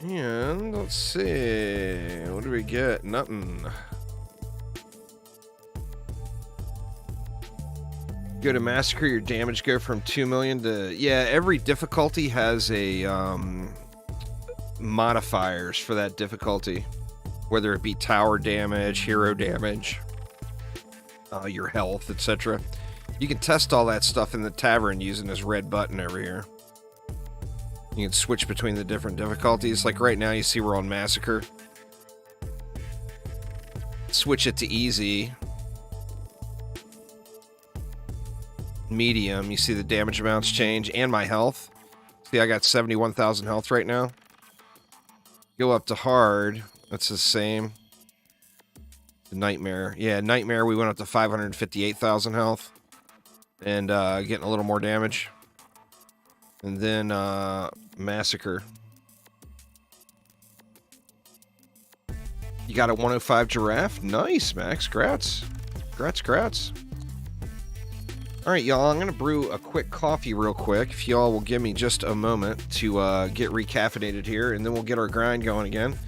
And let's see, what do we get? Nothing. Go to Massacre, your damage go from 2 million to... Yeah, every difficulty has a modifiers for that difficulty. Whether it be tower damage, hero damage, your health, etc. You can test all that stuff in the tavern using this red button over here. You can switch between the different difficulties. Like right now, you see we're on Massacre. Switch it to easy. Medium, you see the damage amounts change and my health. See, I got 71,000 health right now. Go up to hard, that's the same. Nightmare, yeah, Nightmare, we went up to 558,000 health and getting a little more damage. And then Massacre. You got a 105 giraffe? Nice, Max. Grats. Grats. Alright, y'all, I'm going to brew a quick coffee real quick. If y'all will give me just a moment to get recaffeinated here, and then we'll get our grind going again.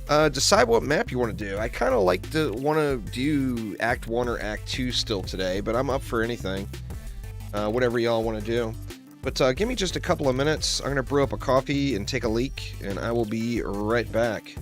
Decide what map you want to do. I kind of want to do Act 1 or Act 2 still today, but I'm up for anything. Whatever y'all want to do. But give me just a couple of minutes. I'm going to brew up a coffee and take a leak, and I will be right back.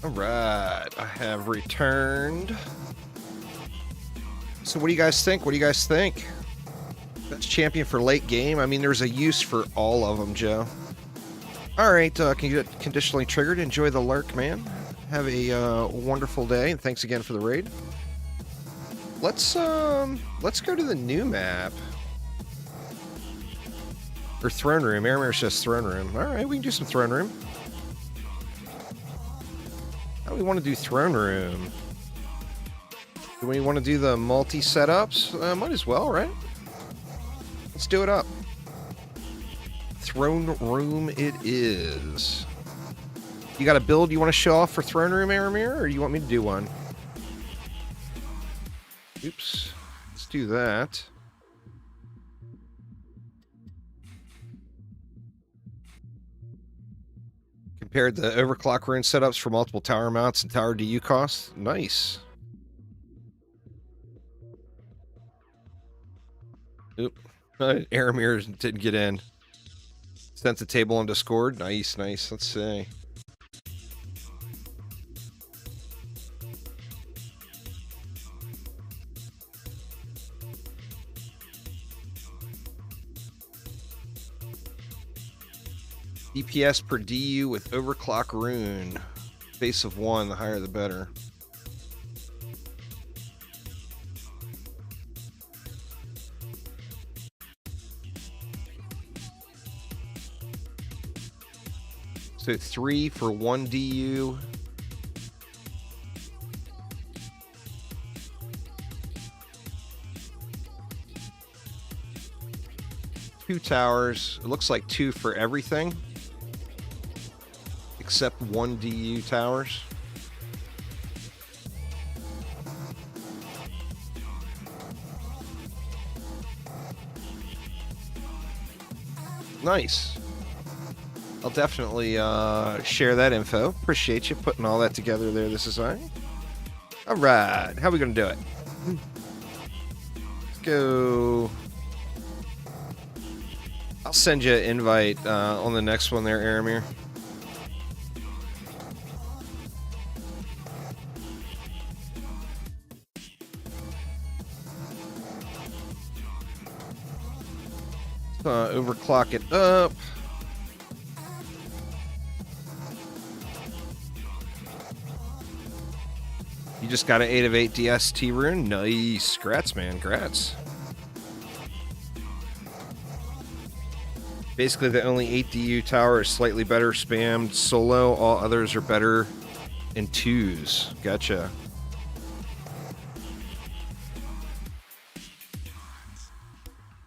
Alright, I have returned. So what do you guys think? What do you guys think? Best champion for late game? I mean, there's a use for all of them, Joe. Alright, can you get conditionally triggered? Enjoy the lurk, man. Have a wonderful day, and thanks again for the raid. Let's go to the new map. Or Throne Room. Aramir says Throne Room. Alright, we can do some Throne Room. How do we want to do Throne Room? Do we want to do the multi-setups? Might as well, right? Let's do it up. Throne Room it is. You got a build you want to show off for Throne Room, Aramir, or do you want me to do one? Oops. Let's do that. Compared the overclock rune setups for multiple tower mounts and tower DU costs. Nice. Oop. Aramir didn't get in. Sent the table on Discord. Nice, nice. Let's see. DPS per DU with overclock rune. Base of 1, the higher the better. So 3 for 1 DU. Two towers. It looks like 2 for everything. Except 1 DU towers. Nice. I'll definitely share that info. Appreciate you putting all that together there, this is all right. How are we gonna do it? Let's go. I'll send you an invite on the next one there, Aramir. Overclock it up. You just got an 8 of 8 DST rune. Nice. Grats, man. Grats. Basically, the only 8 DU tower is slightly better spammed solo. All others are better in 2s. Gotcha.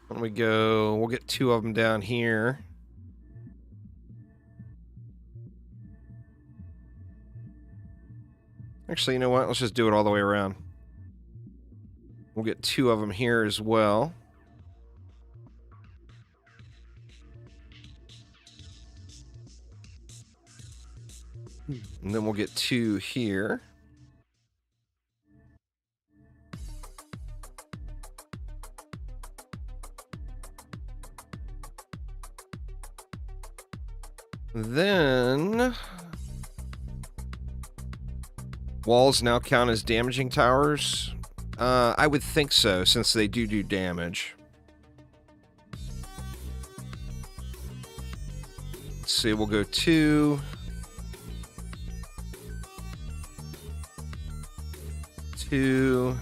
Why don't we go? We'll get 2 of them down here. Actually, you know what? Let's just do it all the way around. We'll get 2 of them here as well. And then we'll get 2 here. Then walls now count as damaging towers. I would think so, since they do damage. Let's see, we'll go 2. 2.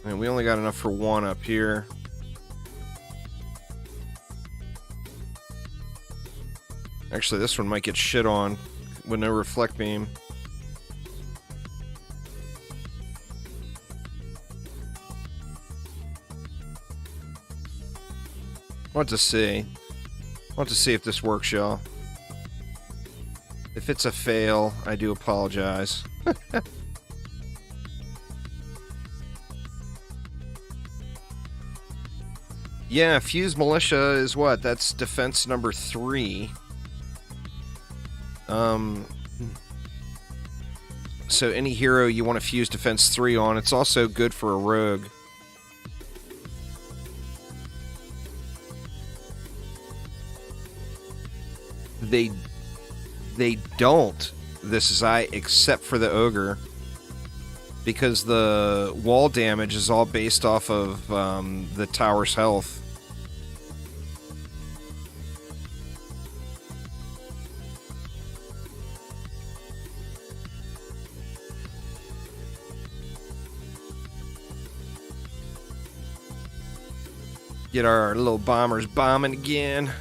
And we only got enough for 1 up here. Actually, this one might get shit on with no reflect beam. Want to see. Want to see if this works, y'all. If it's a fail, I do apologize. Yeah, Fuse Militia is what? That's defense number 3. So any hero you want to fuse defense 3 on, it's also good for a rogue. They don't. this Zai except for the ogre, because the wall damage is all based off of the tower's health. Get our little bombers bombing again.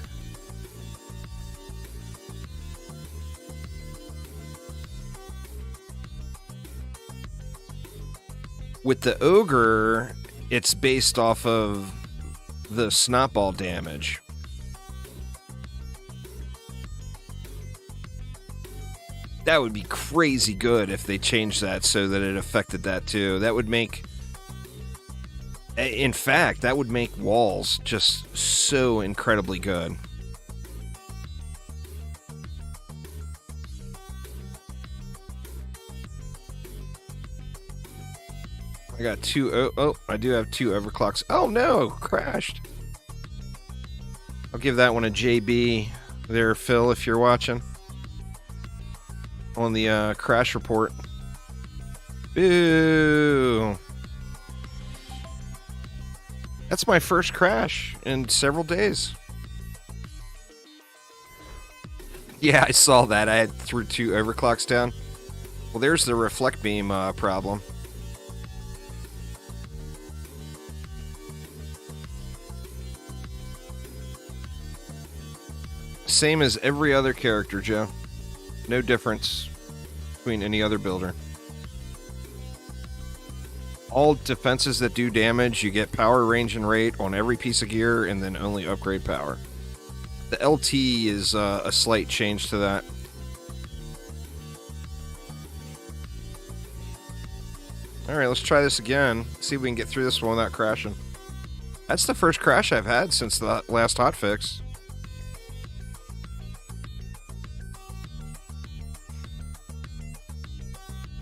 With the ogre, it's based off of the snotball damage. That would be crazy good if they changed that so that it affected that too. That would make... In fact, that would make walls just so incredibly good. I got two... Oh, I do have two overclocks. Oh no, crashed. I'll give that one a JB there, Phil, if you're watching. On the crash report. Boo! That's my first crash in several days. Yeah, I saw that. I threw two overclocks down. Well, there's the reflect beam problem. Same as every other character, Joe. No difference between any other builder. All defenses that do damage, you get power, range, and rate on every piece of gear, and then only upgrade power. The LT is a slight change to that. Alright, let's try this again. See if we can get through this one without crashing. That's the first crash I've had since the last hotfix.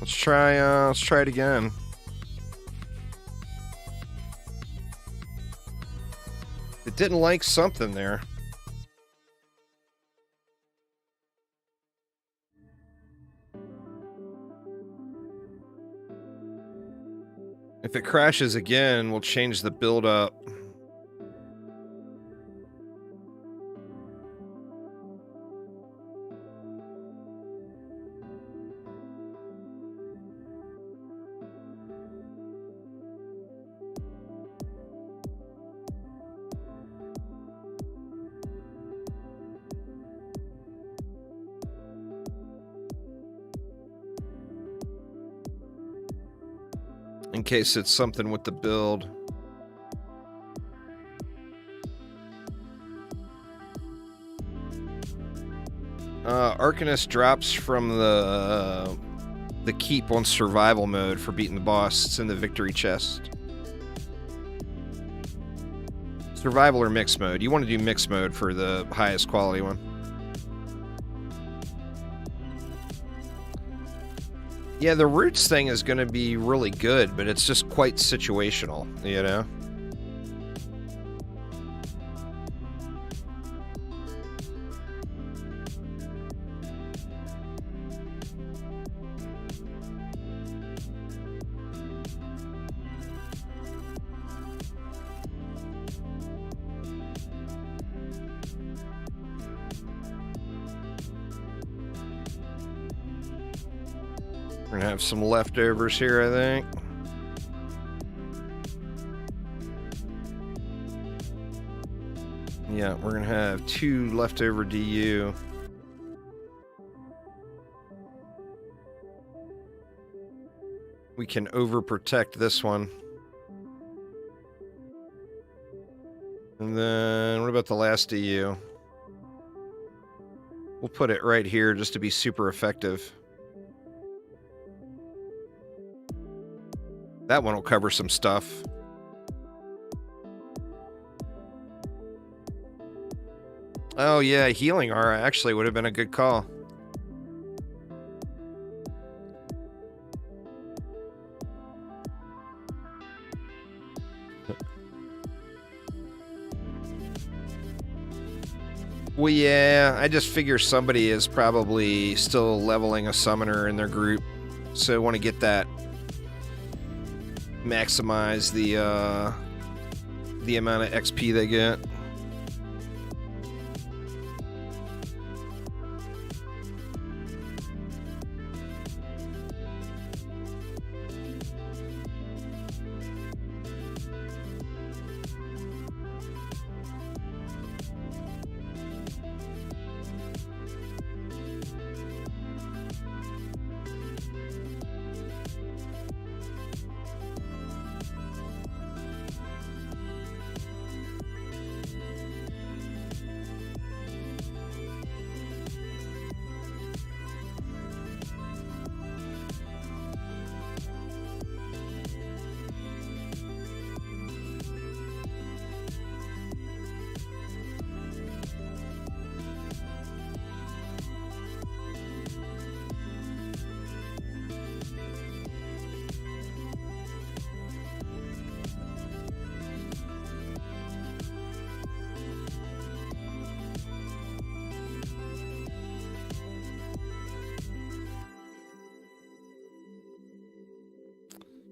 Let's try it again. It didn't like something there. If it crashes again, we'll change the build up. In case it's something with the build. Arcanist drops from the keep on survival mode for beating the boss. It's in the victory chest. Survival or mixed mode. You want to do mixed mode for the highest quality one. Yeah, the roots thing is going to be really good, but it's just quite situational, you know? We're gonna have some leftovers here, I think. Yeah, we're gonna have 2 leftover DU. We can overprotect this one. And then, what about the last DU? We'll put it right here just to be super effective. That one will cover some stuff. Oh yeah, healing aura actually would have been a good call. Well, yeah, I just figure somebody is probably still leveling a summoner in their group, so I want to get that, maximize the amount of XP they get.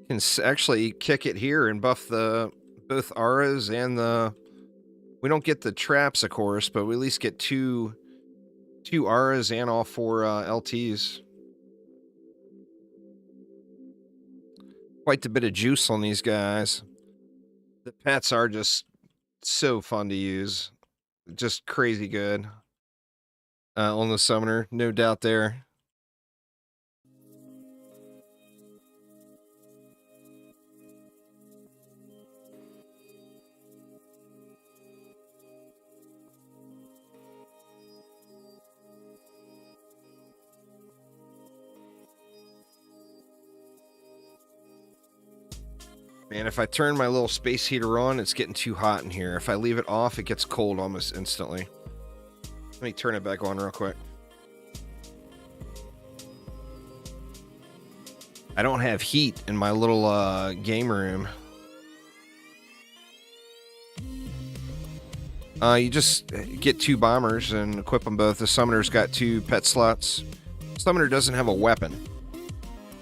Can actually kick it here and buff the both auras and the. We don't get the traps, of course, but we at least get two auras and all 4 LTs. Quite a bit of juice on these guys. The pets are just so fun to use, just crazy good on the summoner, no doubt there. Man, if I turn my little space heater on, it's getting too hot in here. If I leave it off, it gets cold almost instantly. Let me turn it back on real quick. I don't have heat in my little game room. You just get 2 bombers and equip them both. The summoner's got 2 pet slots. Summoner doesn't have a weapon,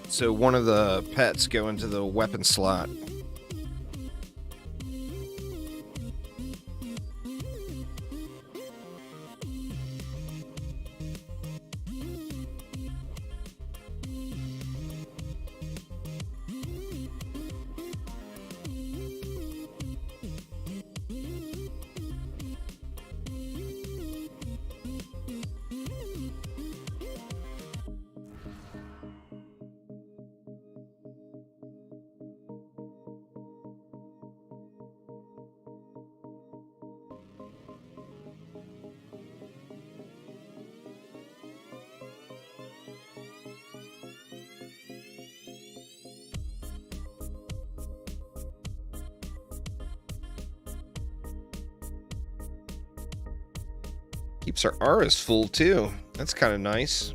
so one of the pets go into the weapon slot. Keeps our auras full too. That's kind of nice.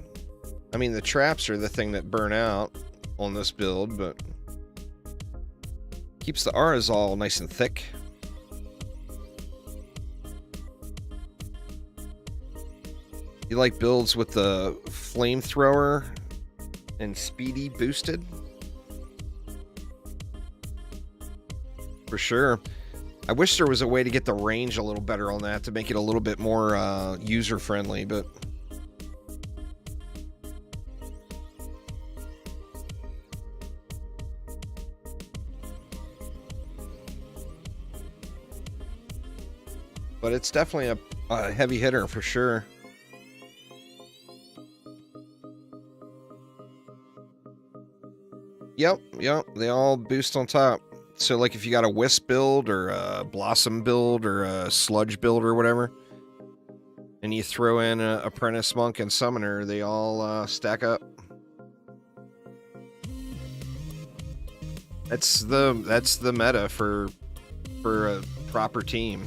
I mean, the traps are the thing that burn out on this build, but keeps the auras all nice and thick. You like builds with the flamethrower and speedy boosted? For sure. I wish there was a way to get the range a little better on that to make it a little bit more user-friendly, but... But it's definitely a heavy hitter for sure. Yep, they all boost on top. So, like, if you got a Wisp build, or a Blossom build, or a Sludge build, or whatever, and you throw in a Apprentice, Monk, and Summoner, they all stack up. That's the meta for a proper team.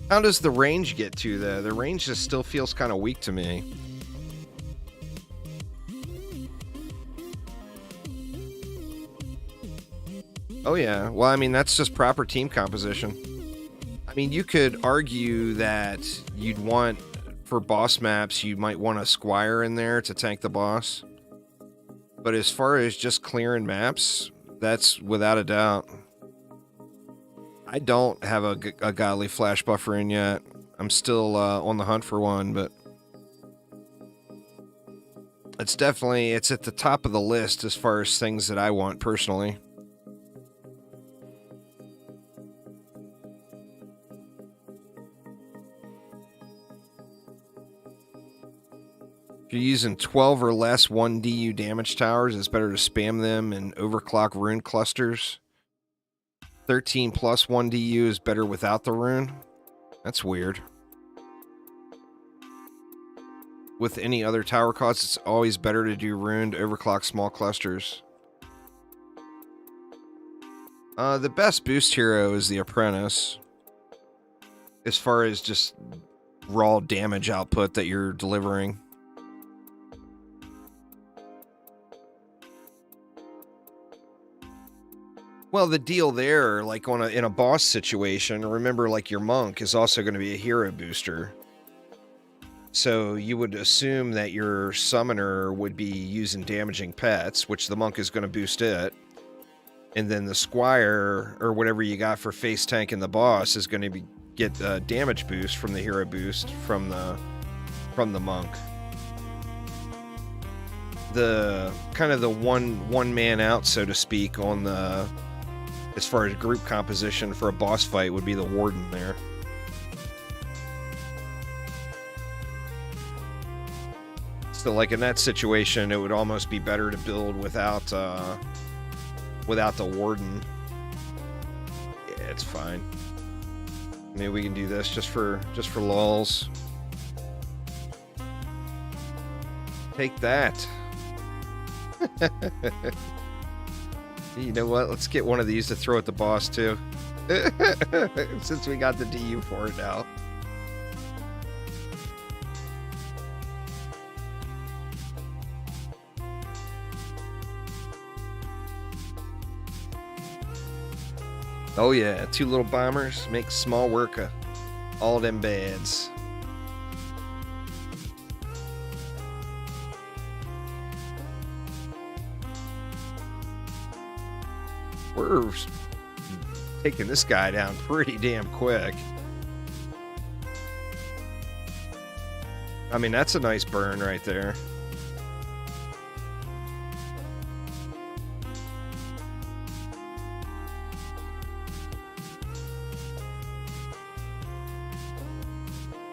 How does the range get to, though? The range just still feels kind of weak to me. Oh yeah, well I mean that's just proper team composition. I mean you could argue that you'd want, for boss maps, you might want a squire in there to tank the boss. But as far as just clearing maps, that's without a doubt. I don't have a godly flash buffer in yet. I'm still on the hunt for one, but it's definitely, it's at the top of the list as far as things that I want personally. If you're using 12 or less 1 DU damage towers, it's better to spam them in overclock rune clusters. 13 plus 1 DU is better without the rune. That's weird. With any other tower cost, it's always better to do rune to overclock small clusters. The best boost hero is the Apprentice, as far as just raw damage output that you're delivering. Well, the deal there, like in a boss situation, remember, like, your monk is also going to be a hero booster. So you would assume that your summoner would be using damaging pets, which the monk is going to boost it. And then the squire, or whatever you got for face tanking the boss, is going to get a damage boost from the hero boost from the monk. The kind of the one man out, so to speak, on the, as far as group composition for a boss fight, would be the warden there. So like in that situation, it would almost be better to build without the warden. Yeah, it's fine. Maybe we can do this just for lulz. Take that. You know what? Let's get one of these to throw at the boss too. Since we got the DU for it now. Oh yeah, 2 little bombers make small work of all them bads. We're taking this guy down pretty damn quick. I mean, that's a nice burn right there.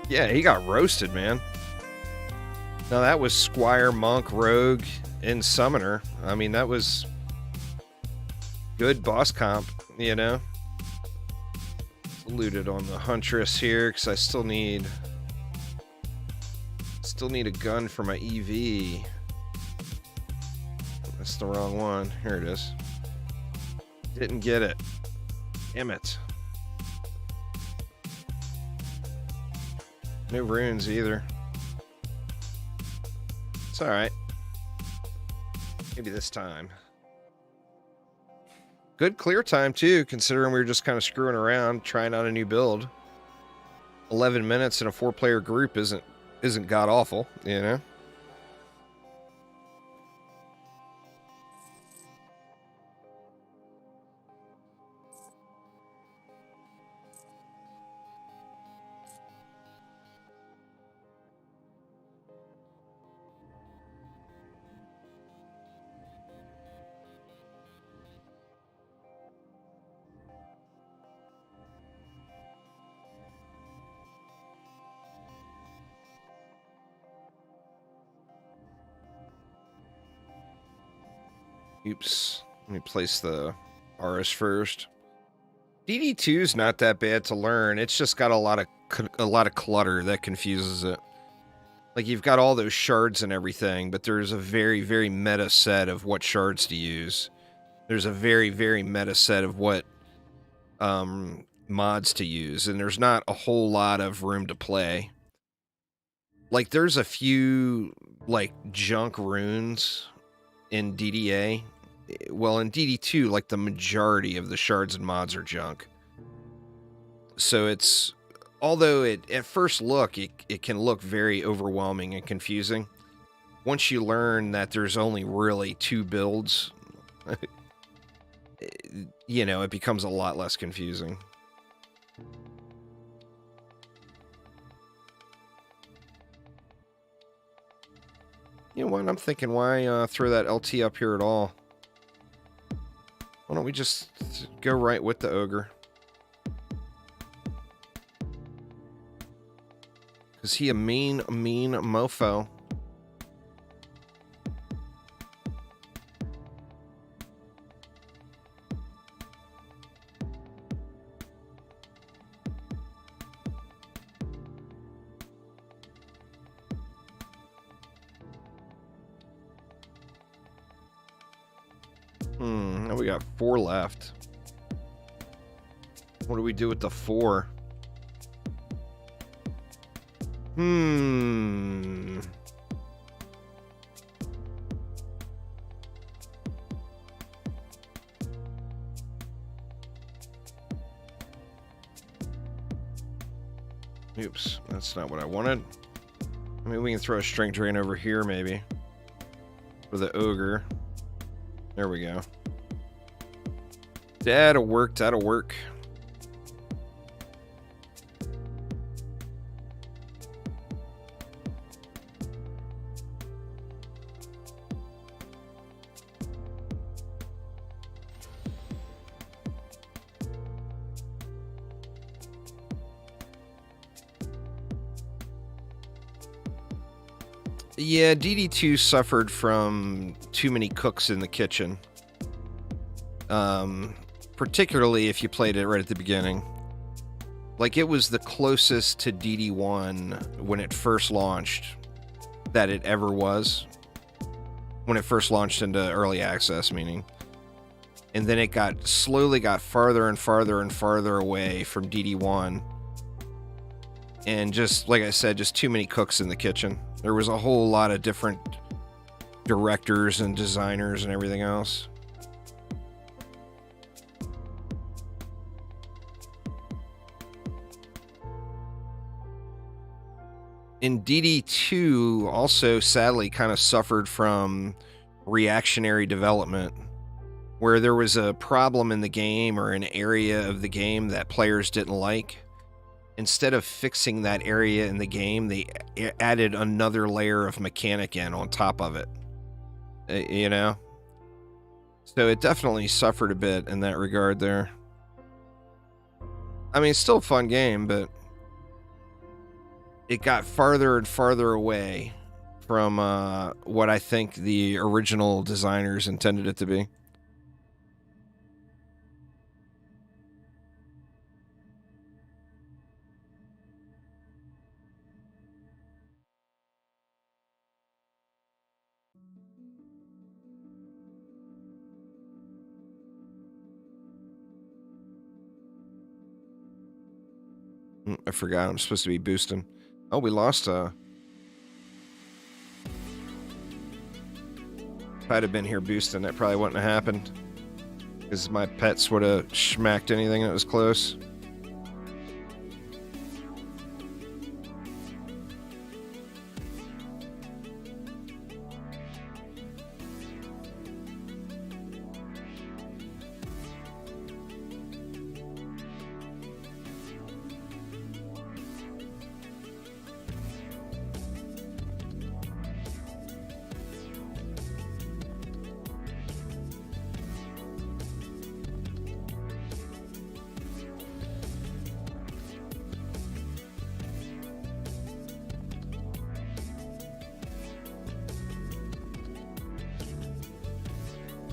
Yeah, he got roasted, man. Now that was Squire, Monk, Rogue, and Summoner. I mean, that was good boss comp, you know? Looted on the Huntress here, because I still need a gun for my EV. That's the wrong one. Here it is. Didn't get it. Damn it. No runes either. It's alright. Maybe this time. Good clear time too, considering we were just kind of screwing around, trying out a new build. 11 minutes in a 4-player group isn't god awful, you know? Oops. Let me place the RS first. DD2 is not that bad to learn. It's just got a lot of clutter that confuses it. Like, you've got all those shards and everything, but there's a very, very meta set of what shards to use. There's a very, very meta set of what mods to use, and there's not a whole lot of room to play. Like, there's a few, like, junk runes in DDA well, in DD2, like the majority of the shards and mods are junk. So it's, although it at first look, it can look very overwhelming and confusing. Once you learn that there's only really 2 builds, you know, it becomes a lot less confusing. You know what? I'm thinking, why throw that LT up here at all? Why don't we just go right with the ogre? Is he a mean mofo? Now we got 4 left. What do we do with the 4? Oops, that's not what I wanted. I mean, we can throw a strength drain over here, maybe. For the ogre. There we go. That'll work, that'll work. Yeah, DD2 suffered from too many cooks in the kitchen. Particularly if you played it right at the beginning. Like, it was the closest to DD1 when it first launched that it ever was. When it first launched into early access, meaning. And then it slowly got farther and farther and farther away from DD1. And just, like I said, just too many cooks in the kitchen. There was a whole lot of different directors and designers and everything else. In DD2 also sadly kind of suffered from reactionary development, where there was a problem in the game or an area of the game that players didn't like. Instead of fixing that area in the game, they added another layer of mechanic in on top of it. You know? So it definitely suffered a bit in that regard there. I mean, it's still a fun game, but it got farther and farther away from what I think the original designers intended it to be. I forgot I'm supposed to be boosting. Oh, we lost If I'd have been here boosting, that probably wouldn't have happened. Because my pets would have smacked anything that was close.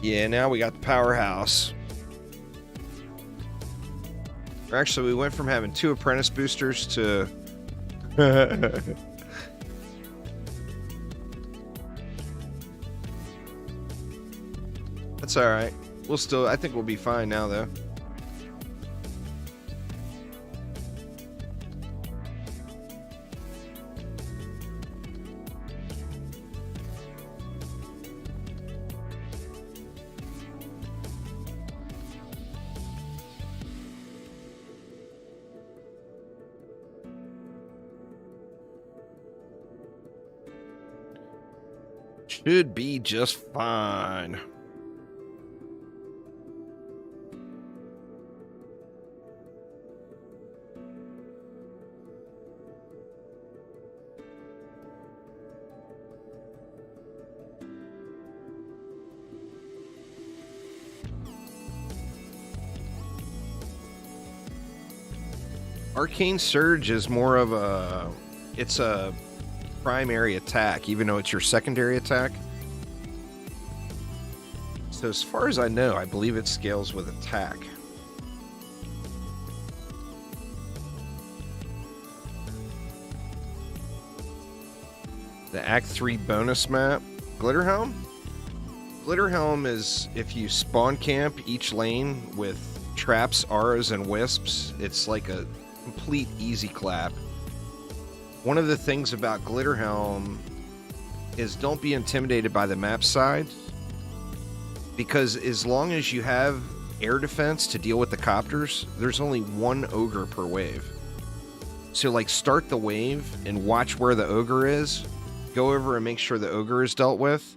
Yeah, now we got the powerhouse. Or actually, we went from having 2 apprentice boosters to... That's alright. I think we'll be fine now, though. Should be just fine. Arcane Surge is more of a... It's a primary attack, even though it's your secondary attack. So as far as I know, I believe it scales with attack. The Act 3 bonus map, Glitterhelm? Glitterhelm is if you spawn camp each lane with traps, auras, and wisps, it's like a complete easy clap. One of the things about Glitterhelm is don't be intimidated by the map side, because as long as you have air defense to deal with the copters, there's only one ogre per wave. So like start the wave and watch where the ogre is, go over and make sure the ogre is dealt with,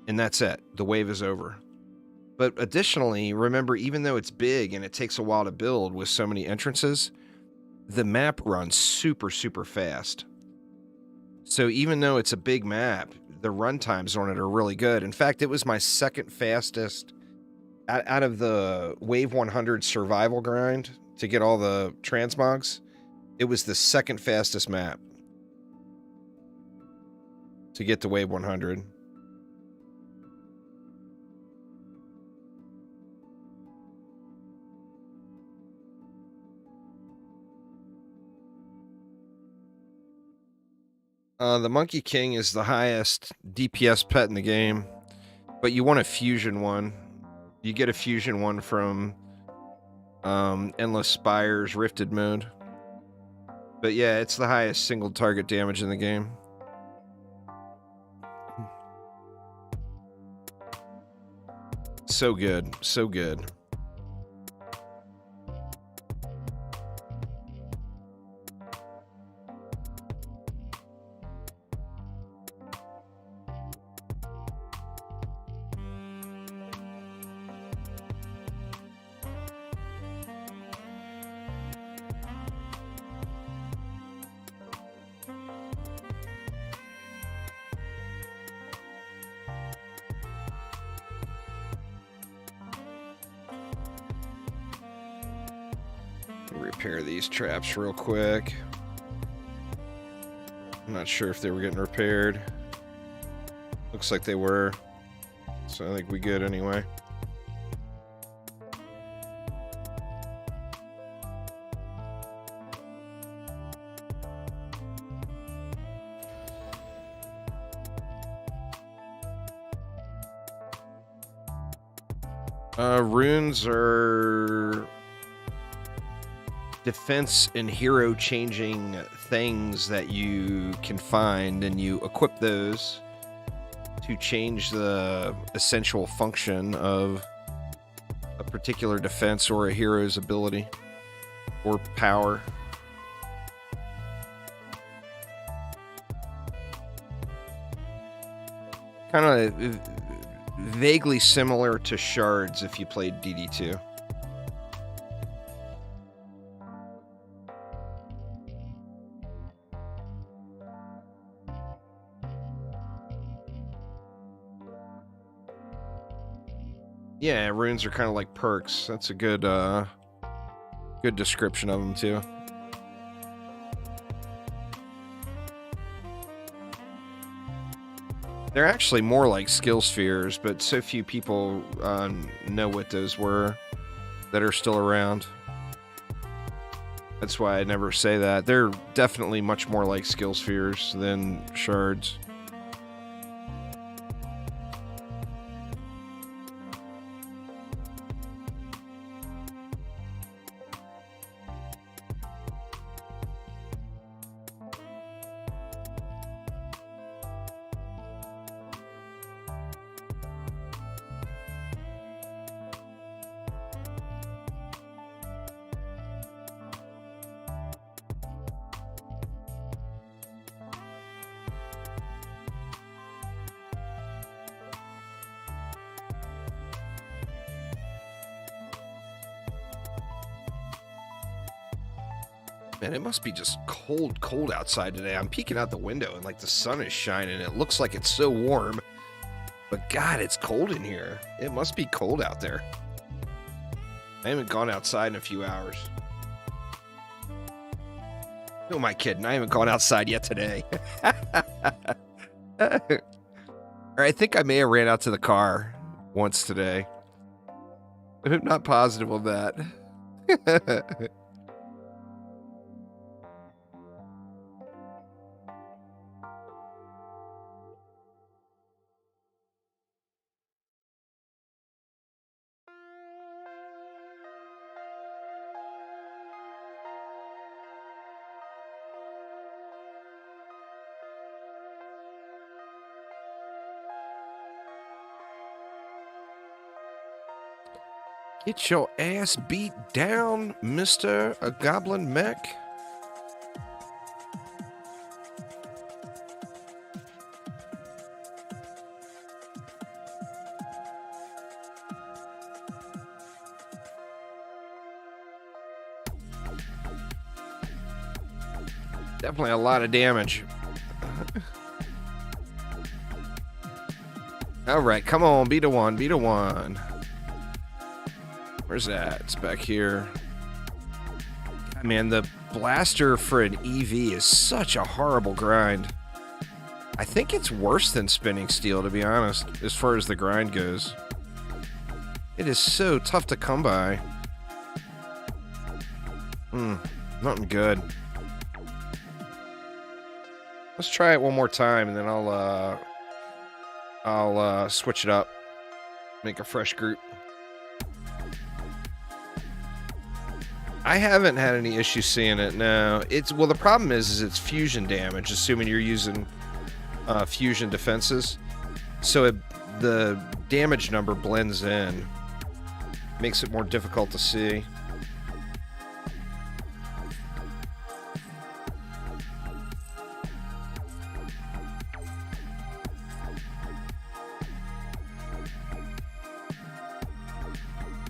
and that's it. The wave is over. But additionally, remember, even though it's big and it takes a while to build with so many entrances, the map runs super, super fast. So even though it's a big map, the run times on it are really good. In fact, it was my second fastest out of the Wave 100 survival grind to get all the transmogs. It was the second fastest map to get to Wave 100. The Monkey King is the highest DPS pet in the game, but you want a fusion one. You get a fusion one from Endless Spire's Rifted mode. But yeah, it's the highest single target damage in the game. So good, so good. Repair these traps real quick. I'm not sure if they were getting repaired. Looks like they were. So I think we good anyway. Runes are defense and hero changing things that you can find, and you equip those to change the essential function of a particular defense or a hero's ability or power. Kind of vaguely similar to shards if you played DD2. Yeah, runes are kind of like perks. That's a good good description of them too. They're actually more like skill spheres, but so few people know what those were that are still around. That's why I never say that. They're definitely much more like skill spheres than shards. Man, it must be just cold outside today. I'm peeking out the window and like the sun is shining. It looks like it's so warm. But God, it's cold in here. It must be cold out there. I haven't gone outside in a few hours. Who am I kidding? I haven't gone outside yet today. Or I think I may have ran out to the car once today. I'm not positive of that. Get your ass beat down, Mr. A Goblin Mech. Definitely a lot of damage. All right, come on, beat a one, beat a one. Where's that? It's back here. God, man, the blaster for an EV is such a horrible grind. I think it's worse than spinning steel, to be honest, as far as the grind goes. It is so tough to come by. Nothing good. Let's try it one more time, and then I'll switch it up. Make a fresh group. I haven't had any issues seeing it, no. Well, the problem is it's fusion damage, assuming you're using fusion defenses. So the damage number blends in. Makes it more difficult to see.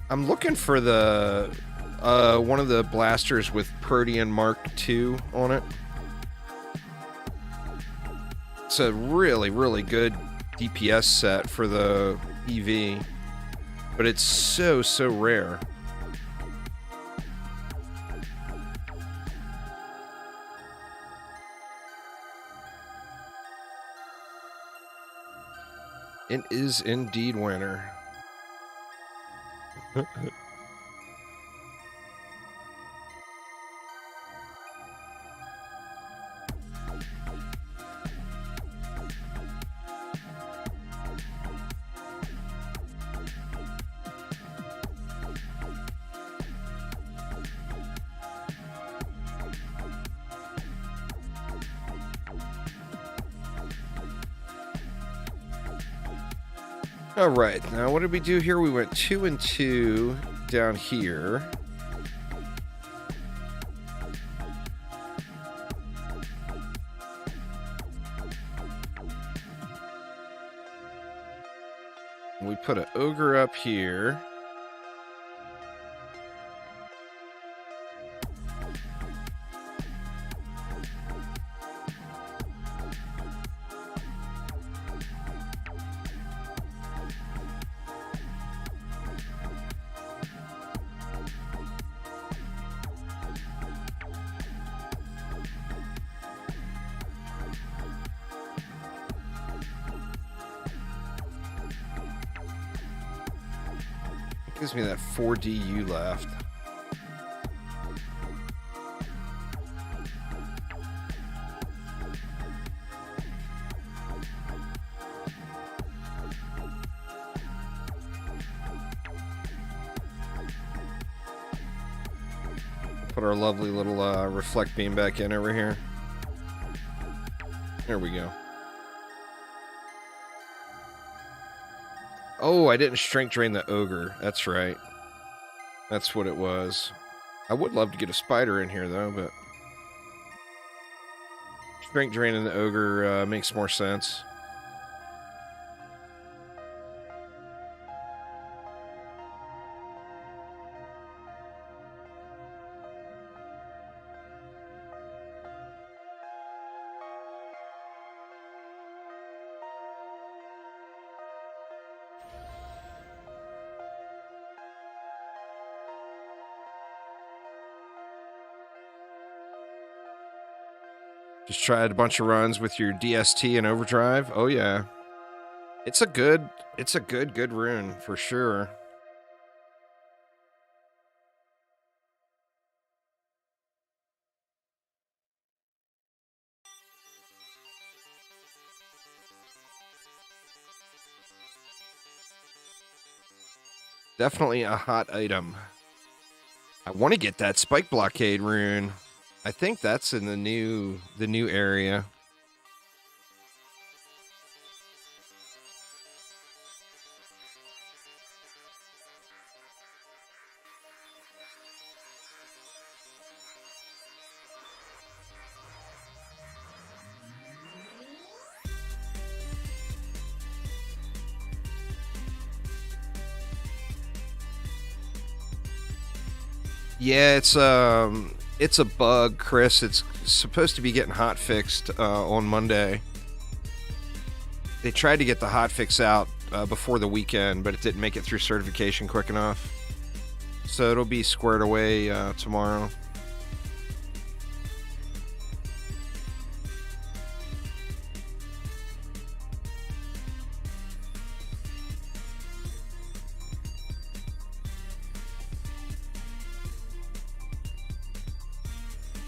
I'm looking for the one of the blasters with Protean Mark II on it. It's a really, really good DPS set for the EV, but it's so rare. It is indeed winter. All right, now what did we do here? We went 2 and 2 down here. We put an ogre up here. Gives me that 4DU left. Put our lovely little reflect beam back in over here. There we go. Oh, I didn't strength drain the ogre. That's right. That's what it was. I would love to get a spider in here, though, but strength draining the ogre makes more sense. Just tried a bunch of runs with your DST and Overdrive. Oh yeah. It's a good rune for sure. Definitely a hot item. I want to get that Spike Blockade rune. I think that's in the new area. Yeah, it's a bug, Chris. It's supposed to be getting hot fixed on Monday. They tried to get the hot fix out before the weekend, but it didn't make it through certification quick enough. So it'll be squared away tomorrow.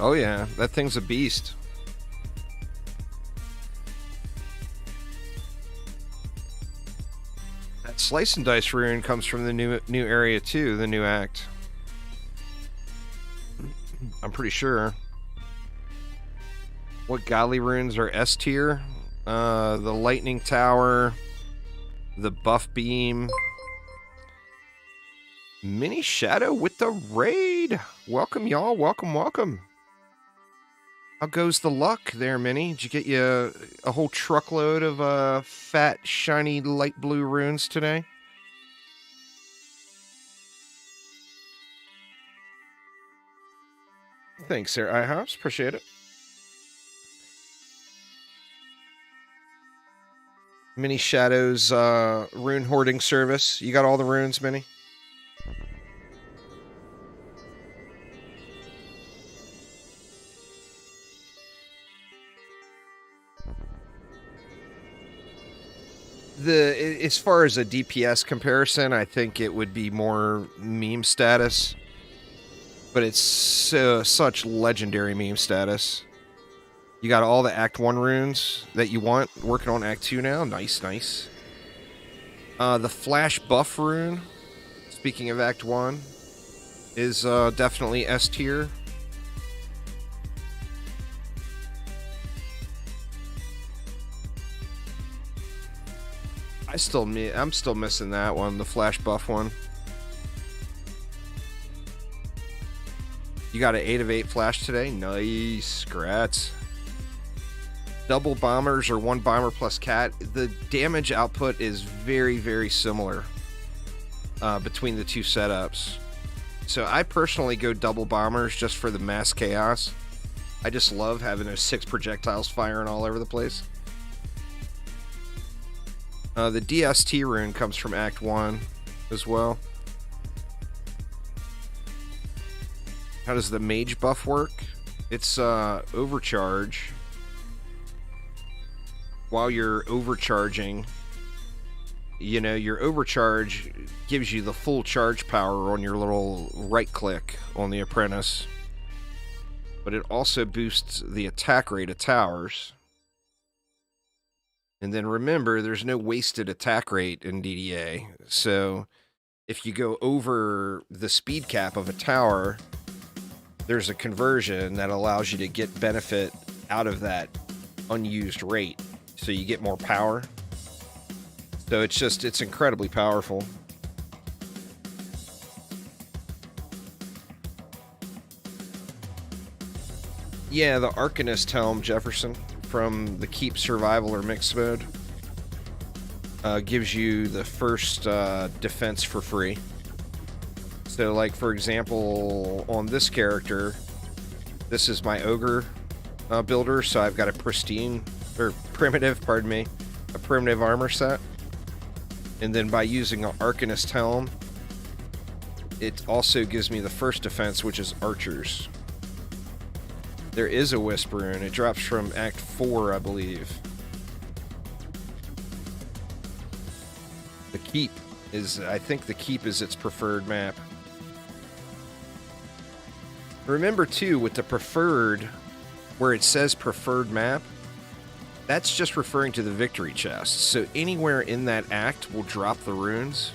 Oh yeah, that thing's a beast. That Slice and Dice rune comes from the new area too, the new act. I'm pretty sure. What godly runes are S tier? The Lightning Tower, the Buff Beam, Mini Shadow with the raid. Welcome, y'all. Welcome, welcome. How goes the luck there, Minnie? Did you get you a whole truckload of fat, shiny, light blue runes today? Thanks, Sarah iHops. Appreciate it. Mini Shadow's rune hoarding service. You got all the runes, Minnie? As far as a DPS comparison, I think it would be more meme status, but it's such legendary meme status. You got all the Act 1 runes that you want. Working on Act 2 now. Nice, nice. The Flash Buff rune, speaking of Act 1, is definitely S tier. I'm still missing that one, the Flash Buff one. You got an 8 of 8 Flash today? Nice. Congrats. Double bombers or one bomber plus cat. The damage output is very, very similar between the two setups. So I personally go double bombers just for the mass chaos. I just love having those 6 projectiles firing all over the place. The DST rune comes from Act 1 as well. How does the mage buff work? It's overcharge. While you're overcharging, you know, your overcharge gives you the full charge power on your little right click on the apprentice. But it also boosts the attack rate of towers. And then remember, there's no wasted attack rate in DDA. So if you go over the speed cap of a tower, there's a conversion that allows you to get benefit out of that unused rate. So you get more power. So it's incredibly powerful. Yeah, the Arcanist Helm, Jefferson, from the Keep Survival or Mixed mode, gives you the first defense for free. So, like, for example, on this character, this is my Ogre builder, so I've got a primitive armor set. And then by using an Arcanist Helm, it also gives me the first defense, which is archers. There is a Whisper, and it drops from Act 4, I believe. The Keep is, I think the Keep is its preferred map. Remember, too, with the preferred, where it says preferred map, that's just referring to the victory chest. So anywhere in that act will drop the runes.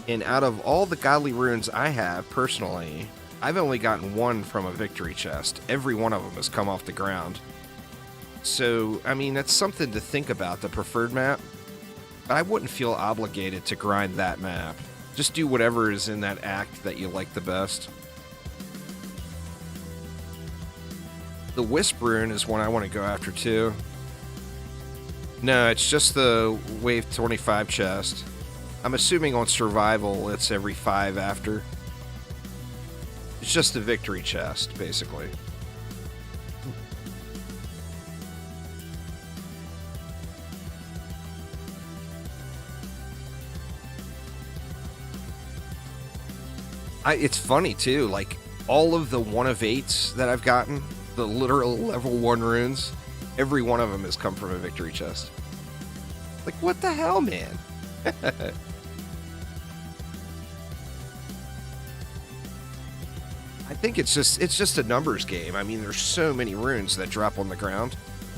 And out of all the godly runes I have, personally, I've only gotten one from a victory chest. Every one of them has come off the ground. So, I mean, that's something to think about, the preferred map. But I wouldn't feel obligated to grind that map. Just do whatever is in that act that you like the best. The Wisp rune is one I want to go after, too. No, it's just the Wave 25 chest. I'm assuming on survival, it's every 5 after. It's just the victory chest, basically. It's funny, too. Like, all of the 1 of 8s that I've gotten, the literal level 1 runes, every one of them has come from a victory chest. Like, what the hell, man? I think it's just a numbers game. I mean, there's so many runes that drop on the ground,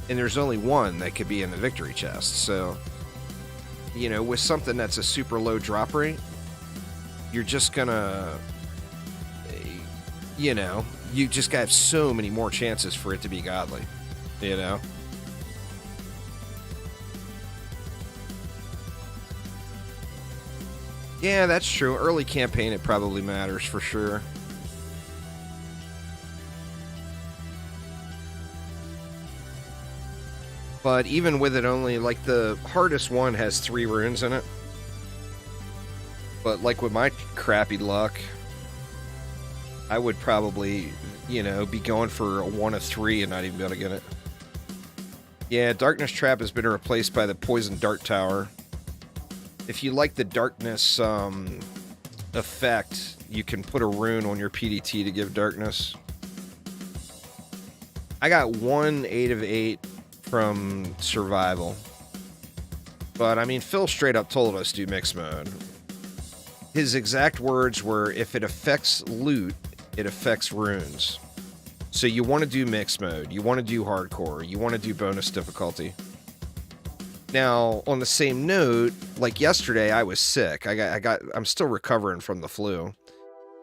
and there's only one that could be in the victory chest. So, you know, with something that's a super low drop rate, you're just gonna, you know, you just have so many more chances for it to be godly, you know? Yeah, that's true. Early campaign, it probably matters for sure. But even with it only, like, the hardest one has 3 runes in it. But, like, with my crappy luck, I would probably, you know, be going for a 1 of 3 and not even be able to get it. Yeah, Darkness Trap has been replaced by the Poison Dart Tower. If you like the darkness effect, you can put a rune on your PDT to give darkness. I got 1 8 of 8 from survival. But, I mean, Phil straight up told us do mixed mode. His exact words were, if it affects loot, it affects runes. So you want to do mixed mode, you want to do hardcore, you want to do bonus difficulty. Now, on the same note, like yesterday, I was sick. I'm still recovering from the flu.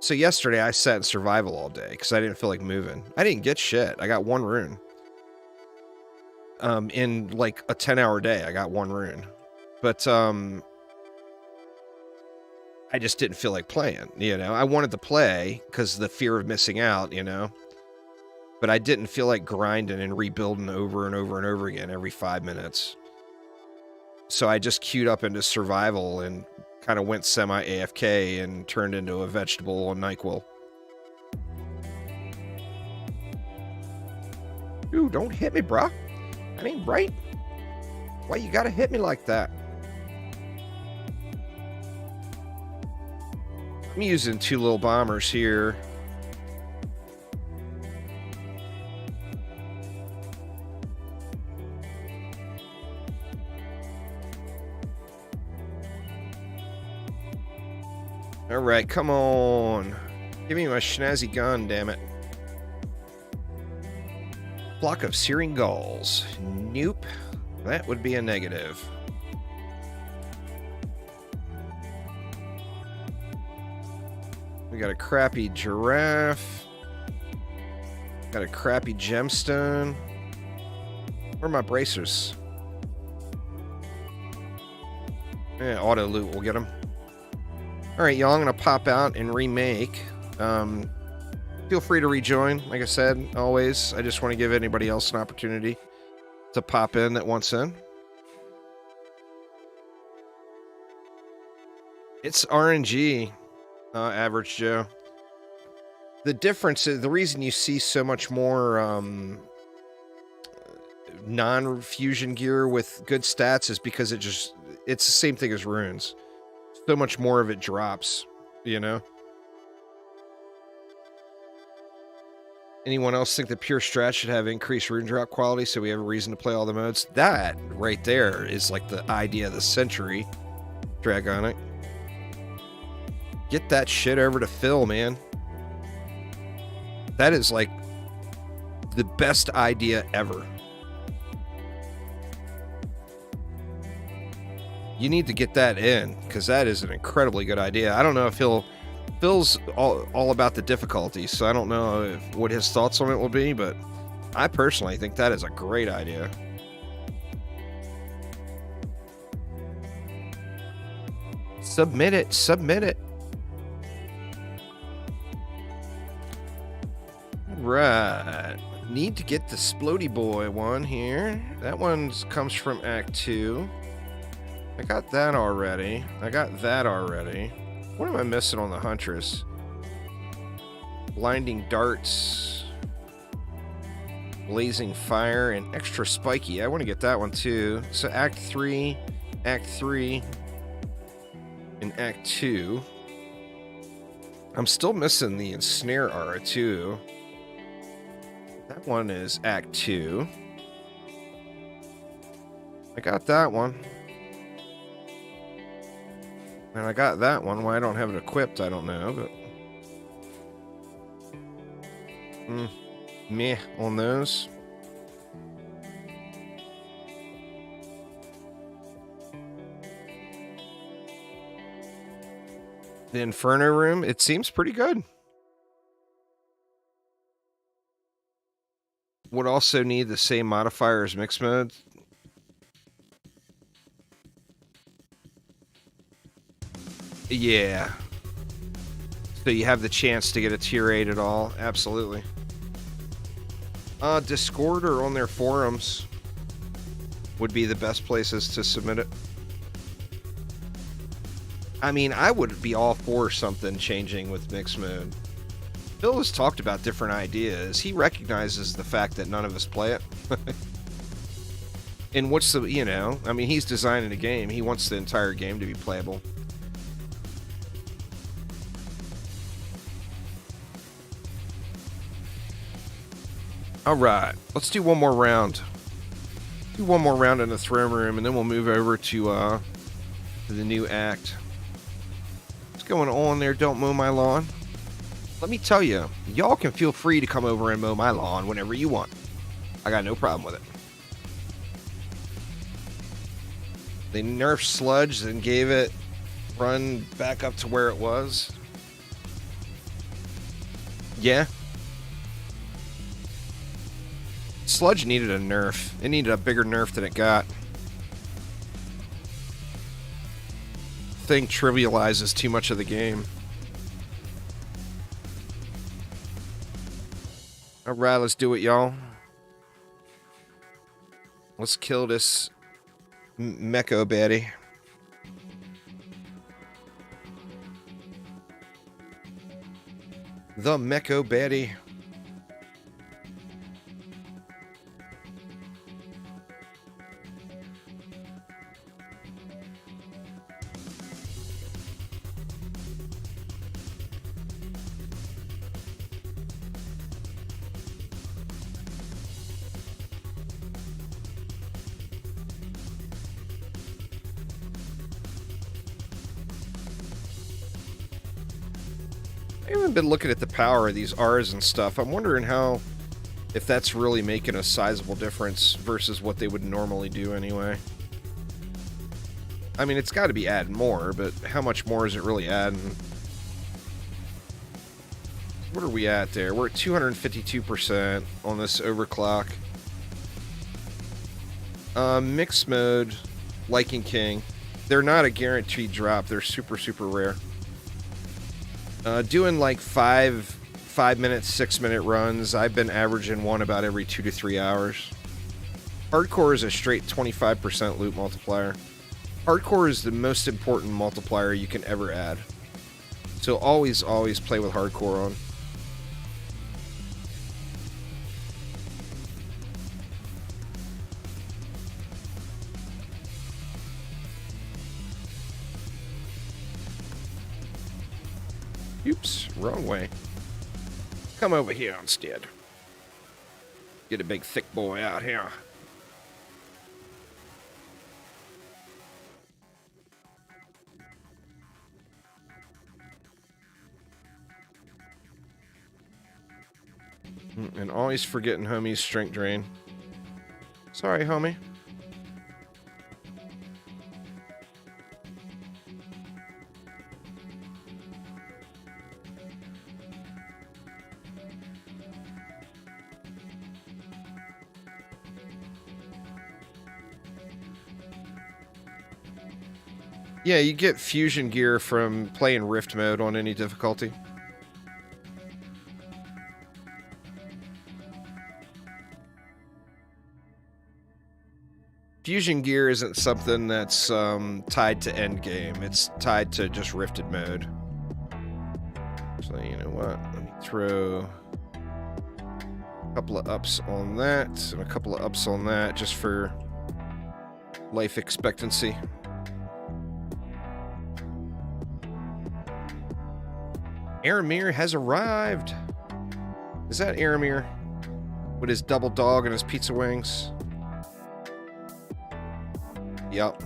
So yesterday, I sat in survival all day because I didn't feel like moving. I didn't get shit. I got 1 rune. In like a 10-hour day, I got 1 rune. But, I just didn't feel like playing, you know? I wanted to play because of the fear of missing out, you know? But I didn't feel like grinding and rebuilding over and over and over again every 5 minutes. So I just queued up into survival and kind of went semi-AFK and turned into a vegetable on NyQuil. Dude, don't hit me, bruh. I mean, right? Why you gotta hit me like that? I'm using 2 little bombers here. Alright, come on. Give me my snazzy gun, damn it. Flock of searing gulls. Nope. That would be a negative. We got a crappy giraffe. Got a crappy gemstone. Where are my bracers? Yeah, auto loot will get them. Alright, y'all, I'm going to pop out and remake. Feel free to rejoin, like I said, always. I just want to give anybody else an opportunity to pop in that wants in. It's RNG, Average Joe. The difference is, the reason you see so much more non-fusion gear with good stats is because it's the same thing as runes. So much more of it drops, you know? Anyone else think that pure strat should have increased rune drop quality so we have a reason to play all the modes? That right there is like the idea of the century. Dragonic. Get that shit over to Phil, man. That is like the best idea ever. You need to get that in, because that is an incredibly good idea. I don't know if Phil's all about the difficulty, so I don't know what his thoughts on it will be, but I personally think that is a great idea. Submit it, submit it. Right. Need to get the Splody Boy one here. That one comes from Act 2. I got that already. I got that already. What am I missing on the Huntress? Blinding Darts. Blazing Fire and Extra Spiky. I want to get that one too. So Act 3, and Act 2. I'm still missing the Ensnare Aura too. That one is Act 2. I got that one. And I got that one. Why I don't have it equipped, I don't know, but... meh on those. The Inferno Room, it seems pretty good. Would also need the same modifier as mixed mode. Yeah. So you have the chance to get a tier 8 at all. Absolutely. Discord or on their forums would be the best places to submit it. I mean, I would be all for something changing with mixed mode. Phil has talked about different ideas. He recognizes the fact that none of us play it. And what's the, you know, I mean, he's designing a game. He wants the entire game to be playable. All right, let's do one more round. Do one more round in the throne room, and then we'll move over to the new act. What's going on there? Don't mow my lawn. Let me tell you, y'all can feel free to come over and mow my lawn whenever you want. I got no problem with it. They nerfed Sludge and gave it run back up to where it was. Yeah. Sludge needed a nerf. It needed a bigger nerf than it got. Thing trivializes too much of the game. Alright, let's do it, y'all. Let's kill this Mecho baddie. The Mecho baddie. I haven't been looking at the power of these R's and stuff. I'm wondering if that's really making a sizable difference versus what they would normally do anyway. I mean, it's got to be adding more, but how much more is it really adding? What are we at there? We're at 252% on this overclock. Mixed mode, Lichen King. They're not a guaranteed drop. They're super, super rare. Doing like 5-minute, 6-minute runs. I've been averaging one about every 2 to 3 hours. Hardcore is a straight 25% loot multiplier. Hardcore is the most important multiplier you can ever add. So always, always play with Hardcore on. Oops, wrong way. Come over here instead. Get a big thick boy out here. And always forgetting homie's strength drain. Sorry, homie. Yeah, you get fusion gear from playing Rift mode on any difficulty. Fusion gear isn't something that's tied to Endgame. It's tied to just Rifted mode. So, you know what? Let me throw a couple of ups on that and a couple of ups on that just for life expectancy. Aramir has arrived. Is that Aramir with his double dog and his pizza wings? Yep.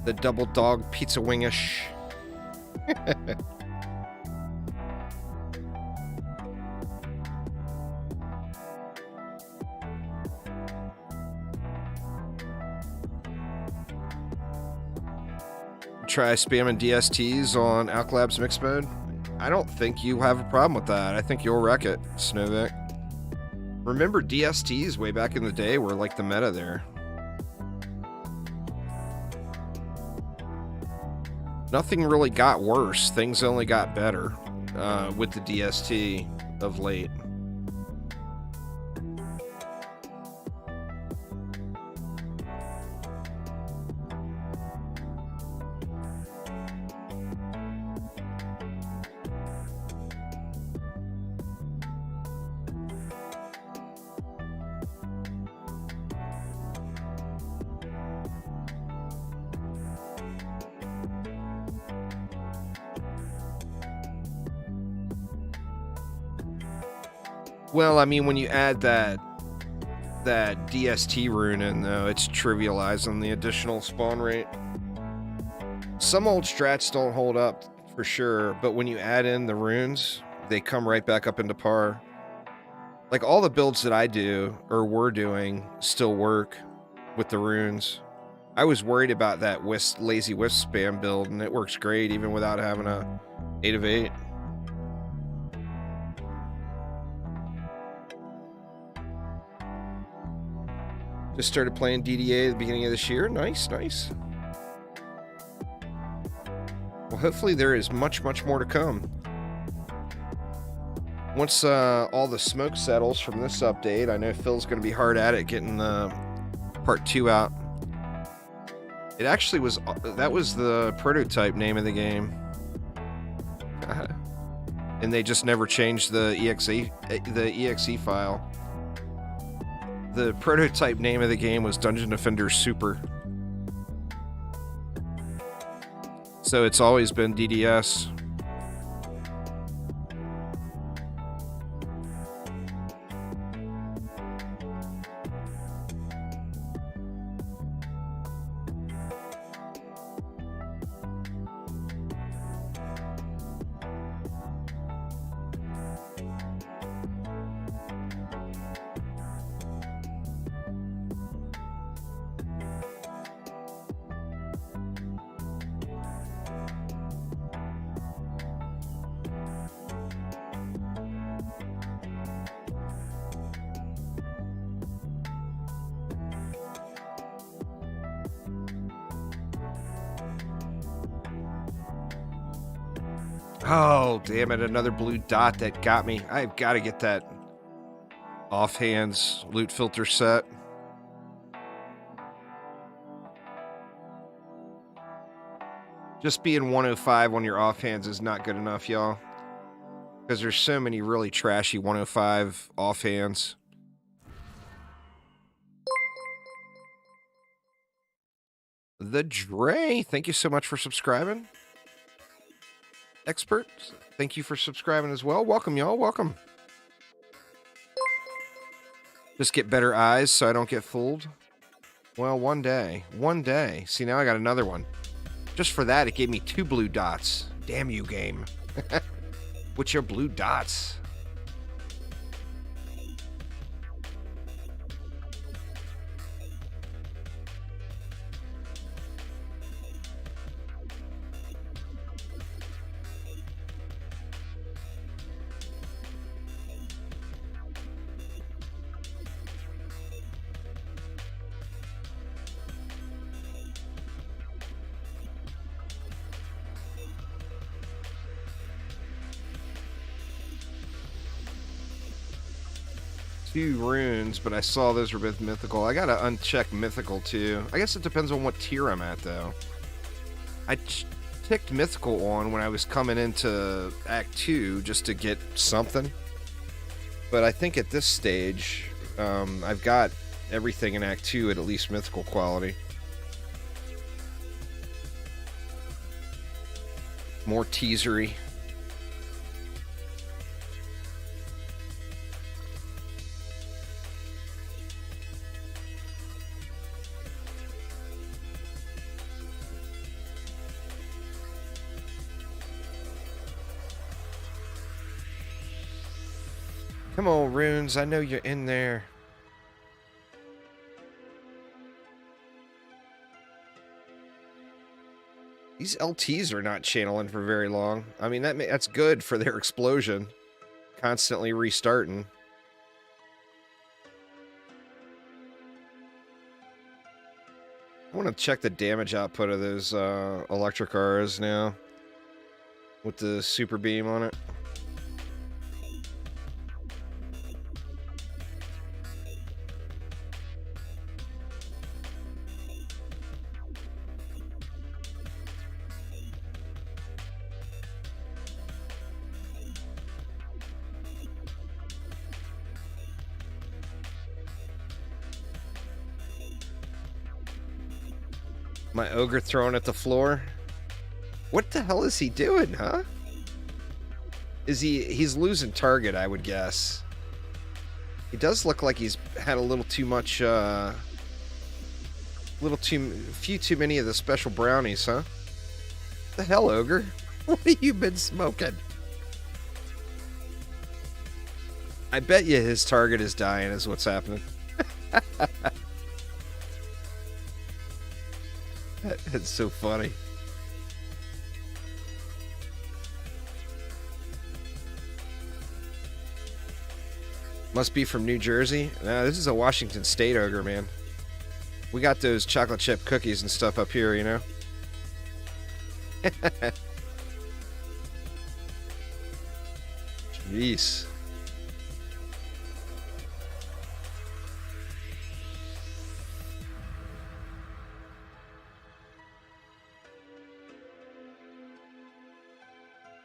The double dog pizza wingish. Try spamming DSTs on Alkalab's mixed mode. I don't think you have a problem with that. I think you'll wreck it, Snowvic. Remember DSTs way back in the day were like the meta there. Nothing really got worse. Things only got better with the DST of late. Well, I mean, when you add that DST rune in, though, it's trivializing the additional spawn rate. Some old strats don't hold up for sure, but when you add in the runes, they come right back up into par. Like, all the builds that I do, or were doing, still work with the runes. I was worried about that lazy wisp spam build, and it works great even without having a 8 of 8. Just started playing DDA at the beginning of this year. Nice, nice. Well, hopefully there is much, much more to come. Once all the smoke settles from this update, I know Phil's going to be hard at it getting part 2 out. It actually was, that was the prototype name of the game. And they just never changed the exe file. The prototype name of the game was Dungeon Defender Super. So it's always been DDS. Oh, damn it. Another blue dot that got me. I've got to get that offhands loot filter set. Just being 105 on your offhands is not good enough, y'all. Because there's so many really trashy 105 offhands. The Dre, thank you so much for subscribing. Expert, thank you for subscribing as well. Welcome, y'all. Welcome. Just get better eyes so I don't get fooled? Well, one day. One day. See, now I got another one. Just for that, it gave me 2 blue dots. Damn you, game. What's your blue dots? Two runes, but I saw those were both mythical. I gotta uncheck mythical too. I guess it depends on what tier I'm at though. I ticked mythical on when I was coming into Act 2 just to get something. But I think at this stage, I've got everything in Act 2 at least mythical quality. More teasery. Come on, Runes. I know you're in there. These LTs are not channeling for very long. I mean, that's good for their explosion. Constantly restarting. I want to check the damage output of those electric auras now. With the super beam on it. My ogre thrown at the floor. What the hell is he doing, huh? He's losing target, I would guess. He does look like he's had a little too much, few too many of the special brownies, huh? The hell, ogre? What have you been smoking? I bet you his target is dying is what's happening. It's so funny. Must be from New Jersey. Nah, this is a Washington State ogre, man. We got those chocolate chip cookies and stuff up here, you know? Jeez.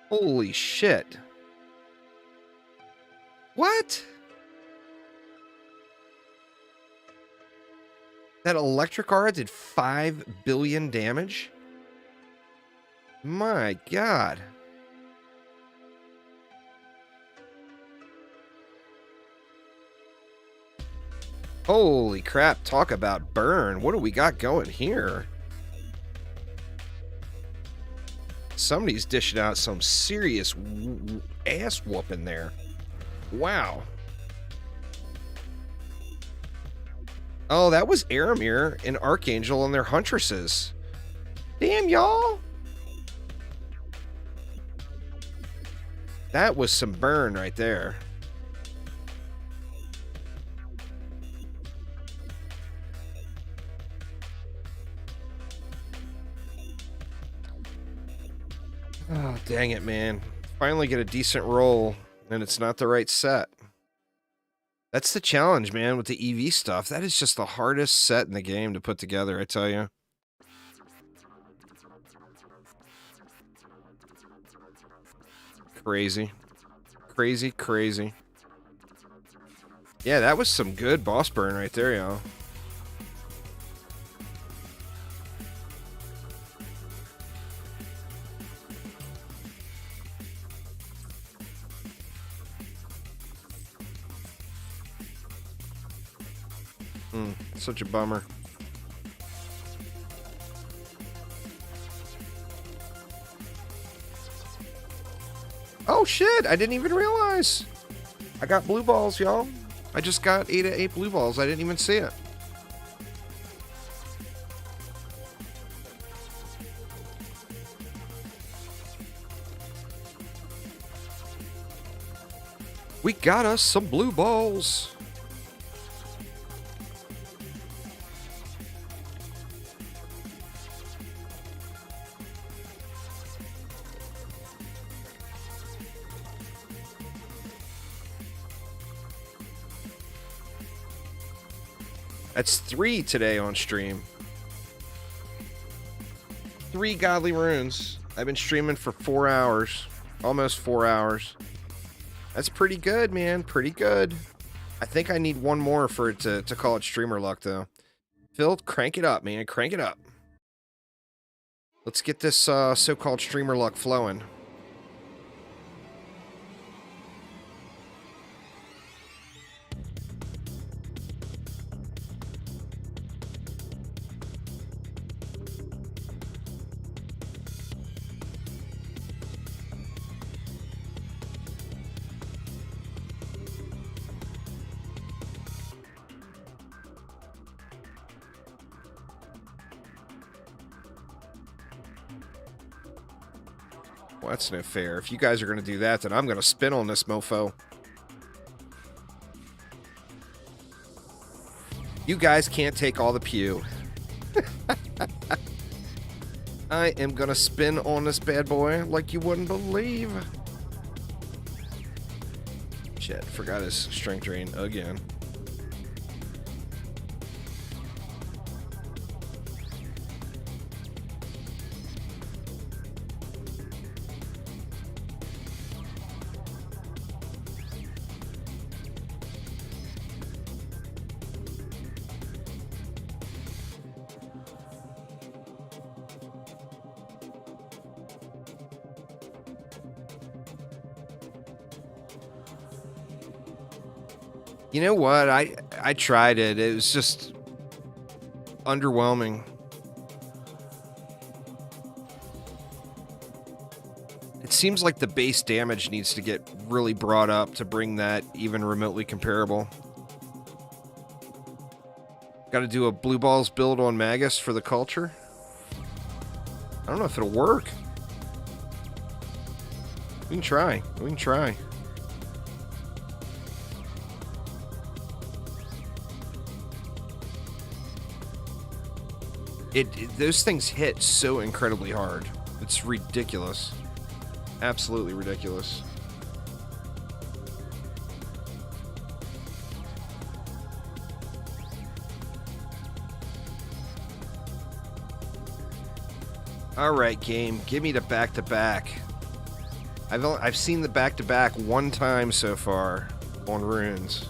Holy shit. What? That electric aura did 5 billion damage? My god. Holy crap, talk about burn. What do we got going here? Somebody's dishing out some serious ass whooping there. Wow. Oh, that was Aramir and Archangel and their Huntresses. Damn, y'all. That was some burn right there. Oh, dang it, man. Finally get a decent roll, and it's not the right set. That's the challenge, man, with the EV stuff. That is just the hardest set in the game to put together, I tell you. Crazy. Crazy, crazy. Yeah, that was some good boss burn right there, y'all. Such a bummer. Oh shit, I didn't even realize. I got blue balls, y'all. I just got 8 blue balls. I didn't even see it. We got us some blue balls. That's 3 today on stream. 3 godly runes. I've been streaming for 4 hours. Almost 4 hours. That's pretty good, man. Pretty good. I think I need one more for it to call it streamer luck, though. Phil, crank it up, man. Crank it up. Let's get this so-called streamer luck flowing. Well, that's no fair. If you guys are going to do that, then I'm going to spin on this mofo. You guys can't take all the pew. I am going to spin on this bad boy like you wouldn't believe. Shit, forgot his strength drain again. You know what? I tried it. It was just underwhelming. It seems like the base damage needs to get really brought up to bring that even remotely comparable. Got to do a blue balls build on Magus for the culture. I don't know if it'll work. We can try. We can try. Those things hit so incredibly hard. It's ridiculous. Absolutely ridiculous. All right, game. Give me the back-to-back. I've seen the back-to-back one time so far on runes.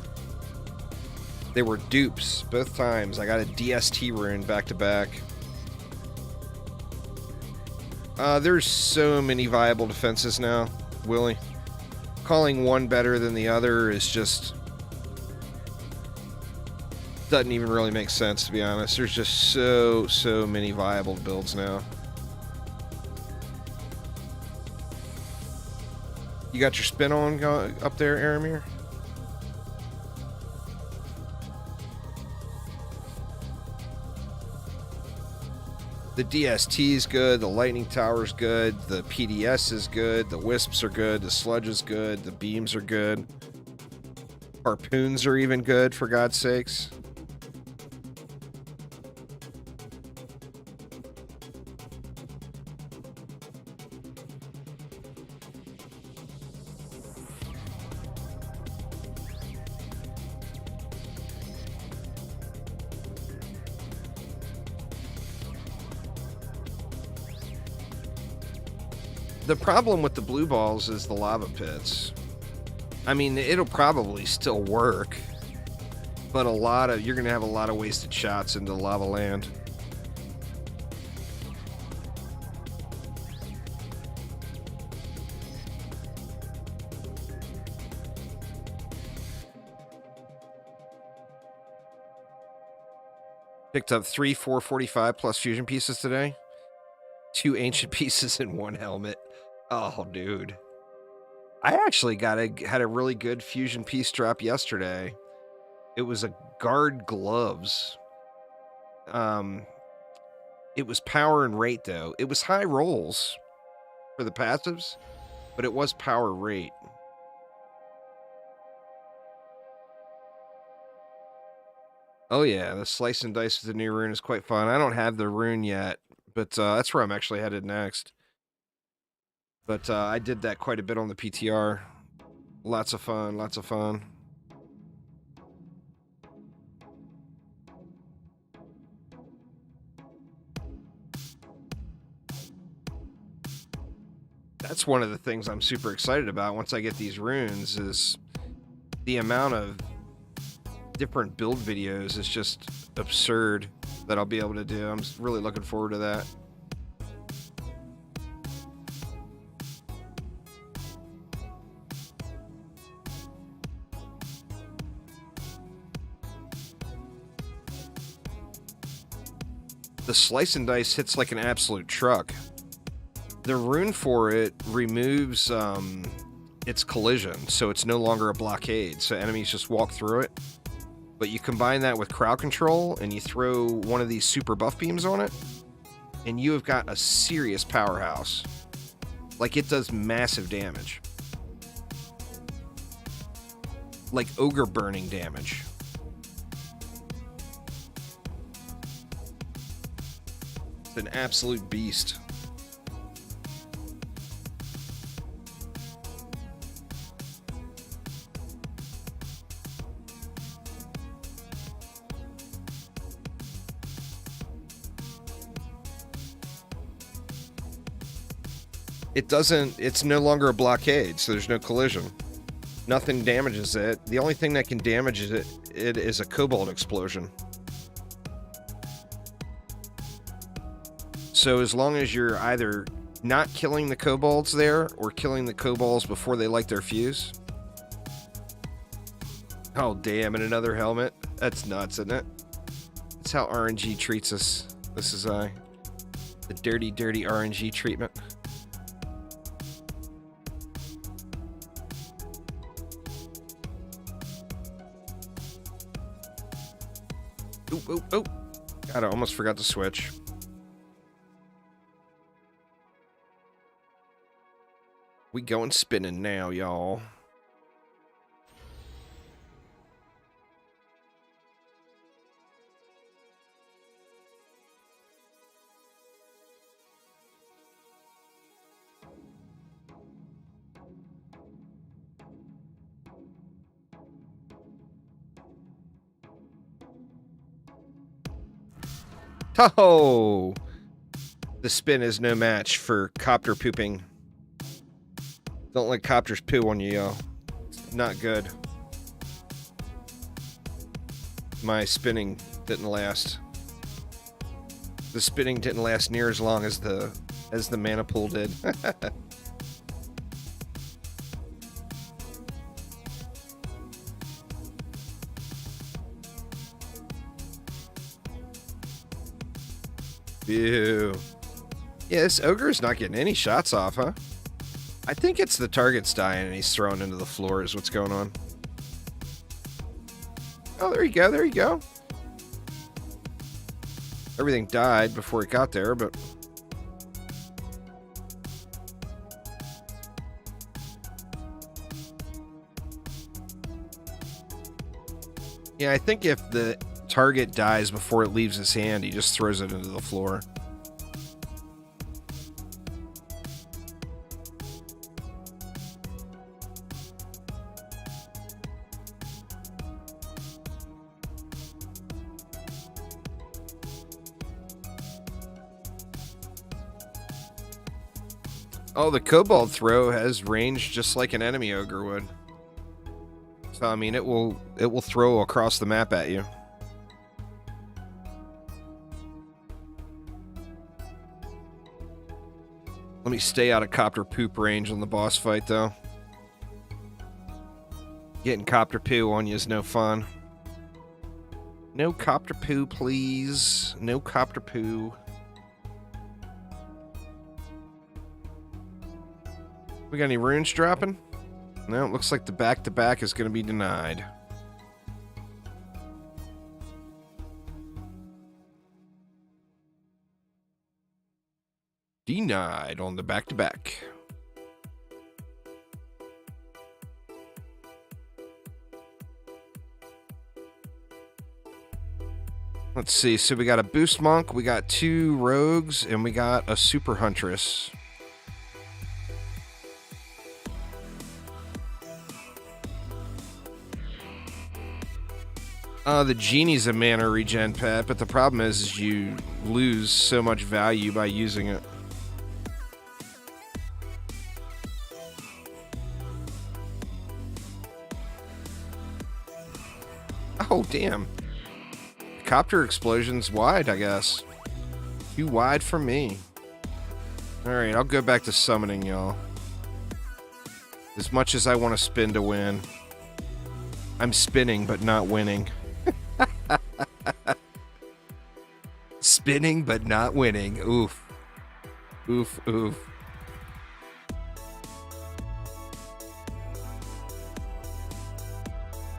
They were dupes both times. I got a DST rune back-to-back. There's so many viable defenses now, Willie. Calling one better than the other is just... doesn't even really make sense, to be honest. There's just so many viable builds now. You got your spin on up there, Aramir? The DST is good, the Lightning Tower is good, the PDS is good, the Wisps are good, the Sludge is good, the Beams are good. Harpoons are even good, for God's sakes. The problem with the blue balls is the lava pits. I mean, it'll probably still work, but you're gonna have a lot of wasted shots into lava land. Picked up 3 445 plus fusion pieces today. 2 ancient pieces in 1 helmet. Oh, dude. I actually had a really good fusion piece drop yesterday. It was a guard gloves. It was power and rate, though. It was high rolls for the passives, but it was power rate. Oh yeah, the slice and dice with the new rune is quite fun. I don't have the rune yet, but that's where I'm actually headed next. But I did that quite a bit on the PTR. Lots of fun, lots of fun. That's one of the things I'm super excited about once I get these runes is the amount of different build videos is just absurd that I'll be able to do. I'm really looking forward to that. The slice and dice hits like an absolute truck. The rune for it removes its collision, so it's no longer a blockade, so enemies just walk through it. But you combine that with crowd control, and you throw one of these super buff beams on it, and you have got a serious powerhouse. Like, it does massive damage. Like ogre burning damage. It's an absolute beast. It's no longer a blockade, so there's no collision. Nothing damages it. The only thing that can damage it is a cobalt explosion. So as long as you're either not killing the kobolds there or killing the kobolds before they light their fuse. Oh damn, and another helmet. That's nuts, isn't it? That's how RNG treats us. This is the dirty RNG treatment. Oh. God, I almost forgot to switch. We going spinning now, y'all. Oh! The spin is no match for copter pooping. Don't let copters poo on you, y'all. It's not good. My spinning didn't last. The spinning didn't last near as long as the mana pool did. Ew. Yeah, this ogre's not getting any shots off, huh? I think it's the target's dying and he's thrown into the floor is what's going on. Oh, there you go, there you go. Everything died before it got there, but... Yeah, I think if the target dies before it leaves his hand, he just throws it into the floor. Oh, the kobold throw has range just like an enemy ogre would. So I mean, it will throw across the map at you. Let me stay out of copter poop range on the boss fight, though. Getting copter poo on you is no fun. No copter poo, please. No copter poo. We got any runes dropping? No, it looks like the back-to-back is going to be denied. Denied on the back-to-back. Let's see. So we got a boost monk, we got 2 rogues, and we got a super huntress. The genie's a mana regen pet, but the problem is you lose so much value by using it. Oh, damn. Copter explosion's wide, I guess. Too wide for me. Alright, I'll go back to summoning, y'all. As much as I want to spin to win. I'm spinning, but not winning. Spinning, but not winning. Oof. Oof, oof.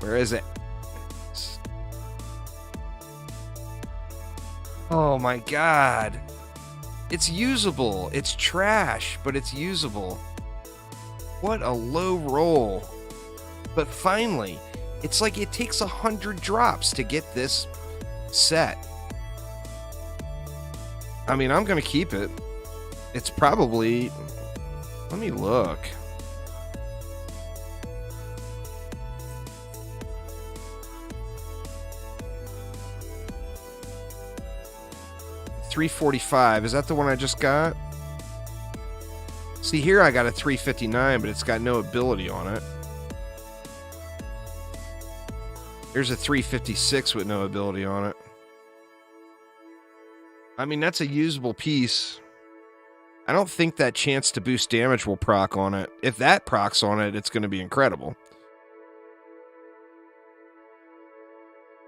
Where is it? Oh my god. It's usable. It's trash, but it's usable. What a low roll. But finally, it's like it takes 100 drops to get this set. I mean, I'm going to keep it. It's probably... Let me look. $345. Is that the one I just got? See, here I got a $359, but it's got no ability on it. Here's a $356 with no ability on it. I mean, that's a usable piece. I don't think that chance to boost damage will proc on it. If that procs on it, it's going to be incredible.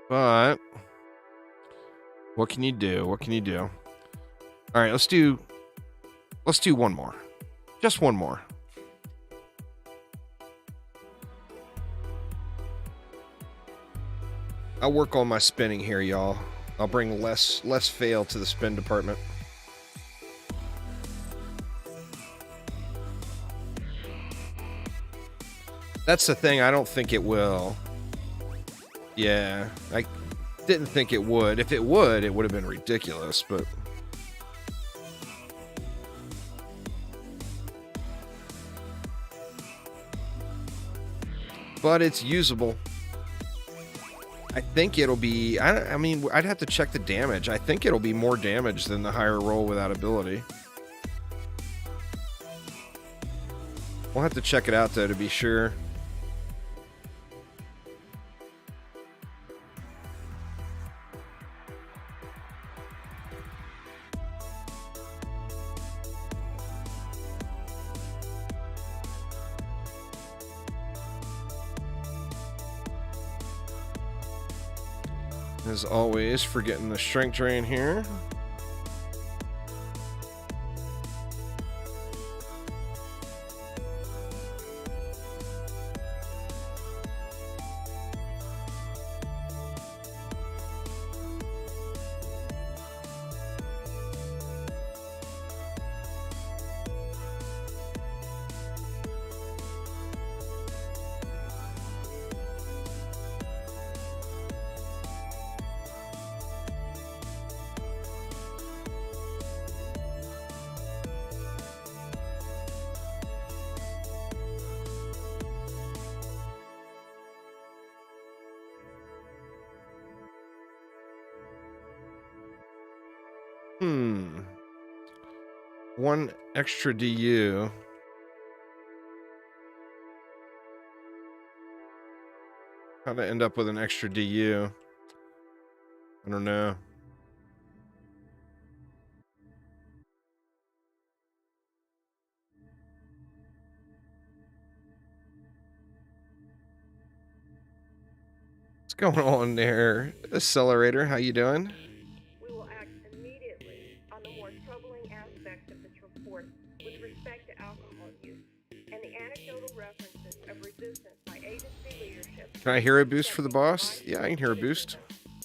But what can you do? What can you do? All right, let's do one more. Just one more. I'll work on my spinning here, y'all. I'll bring less fail to the spin department. That's the thing, I don't think it will. Yeah, I didn't think it would. If it would have been ridiculous, but... But it's usable. I think it'll be... I mean, I'd have to check the damage. I think it'll be more damage than the higher roll without ability. We'll have to check it out, though, to be sure. As always, forgetting the strength drain here. One extra DU. How'd I end up with an extra DU? I don't know. What's going on there, Accelerator? How you doing? We will act immediately on the more troubling aspects of this report with respect to alcohol use and the anecdotal references of resistance by agency leadership. Can I hear a boost for the boss? Yeah, I can hear a boost.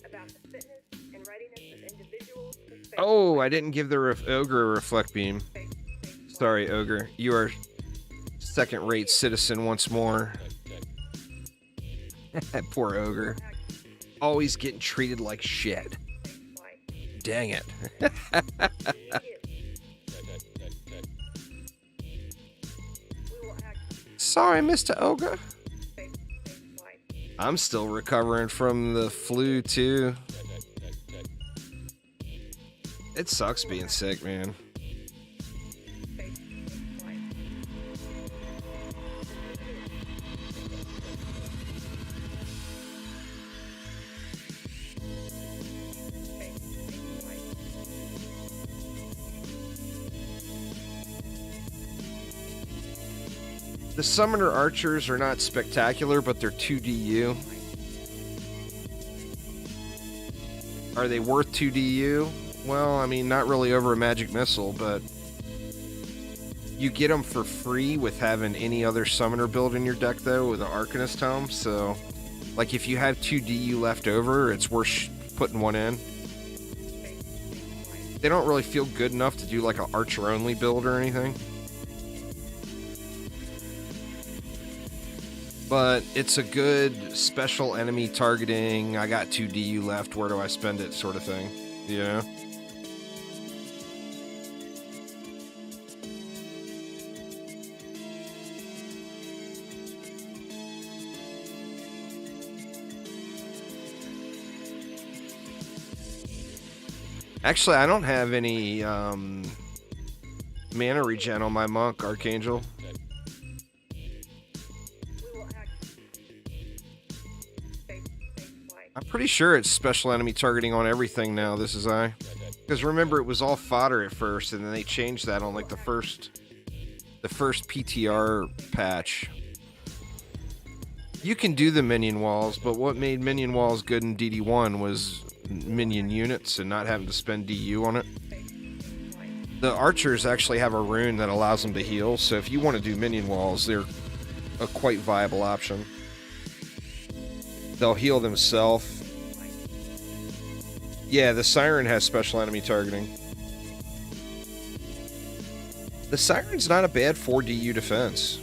About the fitness and readiness of individuals. Oh, I didn't give the ogre a reflect beam. Sorry, ogre. You are second-rate citizen once more. Poor ogre. Always getting treated like shit. Dang it. Sorry, Mr. Ogre. I'm still recovering from the flu, too. It sucks being sick, man. The summoner archers are not spectacular, but they're 2DU. Are they worth 2DU? Well, I mean, not really over a magic missile, but you get them for free with having any other summoner build in your deck, though, with an Arcanist Helm. So, like, if you have 2DU left over, it's worth putting one in. They don't really feel good enough to do, like, an archer-only build or anything. But it's a good special enemy targeting, I got 2DU left, where do I spend it sort of thing, you know? Actually, I don't have any mana regen on my monk, Archangel. I'm pretty sure it's special enemy targeting on everything now, this is I. Because remember, it was all fodder at first, and then they changed that on like the first PTR patch. You can do the minion walls, but what made minion walls good in DD1 was minion units and not having to spend DU on it. The archers actually have a rune that allows them to heal, so if you want to do minion walls, they're a quite viable option. They'll heal themselves. Yeah, the Siren has special enemy targeting. The Siren's not a bad 4DU defense.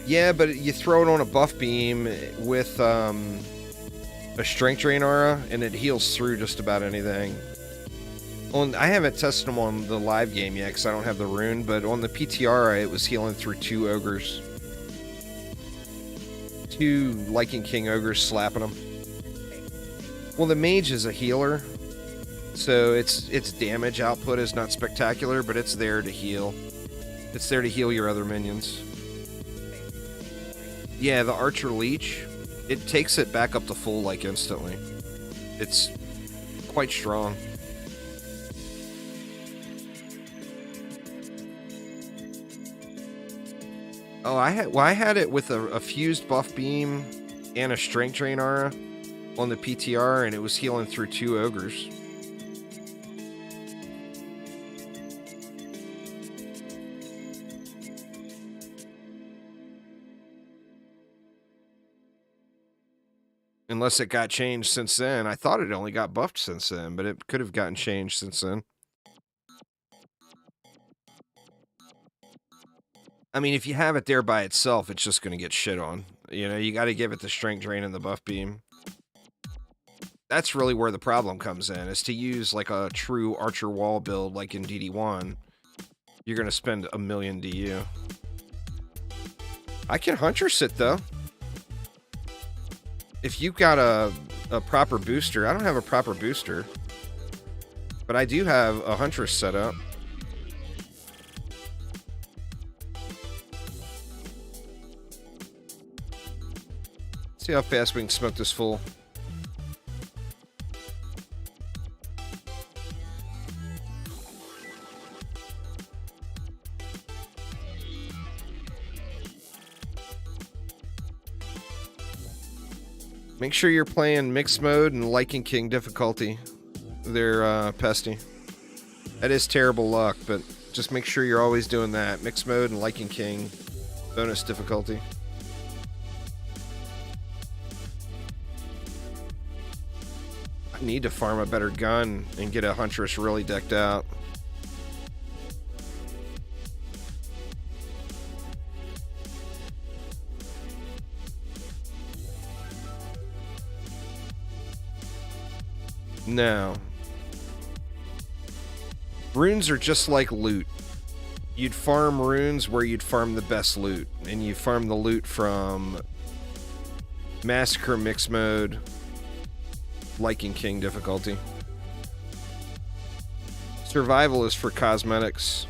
Yeah, but you throw it on a buff beam with a strength drain aura, and it heals through just about anything. I haven't tested them on the live game yet because I don't have the rune, but on the PTR it was healing through 2 ogres. 2 Lycan King ogres slapping them. Well, the mage is a healer, so its damage output is not spectacular, but it's there to heal. It's there to heal your other minions. Yeah, the Archer Leech, it takes it back up to full like instantly. It's quite strong. Oh, I had it with a fused buff beam and a strength drain aura on the PTR, and it was healing through 2 ogres. Unless it got changed since then. I thought it only got buffed since then, but it could have gotten changed since then. I mean, if you have it there by itself, it's just going to get shit on. You know, you got to give it the strength drain and the buff beam. That's really where the problem comes in, is to use like a true archer wall build like in DD1. You're going to spend 1,000,000 DU. I can Huntress it, though. If you've got a proper booster, I don't have a proper booster, but I do have a Huntress set up. See how fast we can smoke this full. Make sure you're playing mixed mode and Lycan King difficulty. They're pesty. That is terrible luck, but just make sure you're always doing that. Mixed mode and Lycan King bonus difficulty. I need to farm a better gun and get a Huntress really decked out. No. Runes are just like loot. You'd farm runes where you'd farm the best loot. And you farm the loot from Massacre Mix Mode, Lycan King difficulty. Survival is for cosmetics.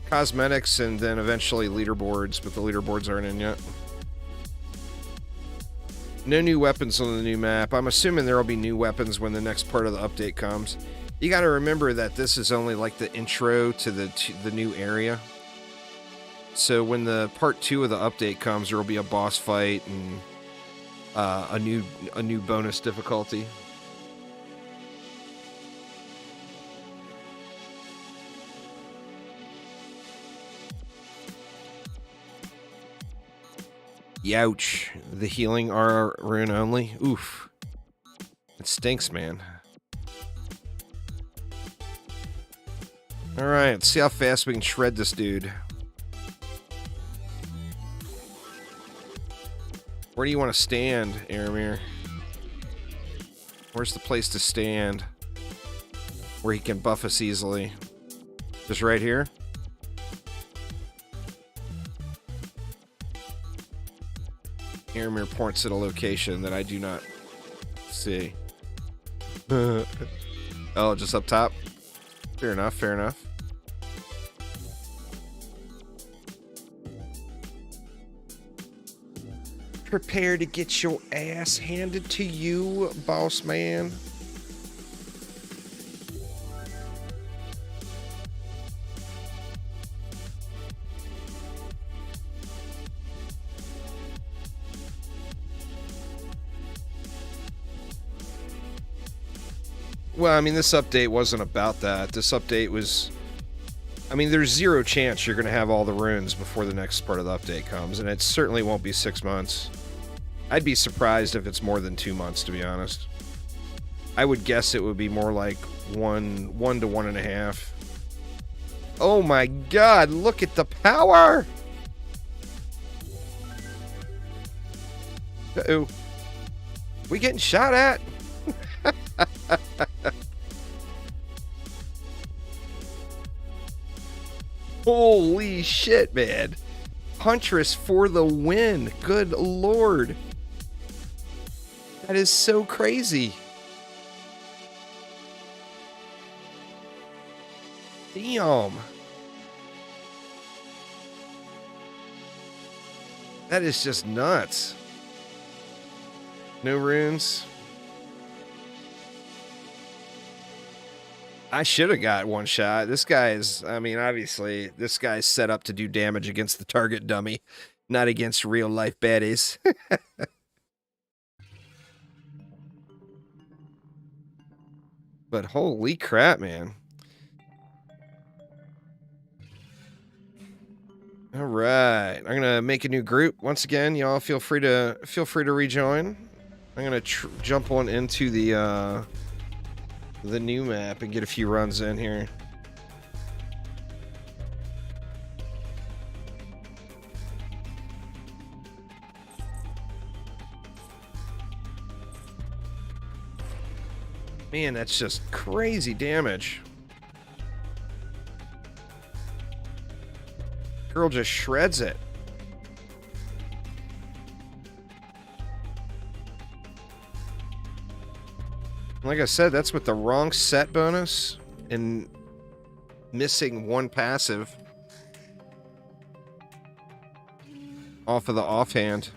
Cosmetics and then eventually leaderboards, but the leaderboards aren't in yet. No new weapons on the new map. I'm assuming there will be new weapons when the next part of the update comes. You got to remember that this is only like the intro to the new area. So when the part 2 of the update comes, there will be a boss fight and a new bonus difficulty. Youch. The healing are rune only. Oof. It stinks, man. Alright, let's see how fast we can shred this dude. Where do you want to stand, Aramir? Where's the place to stand? Where he can buff us easily? Just right here? Aramir points at a location that I do not see. Oh, just up top? Fair enough, fair enough. Prepare to get your ass handed to you, boss man. Well, I mean, this update wasn't about that. This update was... I mean, there's zero chance you're going to have all the runes before the next part of the update comes, and it certainly won't be 6 months. I'd be surprised if it's more than 2 months, to be honest. I would guess it would be more like one to 1.5. Oh my god, look at the power! Uh-oh. We getting shot at? Holy shit, man. Huntress for the win. Good lord. That is so crazy. Damn. That is just nuts. No runes. I should have got one shot. This guy is, I mean, obviously, this guy's set up to do damage against the target dummy, not against real life baddies. But holy crap, man. All right, I'm gonna make a new group once again. Y'all feel free to rejoin. I'm gonna jump on into the new map and get a few runs in here. Man, that's just crazy damage. Girl just shreds it. Like I said, that's with the wrong set bonus and missing one passive off of the offhand.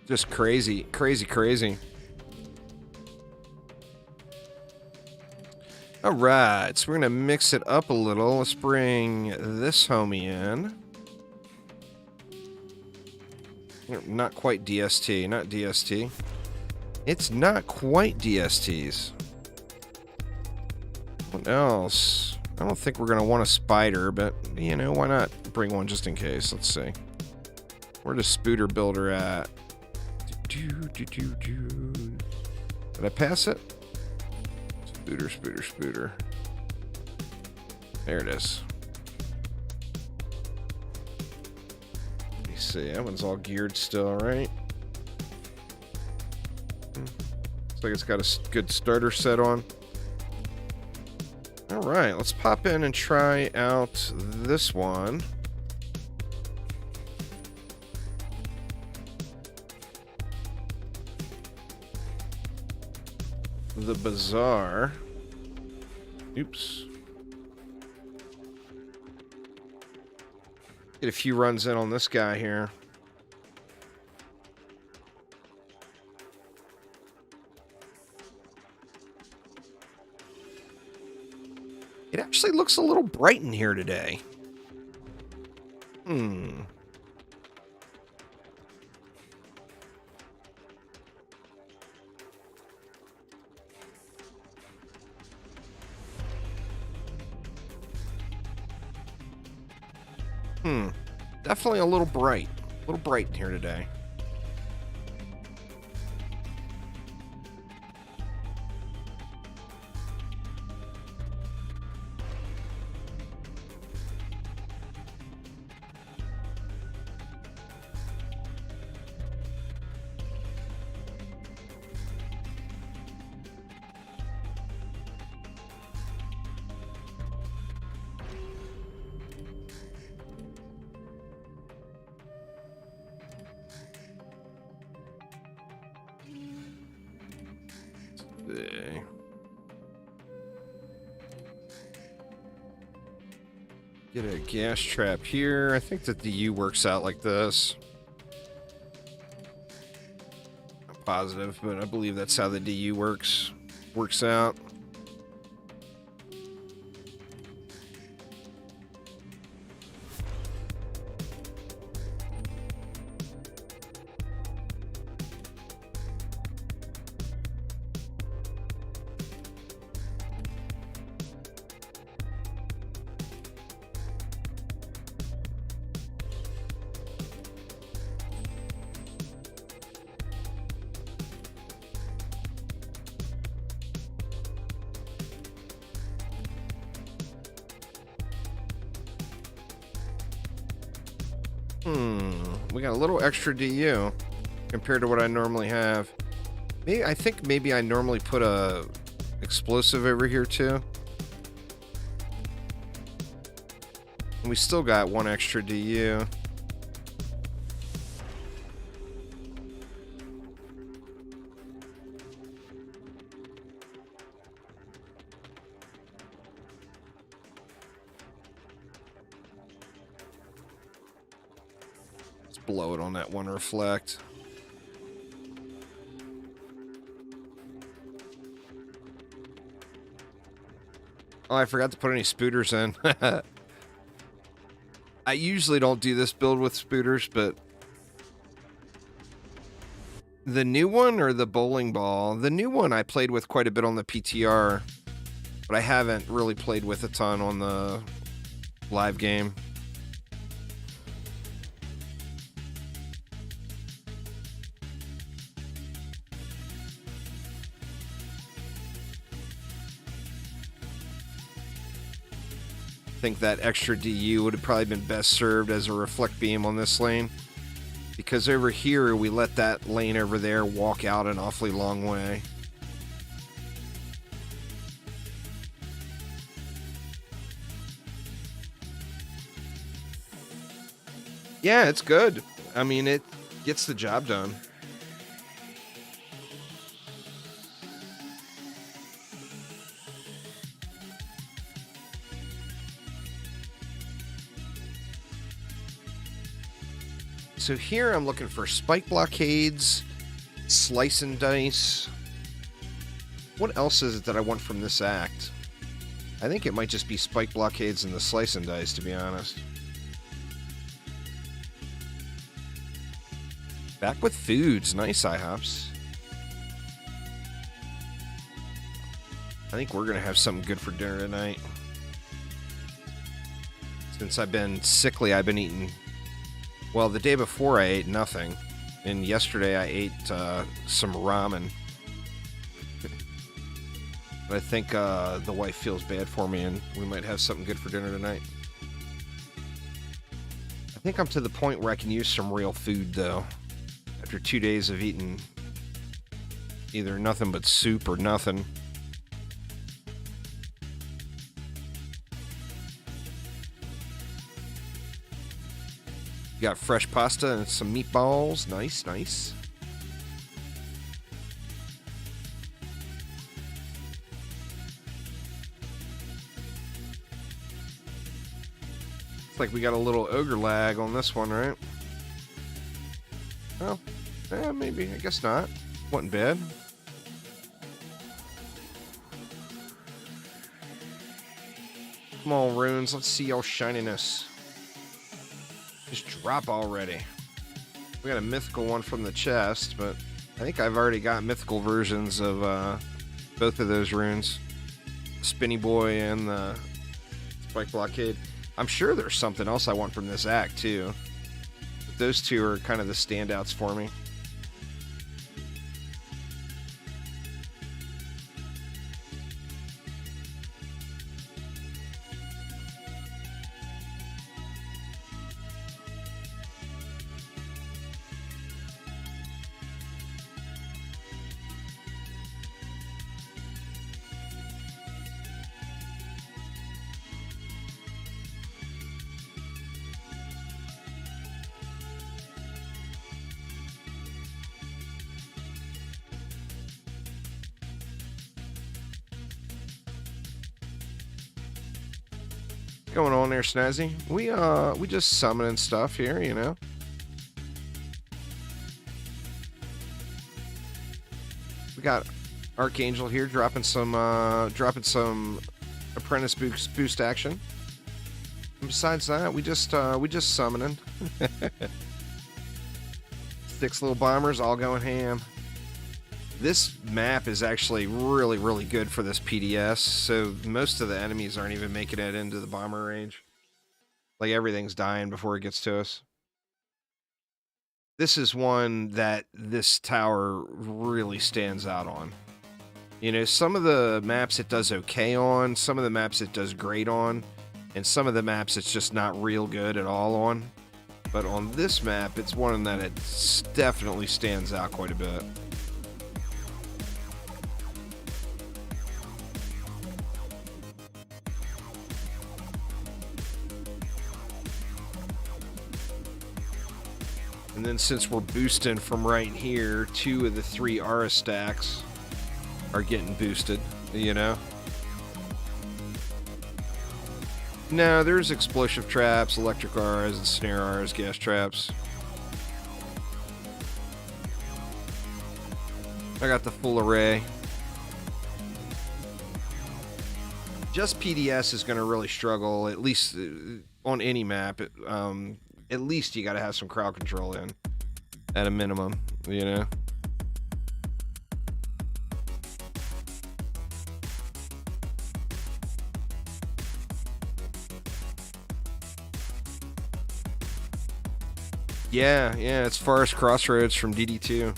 Just crazy, crazy, crazy. All right, so we're gonna mix it up a little. Let's bring this homie in. Not quite DST, not DST. It's not quite DSTs. What else? I don't think we're going to want a spider, but, you know, why not bring one just in case? Let's see. Where does Spooter Builder at? Did I pass it? Spooter. There it is. Let me see. That one's all geared still, right? Looks like it's got a good starter set on. All right, let's pop in and try out this one. The Bazaar. Oops. Get a few runs in on this guy here. It actually looks a little bright in here today. Definitely a little bright. A little bright in here today. Get a gas trap here. I think that the U works out like this. Not positive, but I believe that's how the DU works out. We got a little extra DU compared to what I normally have. I think maybe I normally put a explosive over here too. And we still got one extra DU. Blow it on that one reflect. Oh, I forgot to put any spooters in. I usually don't do this build with spooters, but the new one or the bowling ball? The new one I played with quite a bit on the PTR, but I haven't really played with a ton on the live game. I think that extra DU would have probably been best served as a reflect beam on this lane, because over here we let that lane over there walk out an awfully long way. Yeah, it's good. I mean, it gets the job done. So here I'm looking for spike blockades, slice and dice. What else is it that I want from this act? I think it might just be spike blockades and the slice and dice, to be honest. Back with foods. Nice, IHOPs. I think we're going to have something good for dinner tonight. Since I've been sickly, I've been eating... Well, the day before I ate nothing. And yesterday I ate some ramen. But I think the wife feels bad for me and we might have something good for dinner tonight. I think I'm to the point where I can use some real food, though. After 2 days of eating either nothing but soup or nothing. You got fresh pasta and some meatballs. Nice, nice. It's like we got a little ogre lag on this one, right? Well, yeah, maybe. I guess not. Wasn't bad. Come on, runes. Let's see your shininess. Just drop already. We got a mythical one from the chest, but I think I've already got mythical versions of both of those runes. The Spinny Boy and the Spike Blockade. I'm sure there's something else I want from this act, too. But those two are kind of the standouts for me. Going on there, Snazzy? We just summoning stuff here, you know. We got Archangel here dropping some apprentice boost action. And besides that, we just summoning. 6 little bombers all going ham. This map is actually really, really good for this PDS, so most of the enemies aren't even making it into the bomber range. Like, everything's dying before it gets to us. This is one that this tower really stands out on. You know, some of the maps it does okay on, some of the maps it does great on, and some of the maps it's just not real good at all on. But on this map, it's one that it definitely stands out quite a bit. And then since we're boosting from right here, 2 of the 3 Aura stacks are getting boosted, you know? No, there's explosive traps, electric auras, and snare auras, gas traps. I got the full array. Just PDS is going to really struggle, at least on any map. At least you got to have some crowd control in, at a minimum, you know? Yeah, it's Forest Crossroads from DD2.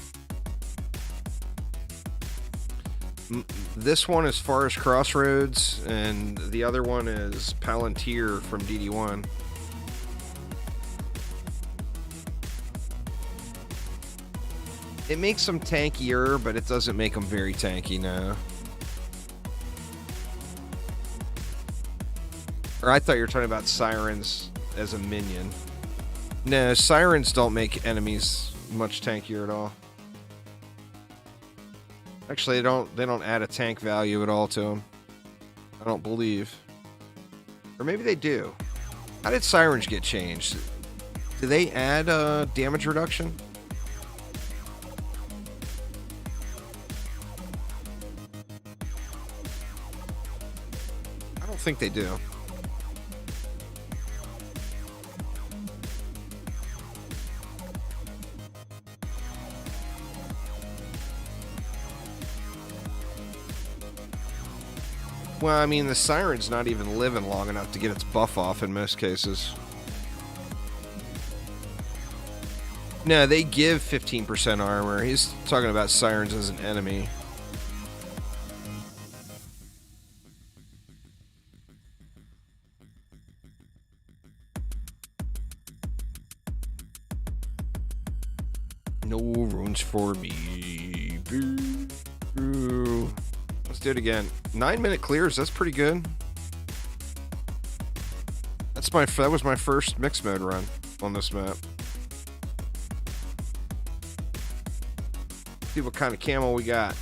This one is Forest Crossroads, and the other one is Palantir from DD1. It makes them tankier, but it doesn't make them very tanky, no. Or I thought you were talking about Sirens as a minion. No, Sirens don't make enemies much tankier at all. Actually, they don't add a tank value at all to them. I don't believe. Or maybe they do. How did Sirens get changed? Do they add damage reduction? I don't think they do. Well, I mean, the Siren's not even living long enough to get its buff off in most cases. No, they give 15% armor. He's talking about Sirens as an enemy. No runes for me. Boo. Boo. Let's do it again. 9-minute clears. That's pretty good. That was my first mixed mode run on this map. See what kind of camo we got.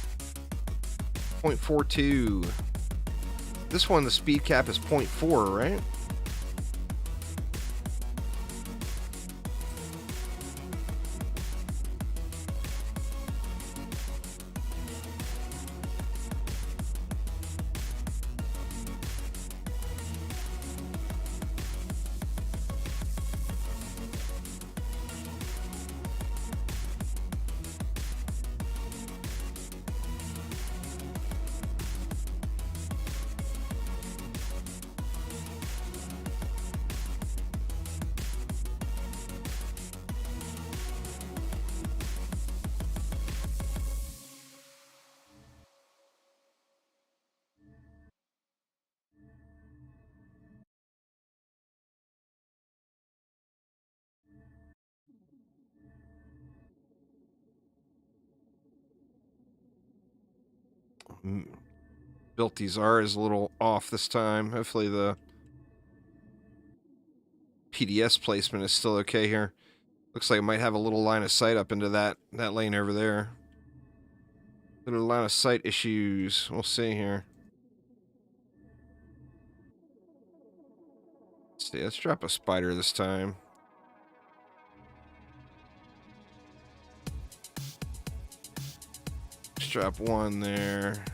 0.42. This one, the speed cap is 0.4, right? Built these are is a little off this time. Hopefully the PDS placement is still okay here. Looks like it might have a little line of sight up into that lane over there. Little line of sight issues. We'll see here. Let's see. Let's drop a spider this time. Let's drop one there.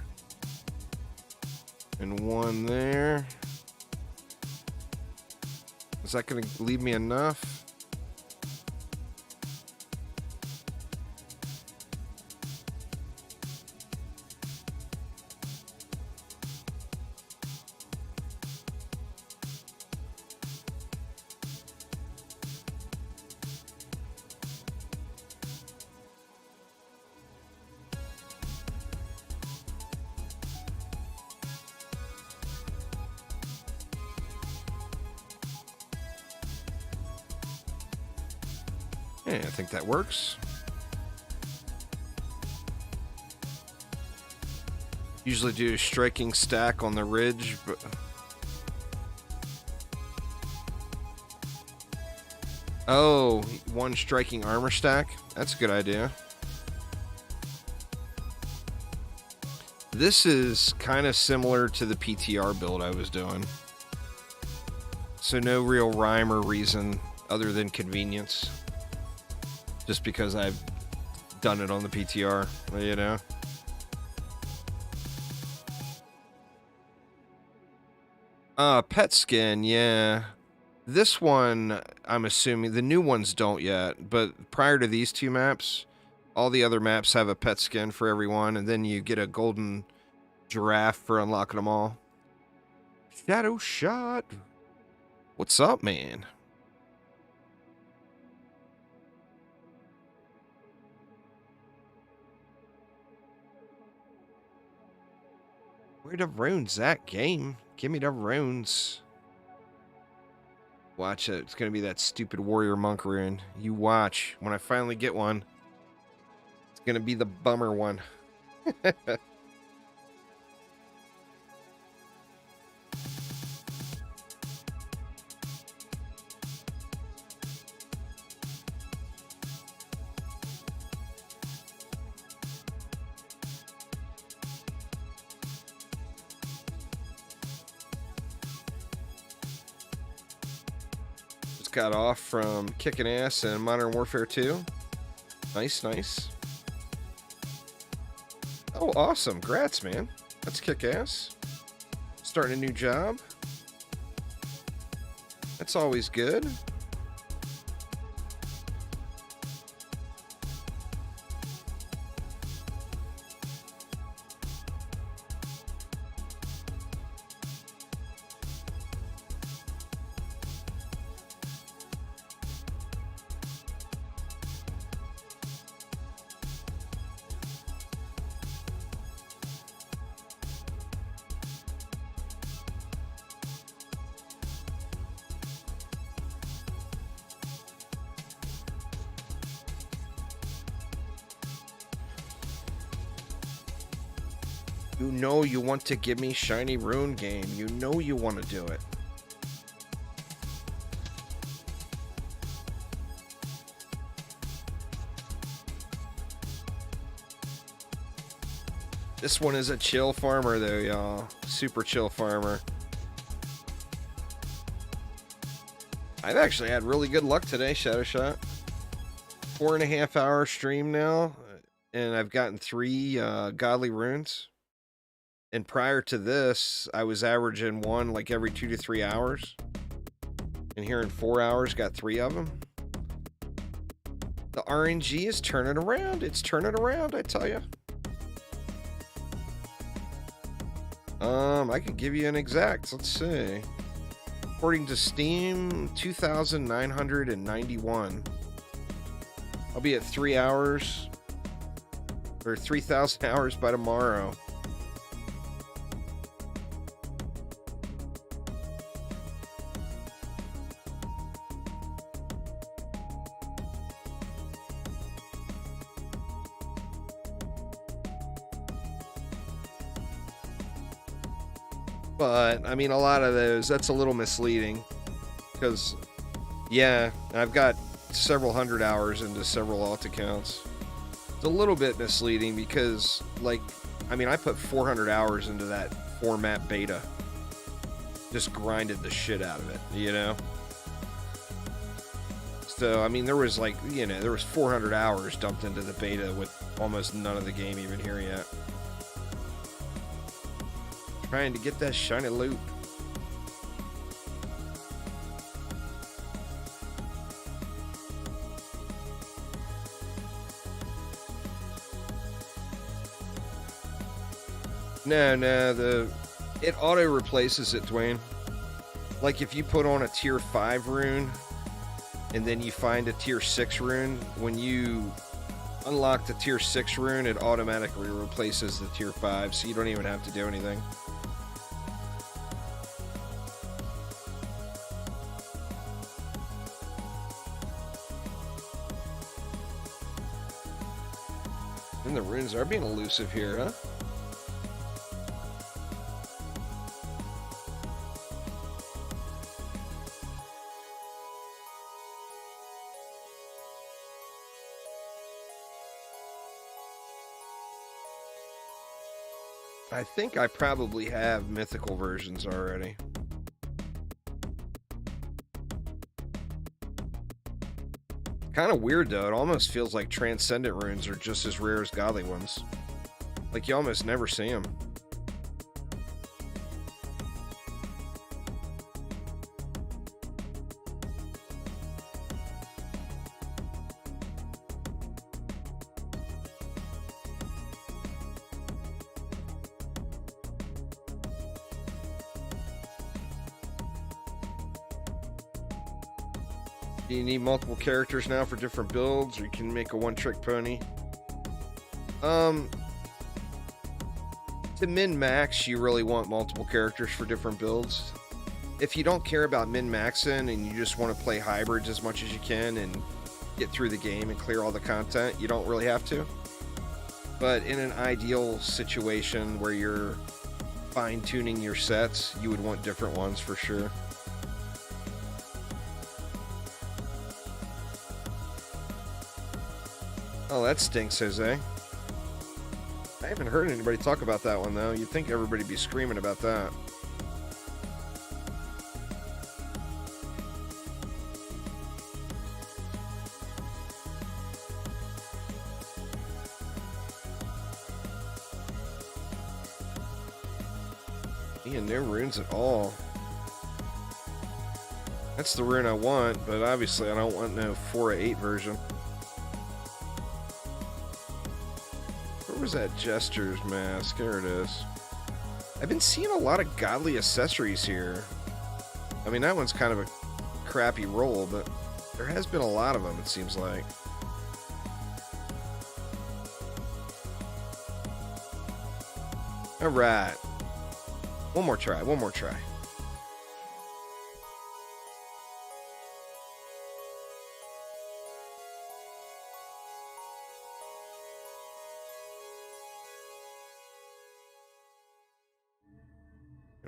And one there. Is that going to leave me enough? Yeah, I think that works. Usually do a striking stack on the ridge, but oh, one striking armor stack. That's a good idea. This is kind of similar to the PTR build I was doing. So no real rhyme or reason other than convenience. Just because I've done it on the PTR, you know? Pet skin, yeah. This one, I'm assuming, the new ones don't yet, but prior to these two maps, all the other maps have a pet skin for everyone, and then you get a golden giraffe for unlocking them all. Shadow shot. What's up, man? Where the runes at, game? Give me the runes. Watch it. It's going to be that stupid warrior monk rune. You watch. When I finally get one, it's going to be the bummer one. Got off from kicking ass in Modern Warfare 2. Nice, nice. Oh, awesome. Grats, man. That's kick ass. Starting a new job. That's always good. You know you want to give me shiny Rune game. You know you want to do it. This one is a chill farmer though, y'all. Super chill farmer. I've actually had really good luck today, Shadow Shot. 4.5 hour stream now, and I've gotten 3 godly runes. And prior to this, I was averaging one like every 2 to 3 hours. And here in 4 hours, got 3 of them. The RNG is turning around. It's turning around, I tell you. I could give you an exact. Let's see. According to Steam, 2,991. I'll be at 3 hours or 3,000 hours by tomorrow. But, I mean, a lot of those, that's a little misleading. Because, yeah, I've got several hundred hours into several alt accounts. It's a little bit misleading because, like, I mean, I put 400 hours into that 4-map beta. Just grinded the shit out of it, you know? So, I mean, there was, like, you know, there was 400 hours dumped into the beta with almost none of the game even here yet. Trying to get that shiny loot. No, it auto replaces it, Dwayne. Like if you put on a tier 5 rune and then you find a tier 6 rune, when you unlock the tier 6 rune, it automatically replaces the tier 5, so you don't even have to do anything. And the runes are being elusive here, huh? I think I probably have mythical versions already. Kind of weird though, it almost feels like transcendent runes are just as rare as godly ones. Like you almost never see them. Do you need multiple characters now for different builds, or you can make a one-trick pony? To min-max, you really want multiple characters for different builds. If you don't care about min-maxing and you just want to play hybrids as much as you can and get through the game and clear all the content, you don't really have to. But in an ideal situation where you're fine-tuning your sets, you would want different ones for sure. Oh, that stinks, Jose. I haven't heard anybody talk about that one, though. You'd think everybody'd be screaming about that. Yeah, no runes at all. That's the rune I want, but obviously I don't want no 4/8 version. Where was that Jester's mask? There it is. I've been seeing a lot of godly accessories here. I mean, that one's kind of a crappy roll, but there has been a lot of them, it seems like. All right. One more try, one more try.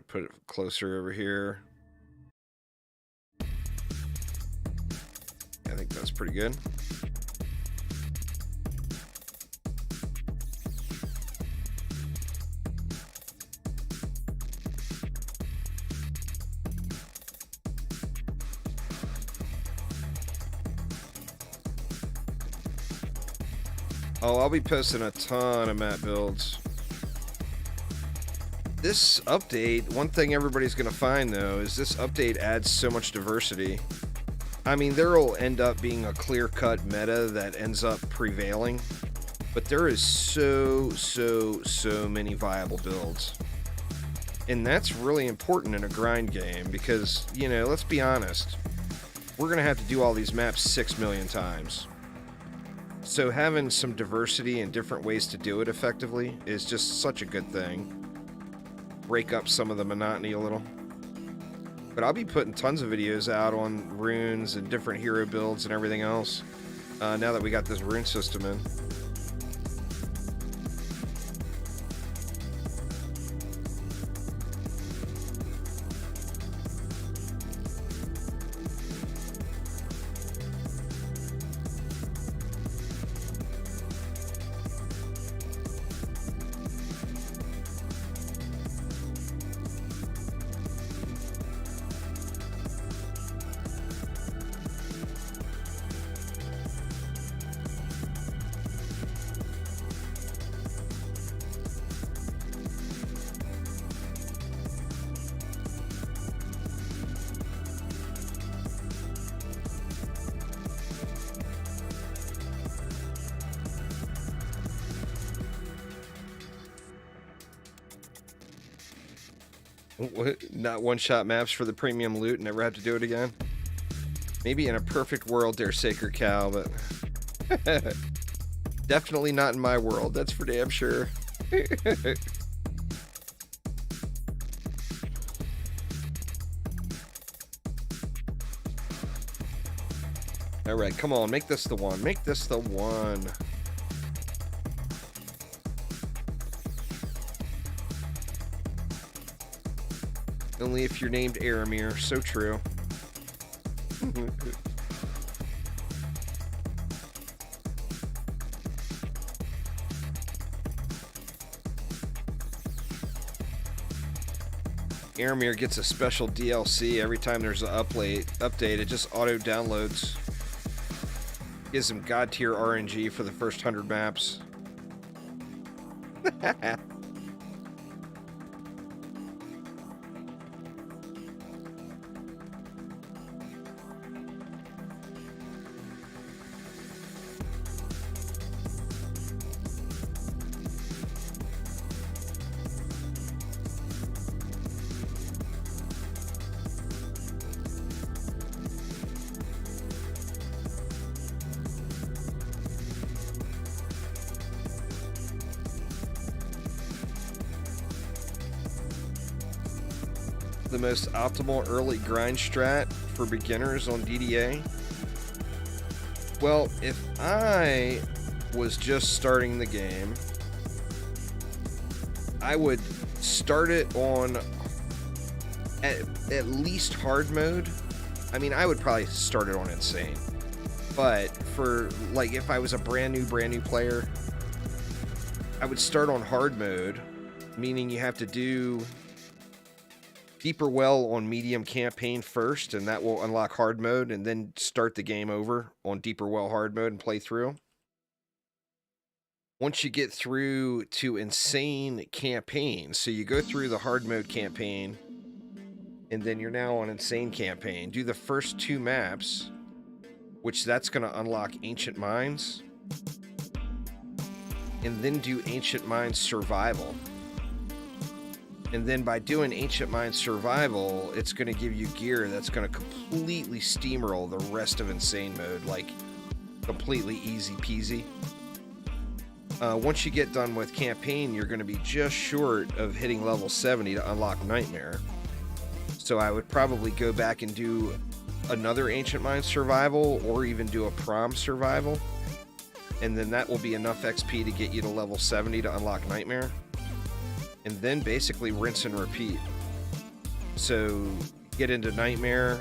put it closer over here. I think that's pretty good. Oh, I'll be posting a ton of map builds. This update, one thing everybody's going to find, though, is this update adds so much diversity. I mean, there will end up being a clear-cut meta that ends up prevailing, but there is so many viable builds. And that's really important in a grind game because, you know, let's be honest, we're going to have to do all these maps 6 million times. So having some diversity and different ways to do it effectively is just such a good thing. Break up some of the monotony a little. But I'll be putting tons of videos out on runes and different hero builds and everything else now that we got this rune system in. What? Not one-shot maps for the premium loot, never have to do it again? Maybe in a perfect world there, Sacred Cow, but definitely not in my world, that's for damn sure. Alright, come on, make this the one. Make this the one. Only if you're named Aramir. So true. Aramir gets a special DLC every time there's an update. It just auto downloads. Gives him god tier RNG for the first 100 maps. The most optimal early grind strat for beginners on DDA? Well, if I was just starting the game, I would start it on at least hard mode. I mean, I would probably start it on insane. But for, like, if I was a brand new player, I would start on hard mode, meaning you have to do Deeper Well on medium campaign first, and that will unlock hard mode, and then start the game over on Deeper Well hard mode and play through. Once you get through to insane campaign, so you go through the hard mode campaign, and then you're now on insane campaign. Do the first 2 maps, which that's going to unlock Ancient Mines, and then do Ancient Mines Survival. And then by doing Ancient Mines Survival, it's going to give you gear that's going to completely steamroll the rest of Insane Mode, like completely easy peasy. Once you get done with campaign, you're going to be just short of hitting level 70 to unlock Nightmare. So I would probably go back and do another Ancient Mines Survival, or even do a Prom Survival. And then that will be enough XP to get you to level 70 to unlock Nightmare. And then basically rinse and repeat. So get into Nightmare,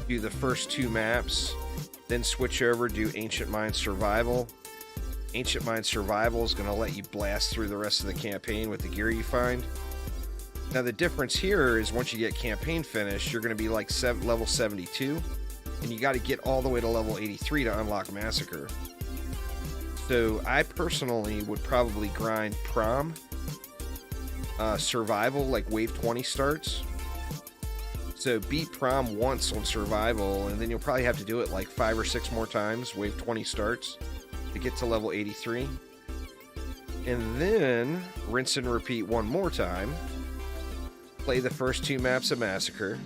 do the first 2 maps, then switch over, do Ancient Mine Survival. Ancient Mine Survival is going to let you blast through the rest of the campaign with the gear you find. Now the difference here is once you get campaign finished, you're going to be like level 72, and you got to get all the way to level 83 to unlock Massacre. So I personally would probably grind Prom, Survival, like Wave 20 starts. So beat Prom once on Survival, and then you'll probably have to do it like 5 or 6 more times, Wave 20 starts, to get to level 83. And then rinse and repeat one more time. Play the first 2 maps of Massacre.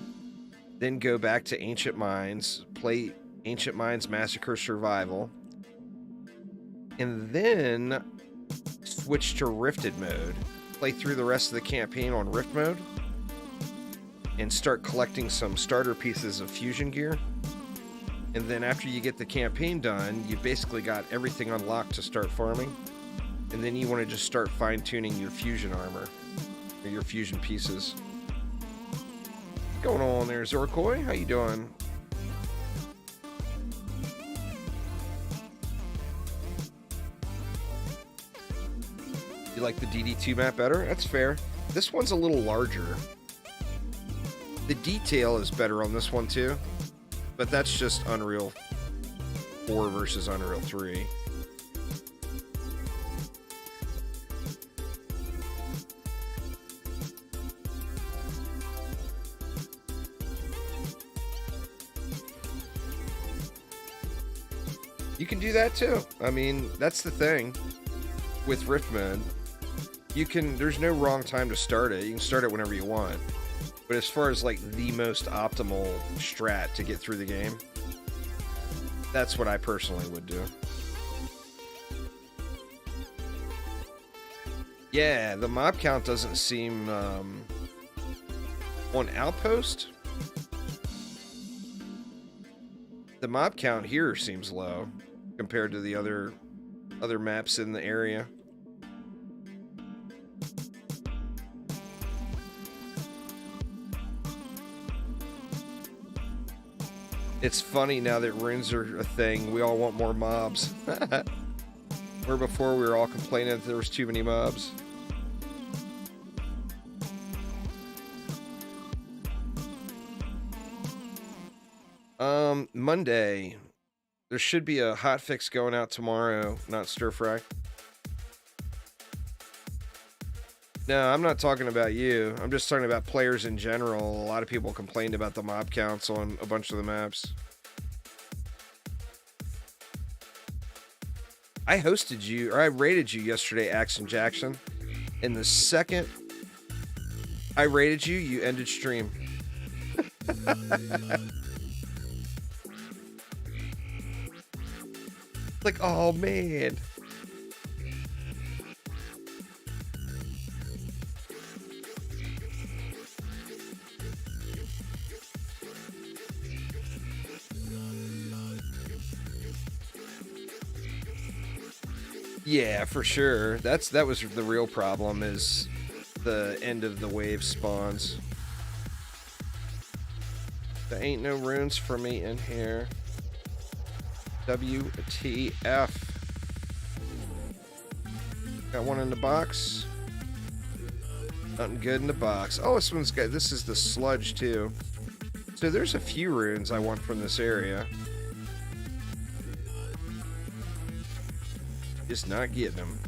Then go back to Ancient Mines. Play Ancient Mines Massacre Survival. And then switch to Rifted mode. Play through the rest of the campaign on Rift mode. And start collecting some starter pieces of fusion gear. And then after you get the campaign done, you basically got everything unlocked to start farming. And then you want to just start fine-tuning your fusion armor. Or your fusion pieces. What's going on there, Zorkoi? How you doing? You like the DD2 map better? That's fair. This one's a little larger. The detail is better on this one too, but that's just Unreal 4 versus Unreal 3. You can do that too. I mean, that's the thing with Rift mode. There's no wrong time to start it. You can start it whenever you want. But as far as like the most optimal strat to get through the game, that's what I personally would do. Yeah, the mob count doesn't seem on Outpost. The mob count here seems low compared to the other maps in the area. It's funny now that runes are a thing, we all want more mobs. Where before we were all complaining that there was too many mobs. Monday. There should be a hotfix going out tomorrow, not stir fry. No, I'm not talking about you. I'm just talking about players in general. A lot of people complained about the mob counts on a bunch of the maps. I hosted you, or I rated you yesterday, Axon Jackson. And the second I rated you, you ended stream. Like, oh man. Yeah, for sure. That was the real problem, is the end of the wave spawns. There ain't no runes for me in here. WTF. Got one in the box. Nothing good in the box. Oh, this is the sludge too. So there's a few runes I want from this area. Just not getting them.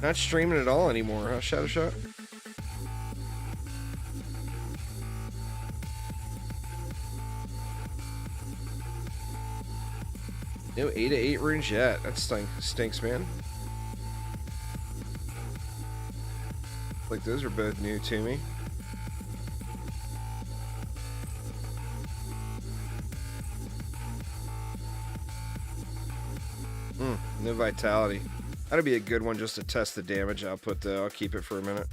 Not streaming at all anymore, huh, Shadow Shot? No 8/8 runes yet. That stinks, man. Like those are both new to me. No vitality. That'd be a good one just to test the damage output though. I'll keep it for a minute.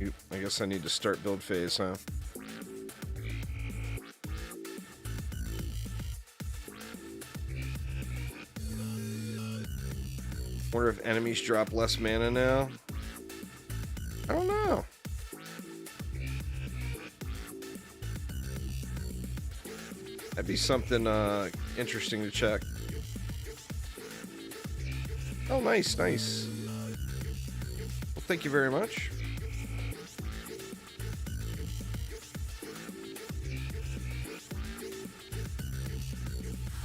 Oop, I guess I need to start build phase, huh? Wonder if enemies drop less mana now? I don't know. That'd be something interesting to check. Oh, nice, nice. Well, thank you very much.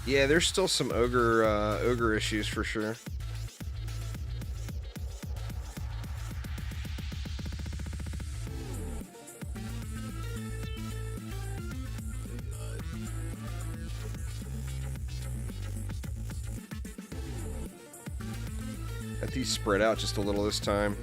Yeah, there's still some ogre issues for sure. Got these spread out just a little this time.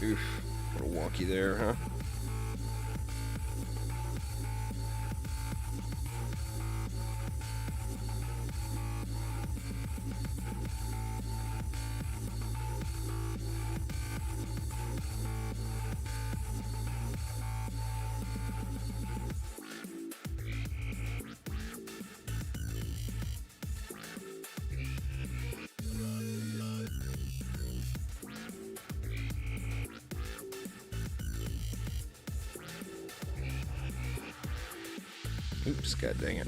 Oof, a little wonky there, huh? Oops, god dang it.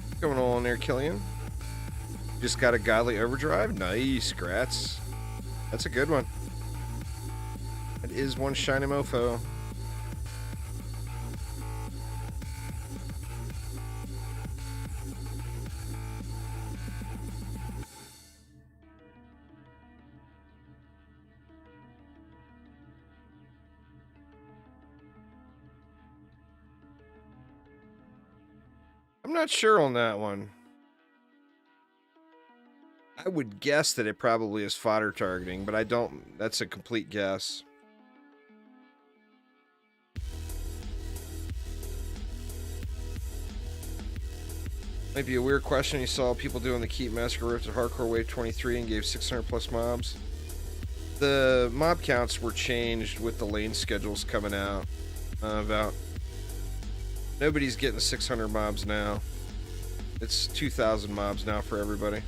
What's going on there, Killian? Just got a godly overdrive? Nice, grats. That's a good one. That is one shiny mofo. I'm not sure on that one. I would guess that it probably is fodder targeting, but I don't. That's a complete guess. Might be a weird question. You saw people doing the Keep Massacre Rift at Hardcore Wave 23 and gave 600 plus mobs. The mob counts were changed with the lane schedules coming out. Nobody's getting 600 mobs now. It's 2,000 mobs now for everybody.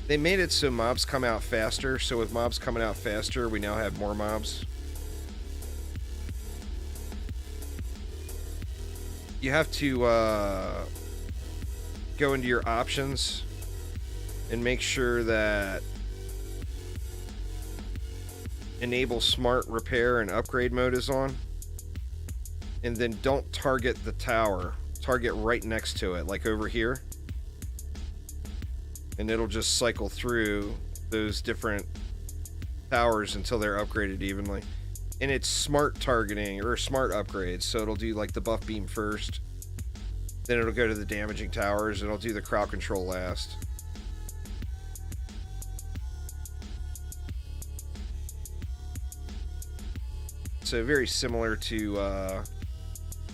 They made it so mobs come out faster, so with mobs coming out faster, we now have more mobs. You have to go into your options and make sure that enable smart repair and upgrade mode is on. And then don't target the tower. Target right next to it, like over here. And it'll just cycle through those different towers until they're upgraded evenly. And it's smart targeting, or smart upgrades. So it'll do like the buff beam first. Then it'll go to the damaging towers, and it'll do the crowd control last. So very similar to...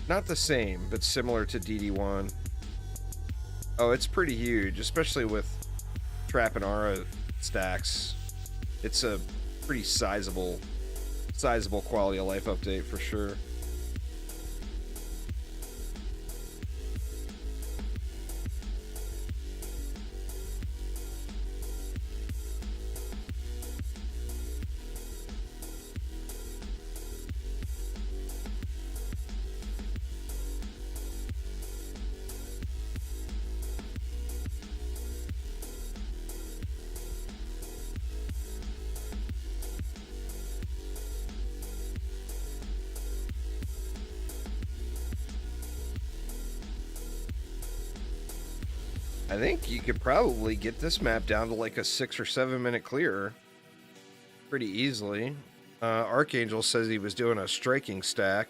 not the same, but similar to DD1. Oh, it's pretty huge, especially with Trap and Aura stacks. It's a pretty sizable quality of life update for sure. I think you could probably get this map down to like a 6 or 7 minute clear pretty easily. Archangel says he was doing a striking stack.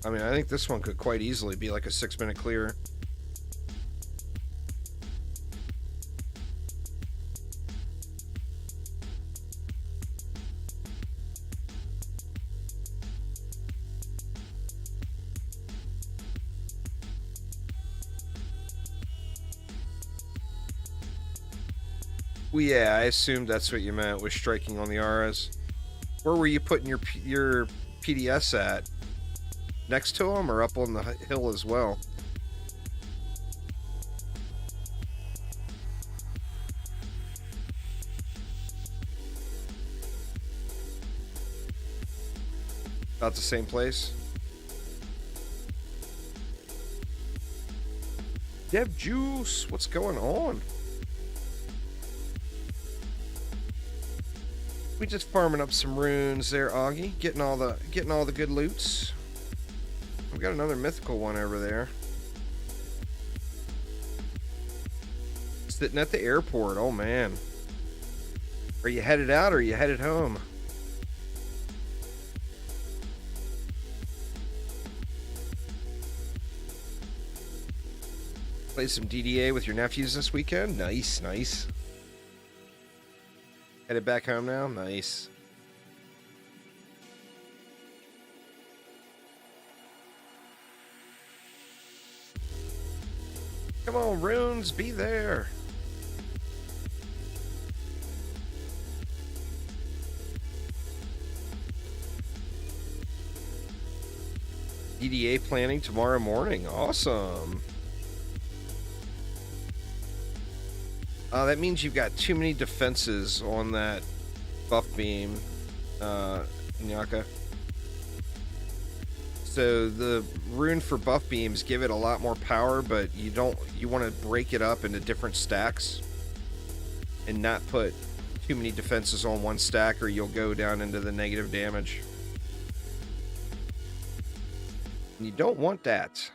I mean, I think this one could quite easily be like a 6-minute clear. Well, yeah, I assumed that's what you meant with striking on the RS. Where were you putting your PDS at? Next to him or up on the hill as well? About the same place? Dev Juice, what's going on? We just farming up some runes there, Augie. Getting all the good loots. We got another mythical one over there. Sitting at the airport. Oh man. Are you headed out or are you headed home? Play some DDA with your nephews this weekend? Nice, nice. Headed back home now? Nice. Come on, runes, be there. DDA planning tomorrow morning. Awesome. That means you've got too many defenses on that buff beam, Nyaka. So the rune for buff beams give it a lot more power, but you want to break it up into different stacks and not put too many defenses on one stack or you'll go down into the negative damage. And you don't want that.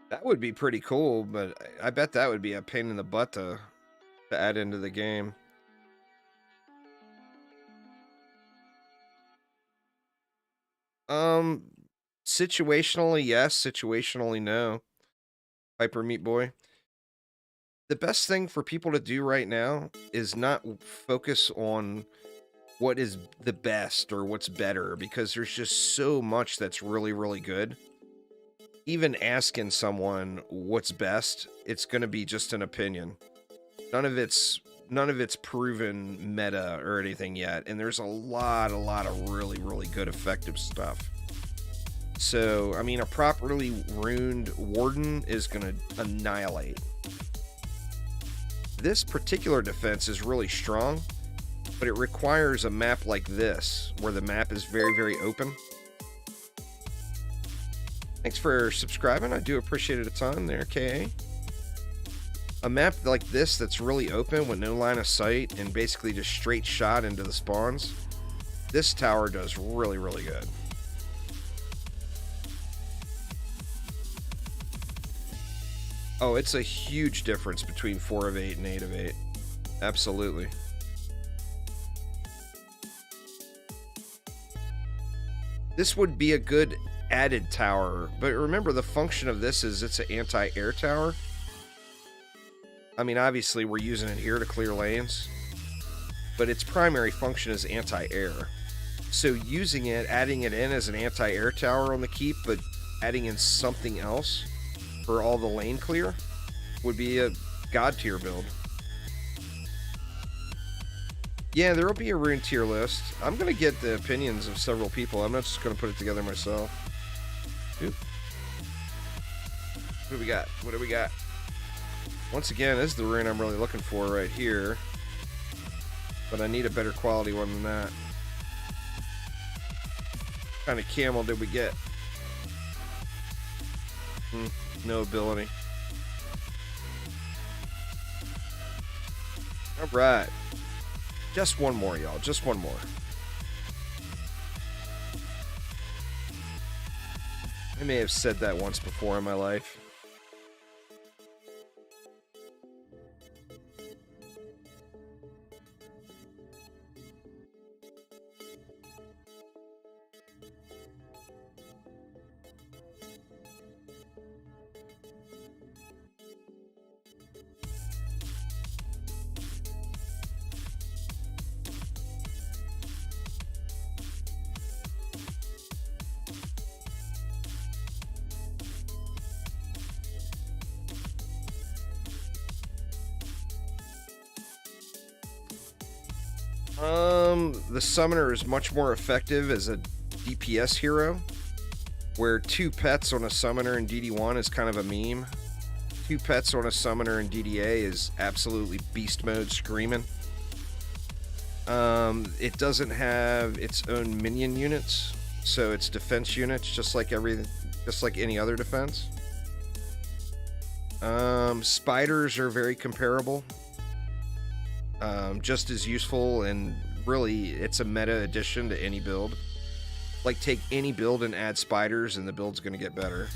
That would be pretty cool, but I bet that would be a pain in the butt to add into the game. Situationally, yes. Situationally, no. Hyper Meat Boy. The best thing for people to do right now is not focus on what is the best or what's better, because there's just so much that's really, really good. Even asking someone what's best, it's going to be just an opinion. None of it's proven meta or anything yet, and there's a lot of really, really good effective stuff. So, I mean, a properly runed Warden is going to annihilate. This particular defense is really strong, but it requires a map like this, where the map is very, very open. Thanks for subscribing. I do appreciate it a ton there, KA. A map like this that's really open with no line of sight and basically just straight shot into the spawns, this tower does really, really good. Oh, it's a huge difference between 4 of 8 and 8 of 8. Absolutely. This would be a good added tower, but remember the function of this is it's an anti-air tower. I mean, obviously we're using it here to clear lanes, but its primary function is anti-air. So using it, adding it in as an anti-air tower on the keep, but adding in something else for all the lane clear would be a god tier build. Yeah, there will be a rune tier list. I'm going to get the opinions of several people. I'm not just going to put it together myself. Oop. What do we got? What do we got? Once again, this is the rune I'm really looking for right here. But I need a better quality one than that. What kind of camel did we get? No ability. Alright. Just one more, y'all. Just one more. I may have said that once before in my life. The summoner is much more effective as a DPS hero, where 2 pets on a summoner in DD1 is kind of a meme. 2 pets on a summoner in DDA is absolutely beast mode screaming. It doesn't have its own minion units, so it's defense units just like any other defense. Spiders are very comparable. Just as useful, and really it's a meta addition to any build. Like, take any build and add spiders and the build's gonna get better.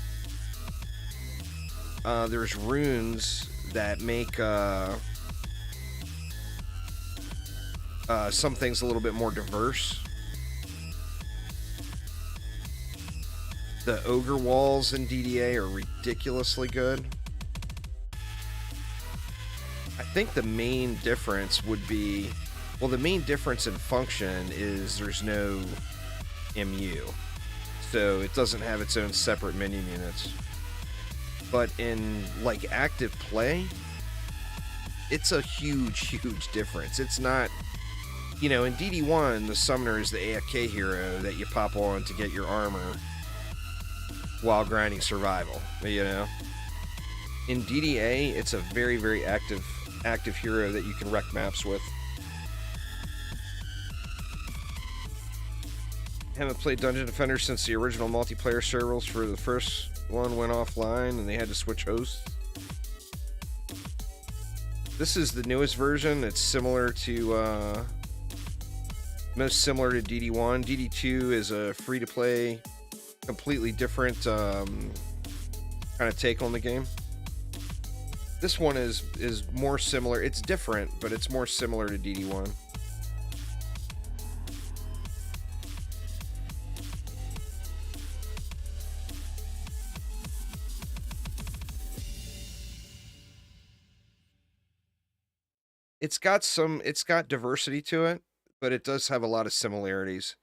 There's runes that make some things a little bit more diverse. The ogre walls in DDA are ridiculously good. I think the main difference would be, well, the main difference in function is there's no MU, so it doesn't have its own separate minion units. But in, like, active play, it's a huge difference. It's not, you know, in DD1, the summoner is the AFK hero that you pop on to get your armor while grinding survival, you know. In DDA, it's a very active hero that you can wreck maps with. Haven't played Dungeon Defender since the original multiplayer servers for the first one went offline and they had to switch hosts. This is the newest version. It's similar to most similar to DD1. DD2 is a free-to-play, completely different kind of take on the game. This one is more similar. It's different, but it's more similar to DD1. It's got diversity to it, but it does have a lot of similarities.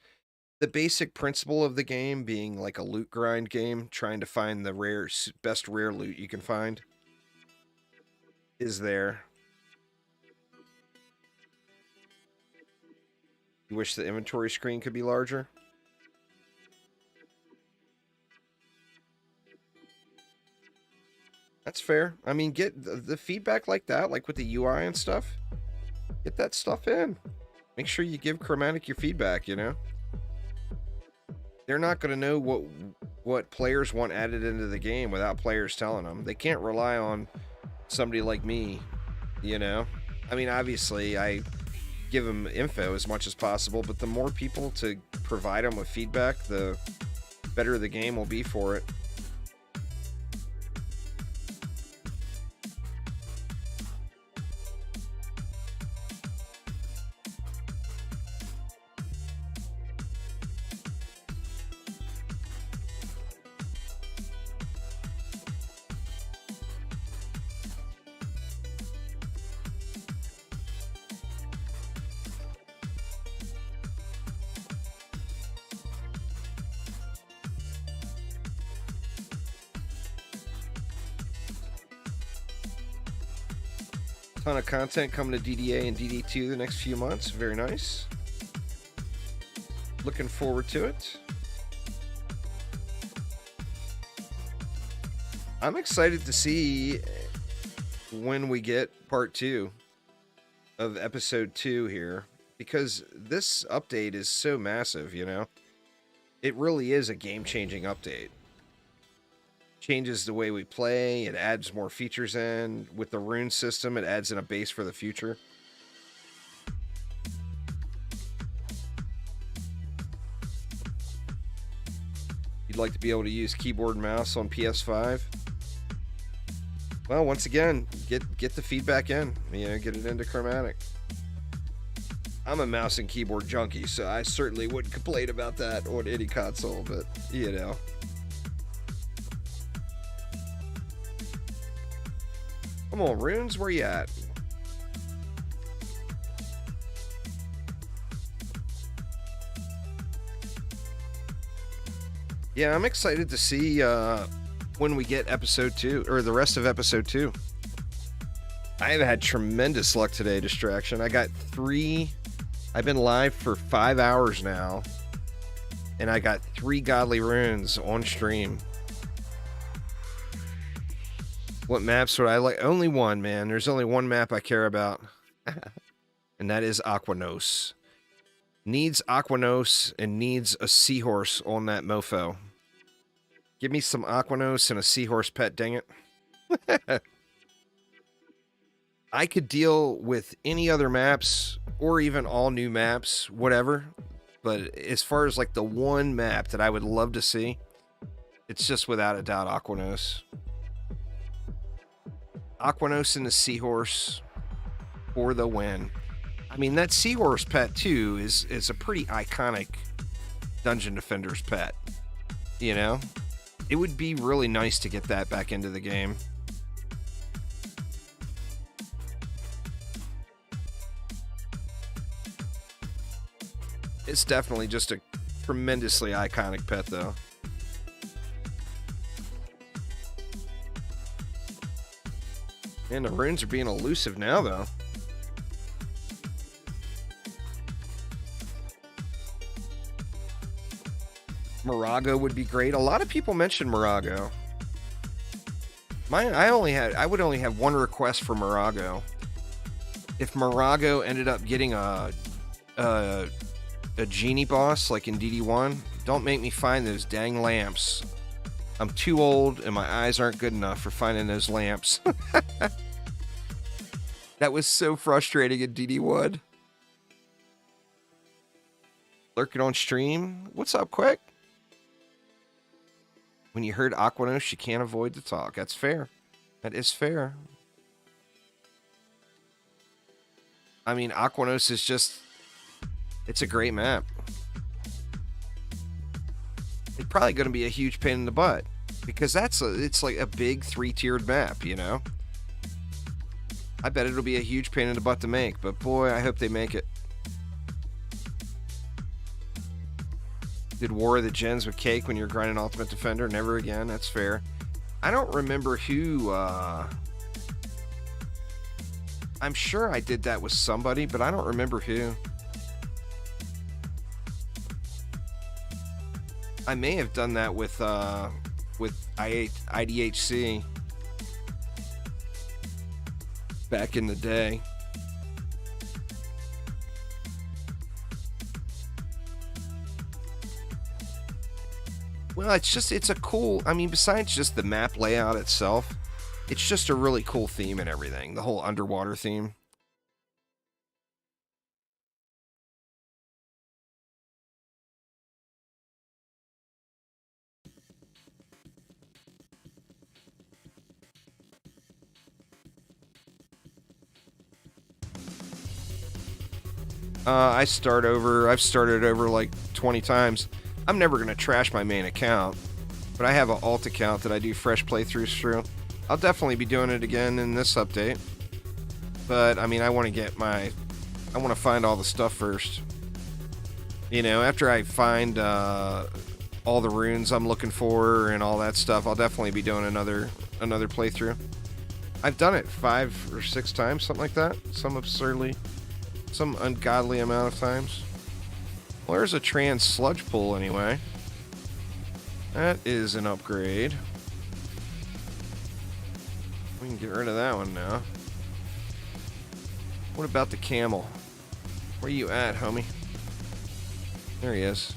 The basic principle of the game being like a loot grind game, trying to find the best rare loot you can find, is there. You wish the inventory screen could be larger? That's fair. I mean, get the feedback like that, like with the UI and stuff. Get that stuff in. Make sure you give Chromatic your feedback, you know? They're not going to know what players want added into the game without players telling them. They can't rely on somebody like me, you know? I mean, obviously, I give them info as much as possible, but the more people to provide them with feedback, the better the game will be for it. Ton of content coming to DDA and DD2 the next few months. Very nice. Looking forward to it. I'm excited to see when we get part 2 of episode 2 here, because this update is so massive, you know? It really is a game-changing update. Changes the way we play, it adds more features in. With the rune system, it adds in a base for the future. You'd like to be able to use keyboard and mouse on PS5? Well, once again, get the feedback in. You know, get it into Chromatic. I'm a mouse and keyboard junkie, so I certainly wouldn't complain about that on any console, but, you know. Come on, Runes, where you at? Yeah, I'm excited to see when we get episode 2, or the rest of episode 2. I have had tremendous luck today, Distraction. I got 3 I've been live for 5 hours now, and I got 3 godly runes on stream. What maps would I like? Only one, man. There's only one map I care about. And that is Aquanos. Needs Aquanos and needs a seahorse on that mofo. Give me some Aquanos and a seahorse pet, dang it. I could deal with any other maps or even all new maps, whatever. But as far as like the one map that I would love to see, it's just without a doubt Aquanos. Aquanos and the seahorse for the win. I mean, that seahorse pet too is a pretty iconic Dungeon Defender's pet. You know? It would be really nice to get that back into the game. It's definitely just a tremendously iconic pet, though. Man, the runes are being elusive now, though. Morago would be great. A lot of people mention Morago. I would only have one request for Morago. If Morago ended up getting a genie boss like in DD1, don't make me find those dang lamps. I'm too old and my eyes aren't good enough for finding those lamps. That was so frustrating in DD1. Lurking on stream. What's up, Quick? When you heard Aquanos, you can't avoid the talk. That's fair. That is fair. I mean, Aquanos is just... It's a great map. It's probably going to be a huge pain in the butt. Because it's like a big 3-tiered map, you know? I bet it'll be a huge pain in the butt to make. But boy, I hope they make it. Did War of the Gens with Cake when you're grinding Ultimate Defender? Never again. That's fair. I don't remember who... I'm sure I did that with somebody, but I don't remember who. I may have done that with IDHC back in the day. Well, it's a cool, I mean, besides just the map layout itself, it's just a really cool theme and everything. The whole underwater theme. I've started over like 20 times. I'm never going to trash my main account, but I have an alt account that I do fresh playthroughs through. I'll definitely be doing it again in this update. But, I mean, I want to find all the stuff first. You know, after I find all the runes I'm looking for and all that stuff, I'll definitely be doing another playthrough. I've done it 5 or 6 times, something like that. Some ungodly amount of times. Well, there's a trans sludge pool anyway. That is an upgrade. We can get rid of that one now. What about the camel? Where you at, homie? There he is.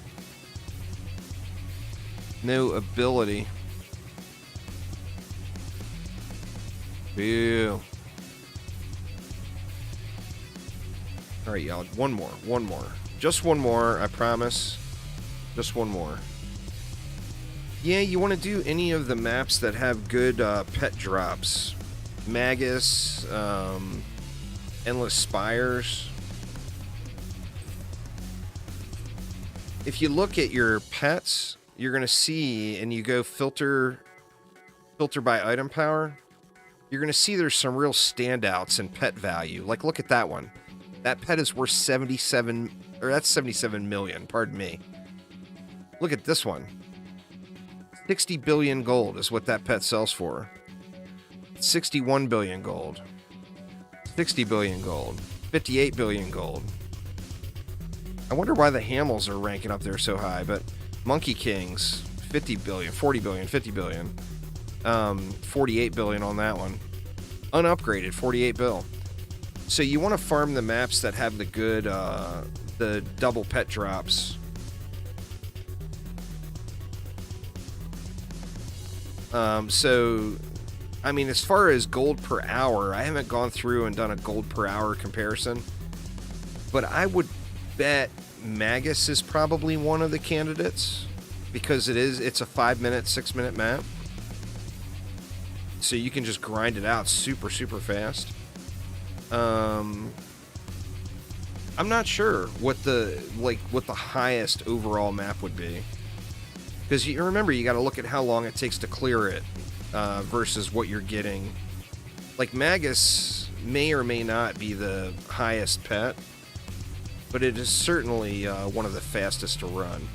No ability. Boo. Alright, y'all. One more. Just one more, I promise. Just one more. Yeah, you want to do any of the maps that have good pet drops. Magus, Endless Spires. If you look at your pets, you're going to see, and you go filter by item power, you're going to see there's some real standouts in pet value. Like, look at that one. That pet is worth 77 million, pardon me. Look at this one. 60 billion gold is what that pet sells for. 61 billion gold. 60 billion gold. 58 billion gold. I wonder why the Hamels are ranking up there so high, but Monkey Kings, 50 billion, 40 billion, 50 billion. 48 billion on that one. Unupgraded, 48 bill. So you want to farm the maps that have the good, the double pet drops. So, I mean, as far as gold per hour, I haven't gone through and done a gold per hour comparison, but I would bet Magus is probably one of the candidates because it's a 5-minute, 6-minute map. So you can just grind it out super, super fast. I'm not sure what the highest overall map would be. Because you remember, you got to look at how long it takes to clear it versus what you're getting. Like, Magus may or may not be the highest pet, but it is certainly one of the fastest to run.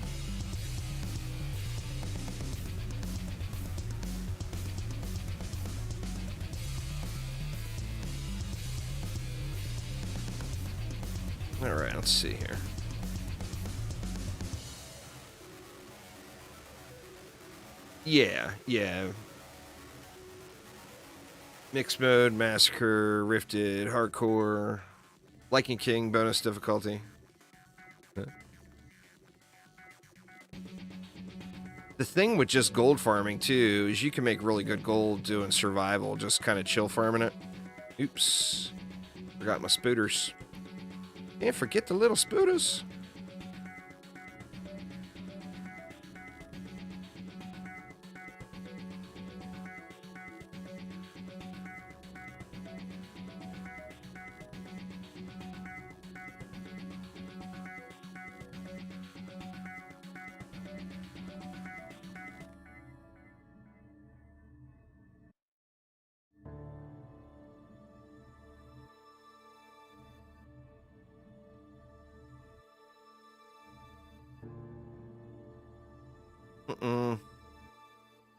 Alright, let's see here. Yeah. Mixed mode, massacre, rifted, hardcore, Lycan King, bonus difficulty. The thing with just gold farming too is you can make really good gold doing survival, just kind of chill farming it. Oops. Forgot my spooters. Can't forget the little spooters.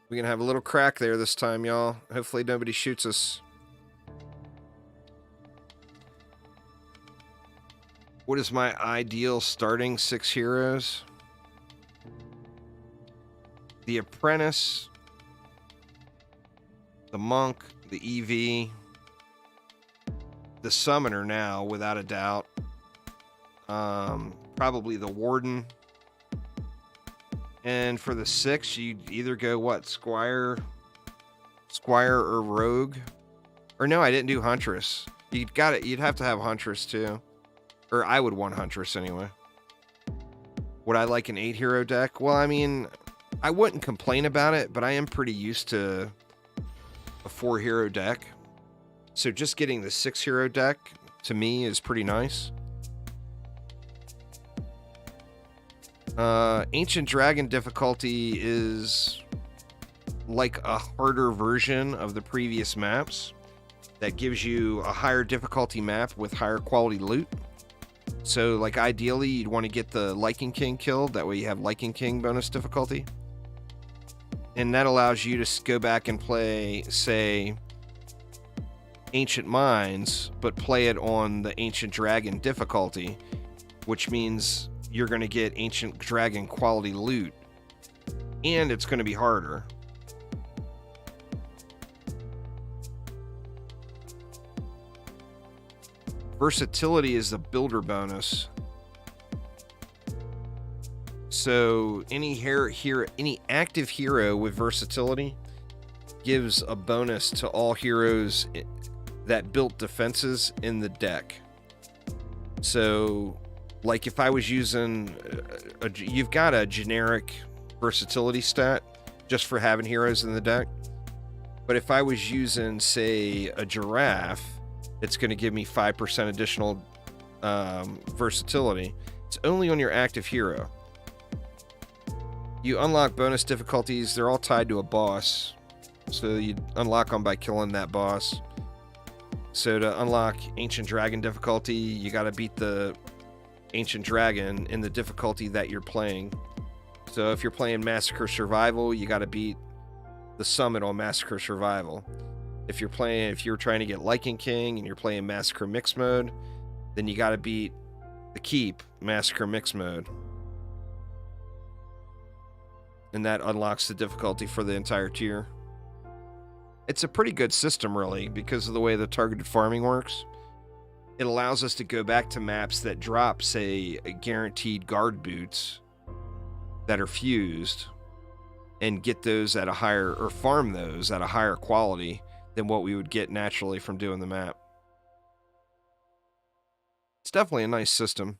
We're gonna have a little crack there this time, y'all. Hopefully nobody shoots us. What is my ideal starting 6 heroes? The Apprentice, the Monk, the EV, the Summoner now, without a doubt. Probably the Warden. And for the 6, you'd either go, what, Squire or Rogue? Or no, I didn't do Huntress. You'd have to have Huntress too. Or I would want Huntress anyway. Would I like an 8-hero deck? Well, I mean, I wouldn't complain about it, but I am pretty used to a 4-hero deck. So just getting the 6-hero deck, to me, is pretty nice. Ancient Dragon difficulty is like a harder version of the previous maps that gives you a higher difficulty map with higher quality loot. So, like, ideally, you'd want to get the Lycan King killed. That way you have Lycan King bonus difficulty. And that allows you to go back and play, say, Ancient Mines, but play it on the Ancient Dragon difficulty, which means you're going to get Ancient Dragon quality loot, and it's going to be harder. Versatility is the builder bonus. So any active hero with versatility gives a bonus to all heroes that built defenses in the deck. So, like, if I was using you've got a generic versatility stat just for having heroes in the deck, but if I was using, say, a giraffe, it's going to give me 5% additional versatility. It's only on your active hero. You unlock bonus difficulties. They're all tied to a boss, so you unlock them by killing that boss. So to unlock Ancient Dragon difficulty, you got to beat the Ancient Dragon in the difficulty that you're playing. So if you're playing Massacre Survival, you got to beat the summit on Massacre Survival. If you're trying to get Lycan King and you're playing Massacre Mixed Mode, then you got to beat the Keep Massacre Mix mode. And that unlocks the difficulty for the entire tier. It's a pretty good system, really, because of the way the targeted farming works. It allows us to go back to maps that drop, say, guaranteed guard boots that are fused and get those at a higher, or farm those at a higher quality than what we would get naturally from doing the map. It's definitely a nice system.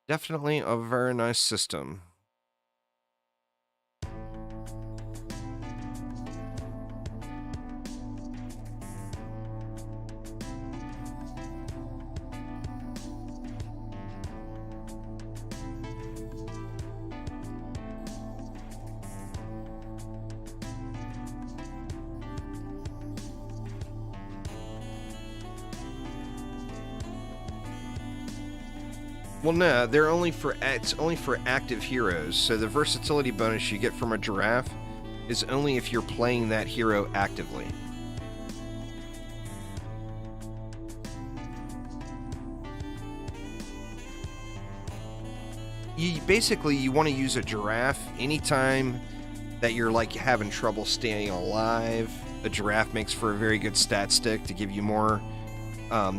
Definitely a very nice system. Well, no, they're only for it's only for active heroes. So the versatility bonus you get from a giraffe is only if you're playing that hero actively. You want to use a giraffe anytime that you're like having trouble staying alive. A giraffe makes for a very good stat stick to give you more.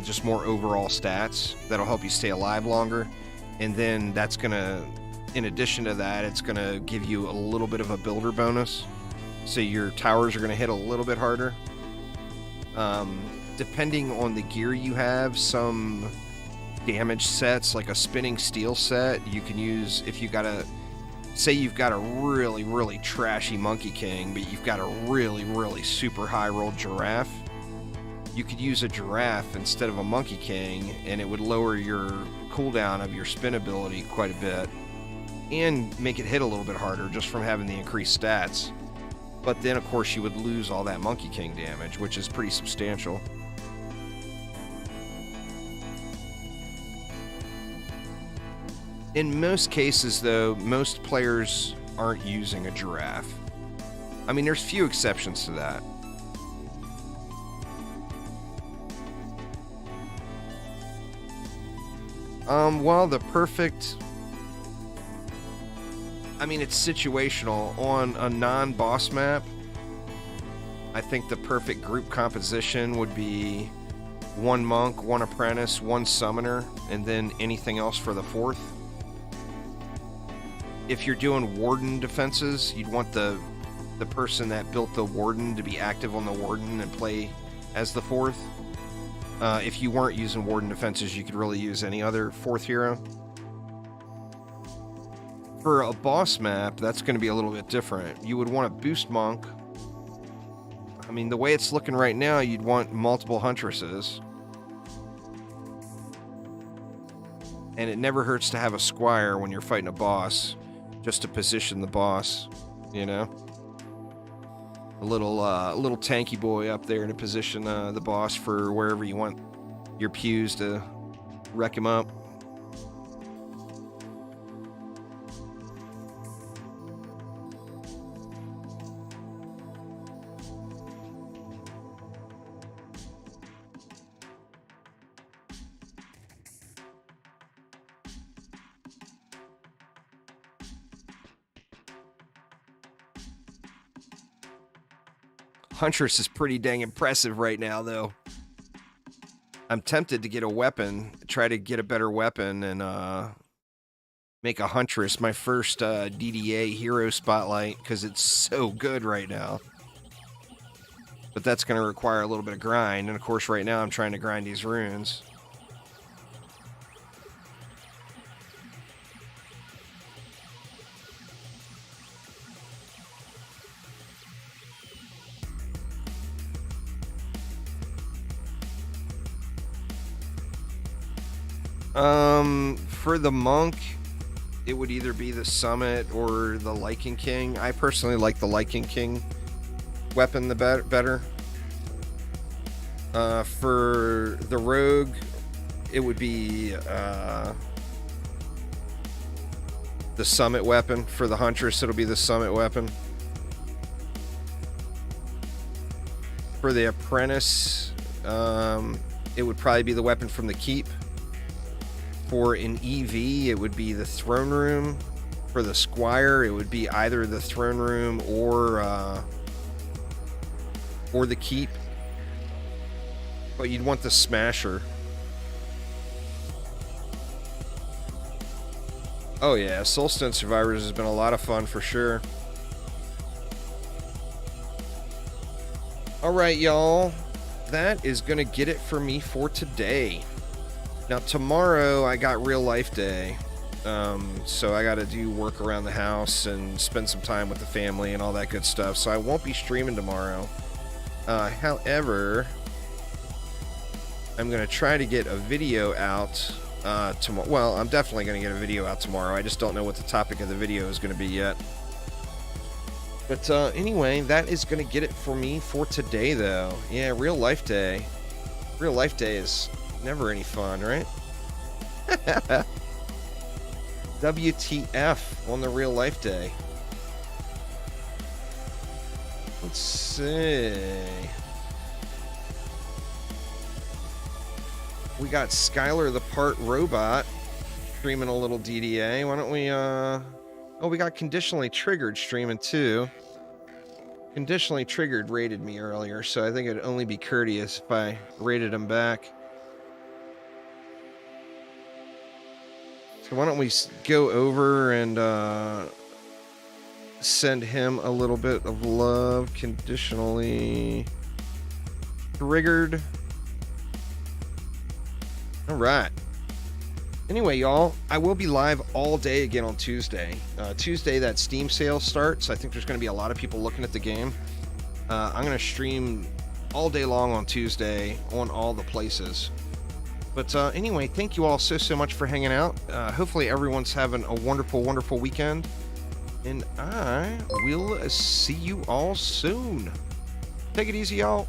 Just more overall stats that'll help you stay alive longer. And then that's gonna, in addition to that, it's gonna give you a little bit of a builder bonus. So your towers are gonna hit a little bit harder. Depending on the gear you have, some damage sets, like a spinning steel set, you can use if you got a, say you've got a really, really trashy Monkey King, but you've got a really, really super high rolled giraffe. You could use a giraffe instead of a Monkey King, and it would lower your cooldown of your spin ability quite a bit, and make it hit a little bit harder just from having the increased stats. But then, of course, you would lose all that Monkey King damage, which is pretty substantial. In most cases, though, most players aren't using a giraffe. I mean, there's few exceptions to that. Well, the perfect... I mean, it's situational. On a non-boss map, I think the perfect group composition would be one monk, one apprentice, one summoner, and then anything else for the fourth. If you're doing warden defenses, you'd want the person that built the warden to be active on the warden and play as the fourth. If you weren't using warden defenses, you could really use any other fourth hero. For a boss map, that's going to be a little bit different. You would want a boost monk. I mean, the way it's looking right now, you'd want multiple Huntresses. And it never hurts to have a squire when you're fighting a boss, just to position the boss, you know? A little tanky boy up there to position the boss for wherever you want your pews to wreck him up. Huntress is pretty dang impressive right now, though. I'm tempted to get a weapon, try to get a better weapon, and make a Huntress my first DDA hero spotlight, because it's so good right now. But that's going to require a little bit of grind, and of course right now I'm trying to grind these runes. For the monk, it would either be the Summit or the Lichen King. I personally like the Lichen King weapon the better. For the rogue, it would be the Summit weapon. For the Huntress, it'll be the Summit weapon. For the apprentice, it would probably be the weapon from the keep. For an EV, it would be the throne room. For the squire, it would be either the throne room or the keep. But you'd want the smasher. Oh yeah, Soulstone Survivors has been a lot of fun for sure. Alright, y'all. That is going to get it for me for today. Now, tomorrow I got real life day. So I got to do work around the house and spend some time with the family and all that good stuff. So I won't be streaming tomorrow. However, I'm going to try to get a video out tomorrow. Well, I'm definitely going to get a video out tomorrow. I just don't know what the topic of the video is going to be yet. But anyway, that is going to get it for me for today, though. Yeah, real life day. Real life day is never any fun, right? WTF on the real life day. Let's see. We got Skylar the Part Robot streaming a little DDA. Why don't we, Oh, we got Conditionally Triggered streaming too. Conditionally Triggered rated me earlier, so I think it'd only be courteous if I rated him back. So why don't we go over and send him a little bit of love. Conditionally Triggered. All right. Anyway, y'all, I will be live all day again on Tuesday. Tuesday, that Steam sale starts. I think there's going to be a lot of people looking at the game. I'm going to stream all day long on Tuesday on all the places. But anyway, thank you all so much for hanging out. Hopefully everyone's having a wonderful, wonderful weekend. And I will see you all soon. Take it easy, y'all.